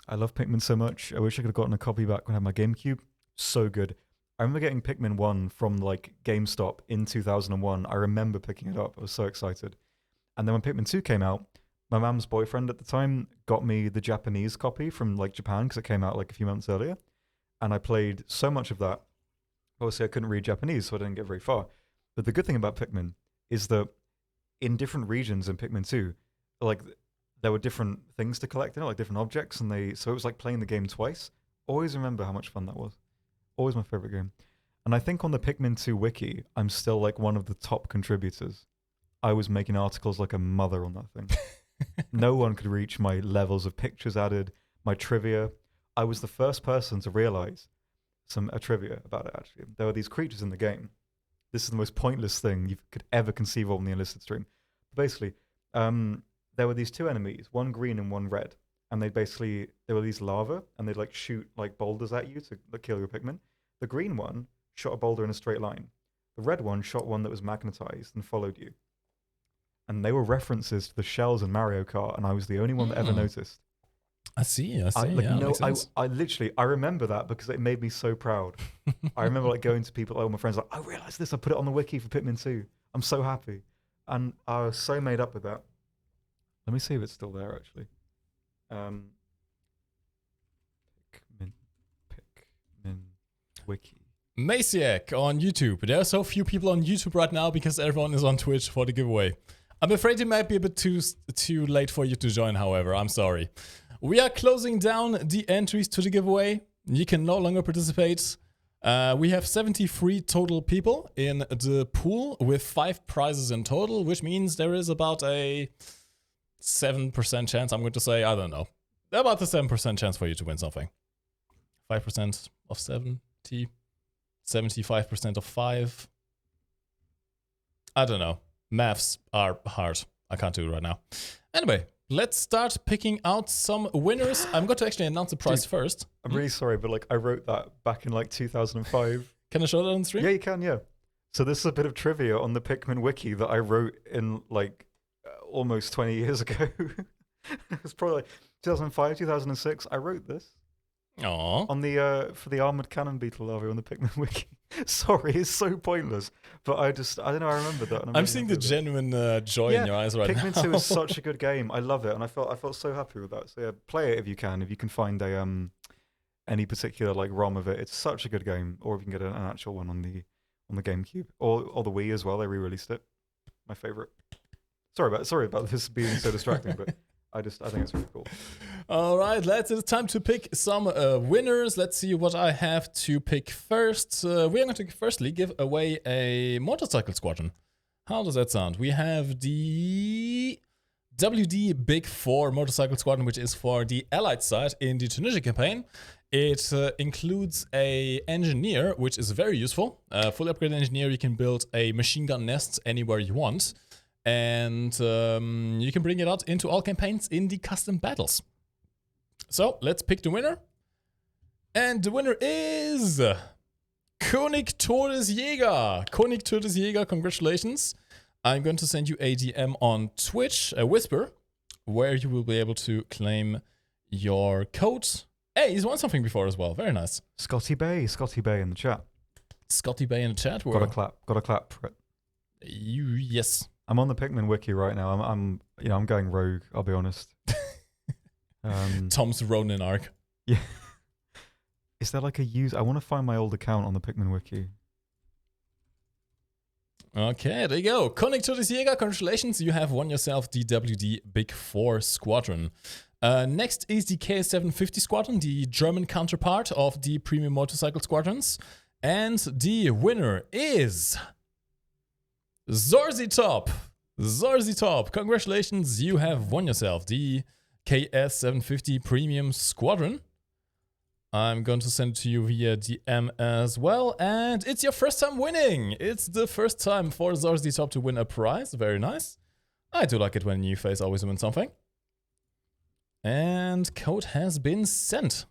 I love Pikmin so much. I wish I could have gotten a copy back when I had my GameCube. So good. I remember getting Pikmin 1 from like GameStop in 2001. I remember picking it up. I was so excited. And then when Pikmin 2 came out, my mom's boyfriend at the time got me the Japanese copy from like Japan because it came out like a few months earlier. And I played so much of that. Obviously, I couldn't read Japanese, so I didn't get very far. But the good thing about Pikmin is that in different regions in Pikmin 2, like there were different things to collect, like different objects, and so it was like playing the game twice. Always remember how much fun that was. Always my favorite game. And I think on the Pikmin 2 wiki, I'm still like one of the top contributors. I was making articles like a mother on that thing. No one could reach my levels of pictures added, my trivia. I was the first person to realize a trivia about it, actually. There were these creatures in the game. This is the most pointless thing you could ever conceive of on the Enlisted stream. Basically, there were these 2 enemies, one green and one red. And they were these lava, and they'd like shoot like boulders at you to kill your Pikmin. The green one shot a boulder in a straight line. The red one shot one that was magnetized and followed you. And they were references to the shells in Mario Kart, and I was the only one that ever noticed. I see. I Yeah, literally, I remember that because it made me so proud. I remember like going to people, like my friends, like, I realized this, I put it on the wiki for Pikmin 2. I'm so happy. And I was so made up with that. Let me see if it's still there, actually. Pikmin wiki. Maciek on YouTube. There are so few people on YouTube right now because everyone is on Twitch for the giveaway. I'm afraid it might be a bit too late for you to join, however. I'm sorry. We are closing down the entries to the giveaway. You can no longer participate. We have 73 total people in the pool with 5 prizes in total, which means there is about a 7% chance, I'm going to say, I don't know, about a 7% chance for you to win something. 5% of 70, 75% of 5. I don't know. Maths are hard. I can't do it right now. Anyway, let's start picking out some winners. I'm going to actually announce the prize first. I'm really sorry, but like I wrote that back in like 2005. Can I show that on the stream? Yeah, you can, yeah. So this is a bit of trivia on the Pikmin wiki that I wrote in like almost 20 years ago. It was probably like 2005, 2006. I wrote this. Aww. On the for the armored cannon beetle larvae on the Pikmin wiki. Sorry, it's so pointless. But I don't know, I remember that. I'm seeing the genuine joy in your eyes right Pikmin now. Pikmin 2 is such a good game. I love it, and I felt so happy with that. So yeah, play it if you can find a any particular like ROM of it. It's such a good game. Or if you can get an actual one on the GameCube or the Wii as well. They re-released it. My favorite. Sorry about this being so distracting, but I think it's really cool. All right, lads, it's time to pick some winners. Let's see what I have to pick first. We are going to firstly give away a motorcycle squadron. How does that sound? We have the WD Big 4 motorcycle squadron, which is for the Allied side in the Tunisia campaign. It includes a engineer, which is very useful. Fully upgraded engineer, you can build a machine gun nest anywhere you want. And you can bring it out into all campaigns in the custom battles. So let's pick the winner. And the winner is König Todesjäger. König Todesjäger, congratulations. I'm going to send you a DM on Twitch, a whisper, where you will be able to claim your code. Hey, he's won something before as well. Very nice. Scotty Bay in the chat. Scotty Bay in the chat. Got a clap for it. Yes. I'm on the Pikmin wiki right now. I'm going rogue. I'll be honest. Tom's Ronin arc. Yeah. Is there like a use? I want to find my old account on the Pikmin wiki. Okay, there you go. König Todesjäger, congratulations. You have won yourself the WD Big 4 squadron. Next is the KS750 squadron, the German counterpart of the premium motorcycle squadrons. And the winner is Zorzitop. Zorzitop, congratulations. You have won yourself the KS750 premium squadron. I'm going to send it to you via DM as well. And it's your first time winning. It's the first time for Zorzitop to win a prize. Very nice. I do like it when a new face always wins something. And code has been sent.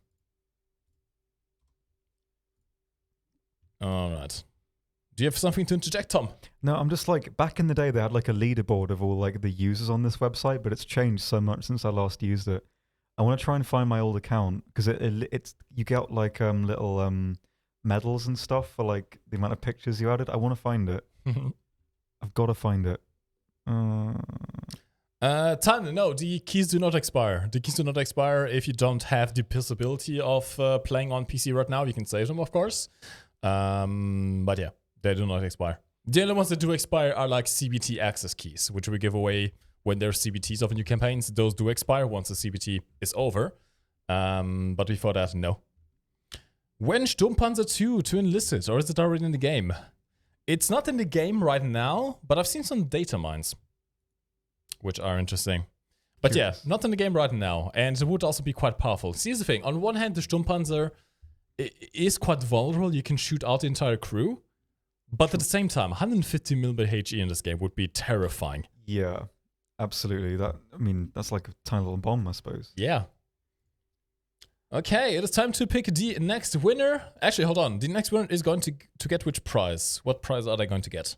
All right. Do you have something to interject, Tom? No, I'm just like, back in the day they had like a leaderboard of all like the users on this website, but it's changed so much since I last used it. I want to try and find my old account because it's you get like little medals and stuff for like the amount of pictures you added. I want to find it. I've got to find it. Time, no, the keys do not expire. The keys do not expire if you don't have the possibility of playing on PC right now. You can save them, of course. But yeah, they do not expire. The only ones that do expire are like CBT access keys, which we give away when there's CBTs of new campaigns. Those do expire once the CBT is over. But before that, no. When Sturmpanzer 2 to Enlisted, or is it already in the game? It's not in the game right now, but I've seen some data mines, which are interesting. But yeah, not in the game right now, and it would also be quite powerful. See, here's the thing. On one hand, the Sturmpanzer is quite vulnerable. You can shoot out the entire crew. But at the same time, 150mm HE in this game would be terrifying. Yeah, absolutely. That's like a tiny little bomb, I suppose. Yeah. Okay, it is time to pick the next winner. Actually, hold on. The next winner is going to get which prize? What prize are they going to get?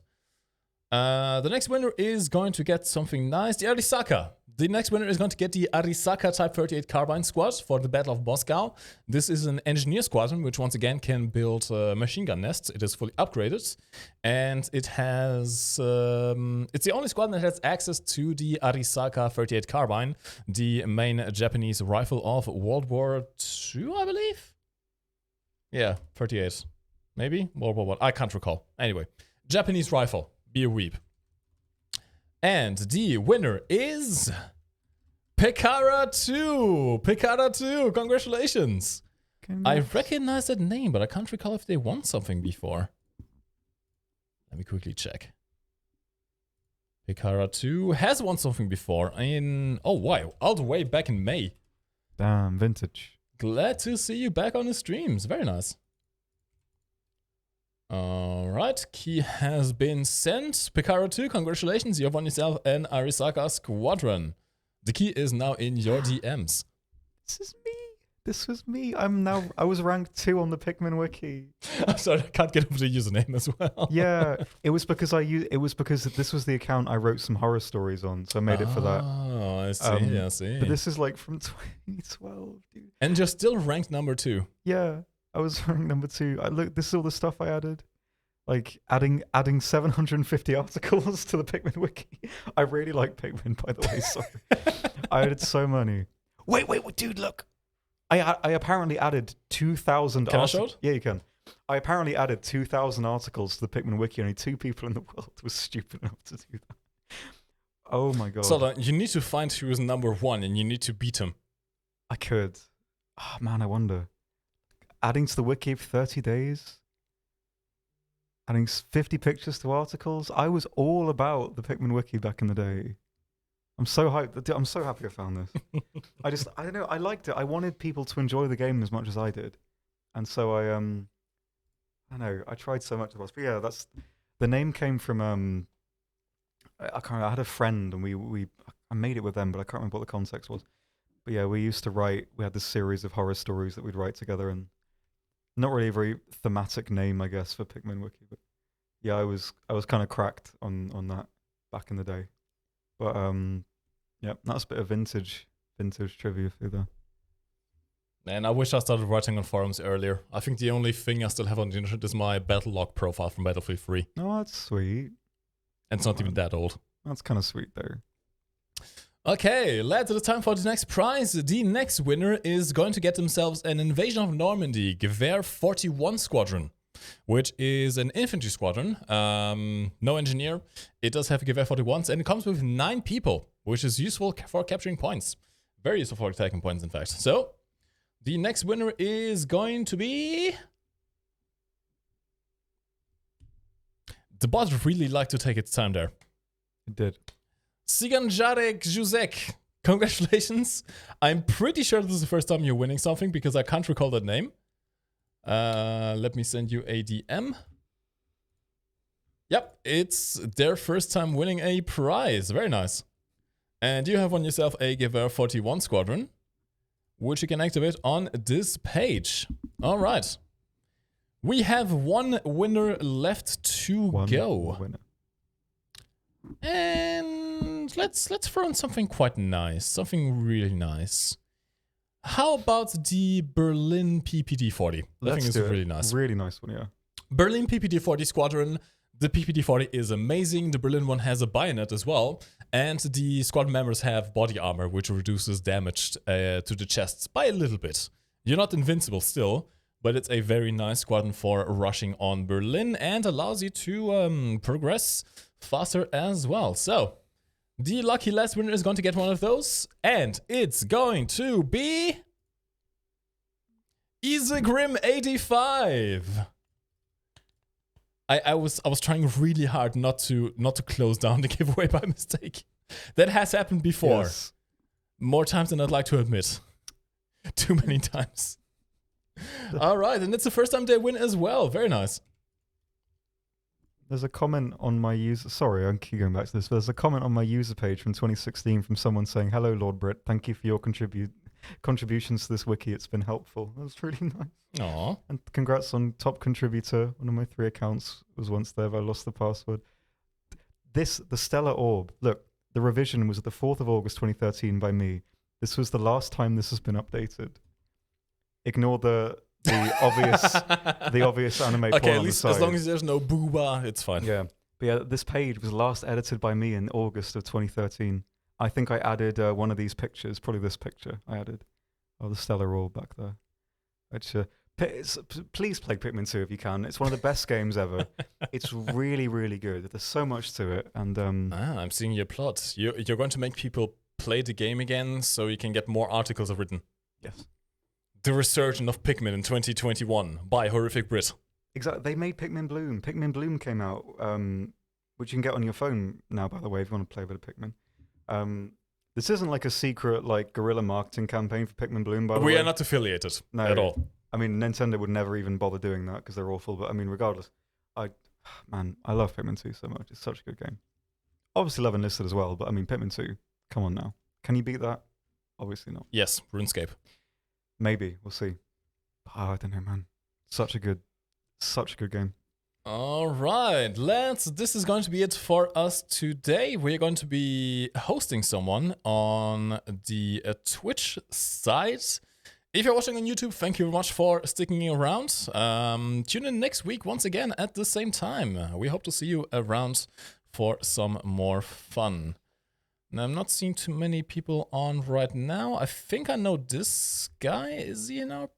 The next winner is going to get something nice. The Arisaka The next winner is going to get the Arisaka Type 38 Carbine Squad for the Battle of Moscow. This is an engineer squadron, which once again can build machine gun nests. It is fully upgraded, and it has it's the only squadron that has access to the Arisaka 38 Carbine, the main Japanese rifle of World War II, I believe. Yeah, 38, maybe World War I. I can't recall. Anyway, Japanese rifle. Be a weep. And the winner is Pekara 2. Pekara 2. Congratulations. I recognize that name, but I can't recall if they won something before. Let me quickly check. Pekara 2 has won something before oh wow, all the way back in May. Damn, vintage. Glad to see you back on the streams. Very nice. Alright, key has been sent. Pekara 2, congratulations, you have won yourself an Arisaka Squadron. The key is now in your DMs. This is me. This was me. I was ranked 2 on the Pikmin wiki. I'm sorry, I can't get over the username as well. Yeah, it was because this was the account I wrote some horror stories on, so I made it for that. Oh, I see, I see. But this is like from 2012, dude. And you're still ranked number 2. Yeah. I was ranked number 2. This is all the stuff I added. Like adding 750 articles to the Pikmin wiki. I really like Pikmin, by the way. Sorry. I added so many. Wait, dude, look. I apparently added 2,000 articles. Can I show it? Yeah, you can. I apparently added 2,000 articles to the Pikmin wiki. Only 2 people in the world were stupid enough to do that. Oh my god. So you need to find who is number 1 and you need to beat him. I could. Oh man, I wonder. Adding to the wiki for 30 days, adding 50 pictures to articles. I was all about the Pikmin wiki back in the day. I'm so hyped. I'm so happy I found this. I don't know. I liked it. I wanted people to enjoy the game as much as I did, and so I don't know. I tried so much. But yeah, the name came from I had a friend and I made it with them, but I can't remember what the context was. But yeah, we used to write. We had this series of horror stories that we'd write together, and not really a very thematic name, I guess, for Pikmin Wiki. But yeah, I was kind of cracked on that back in the day. But yeah, that's a bit of vintage trivia for you there. Man, I wish I started writing on forums earlier. I think the only thing I still have on the internet is my battle log profile from Battlefield 3. Oh, that's sweet. And it's not even that old. That's kind of sweet there. Okay, lads, it is time for the next prize. The next winner is going to get themselves an Invasion of Normandy Gewehr 41 Squadron, which is an infantry squadron, no engineer. It does have a Gewehr 41s, and it comes with 9 people, which is useful for capturing points. Very useful for attacking points, in fact. So, the next winner is going to be... The bot really liked to take its time there. It did. Siganjarek Juzek, congratulations. I'm pretty sure this is the first time you're winning something because I can't recall that name. Let me send you a DM. Yep, it's their first time winning a prize. Very nice. And you have won yourself a Gewehr 41 Squadron, which you can activate on this page. All right. We have one winner left to go. Winner. And let's throw in something quite nice, something really nice. How about the Berlin PPD-40? I think it's really nice. Really nice one, yeah. Berlin PPD-40 Squadron. The PPD-40 is amazing. The Berlin one has a bayonet as well. And the squadron members have body armor, which reduces damage to the chests by a little bit. You're not invincible still, but it's a very nice squadron for rushing on Berlin and allows you to progress faster as well. So, the lucky last winner is going to get one of those, and it's going to be Isegrim85. I was trying really hard not to close down the giveaway by mistake. That has happened before. Yes. More times than I'd like to admit. Too many times. All right, and it's the first time they win as well. Very nice. There's a comment on my user... Sorry, I keep going back to this. But there's a comment on my user page from 2016 from someone saying, "Hello, Lord Brit. Thank you for your contributions to this wiki. It's been helpful." That was really nice. Aww. And congrats on top contributor. One of my 3 accounts was once there, but I lost the password. The Stellar Orb. Look, The revision was the 4th of August 2013 by me. This was the last time this has been updated. Ignore the obvious anime porn Okay, at on least the side. as long as there's no booba, it's fine. Yeah. But yeah, this page was last edited by me in August of 2013. I think I added one of these pictures, probably this picture I added. Oh, the Stellar Orb back there. Which, please play Pikmin 2 if you can. It's one of the best games ever. It's really, really good. There's so much to it. And I'm seeing your plot. You're going to make people play the game again so you can get more articles written. Yes. The Resurgence of Pikmin in 2021 by Horrific Brit. Exactly. They made Pikmin Bloom. Pikmin Bloom came out, which you can get on your phone now, by the way, if you want to play a bit of Pikmin. This isn't like a secret, like, guerrilla marketing campaign for Pikmin Bloom, by the way. We are not affiliated at all. I mean, Nintendo would never even bother doing that because they're awful. But I mean, regardless, I love Pikmin 2 so much. It's such a good game. Obviously love Enlisted as well, but I mean, Pikmin 2, come on now. Can you beat that? Obviously not. Yes, RuneScape. Maybe. We'll see. Oh, I don't know, man. Such a good game. All right, this is going to be it for us today. We're going to be hosting someone on the Twitch side. If you're watching on YouTube, thank you very much for sticking around. Tune in next week once again at the same time. We hope to see you around for some more fun. Now, I'm not seeing too many people on right now. I think I know this guy. Is he in our...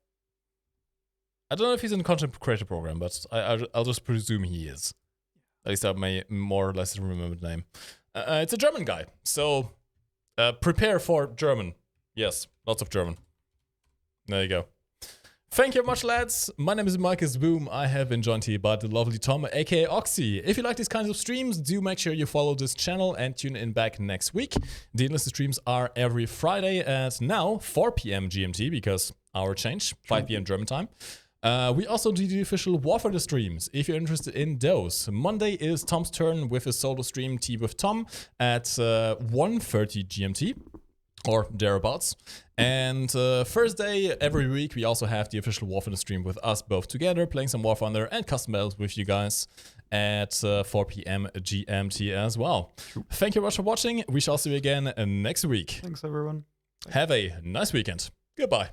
I don't know if he's in the content creator program, but I'll just presume he is. At least I may more or less remember the name. It's a German guy, so prepare for German. Yes, lots of German. There you go. Thank you very much, lads. My name is Marcus Boom. I have been joined here by the lovely Tom, aka Oxy. If you like these kinds of streams, do make sure you follow this channel and tune in back next week. The Enlisted streams are every Friday at now 4 p.m. GMT because our change, 5 p.m. German time. We also do the official Warfare streams, if you're interested in those. Monday is Tom's turn with a solo stream, Tea with Tom, at 1:30 GMT, or thereabouts. And Thursday, every week, we also have the official Warfare stream with us both together, playing some War Thunder and custom battles with you guys at 4 p.m. GMT as well. Thank you very much for watching. We shall see you again next week. Thanks, everyone. Have a nice weekend. Goodbye.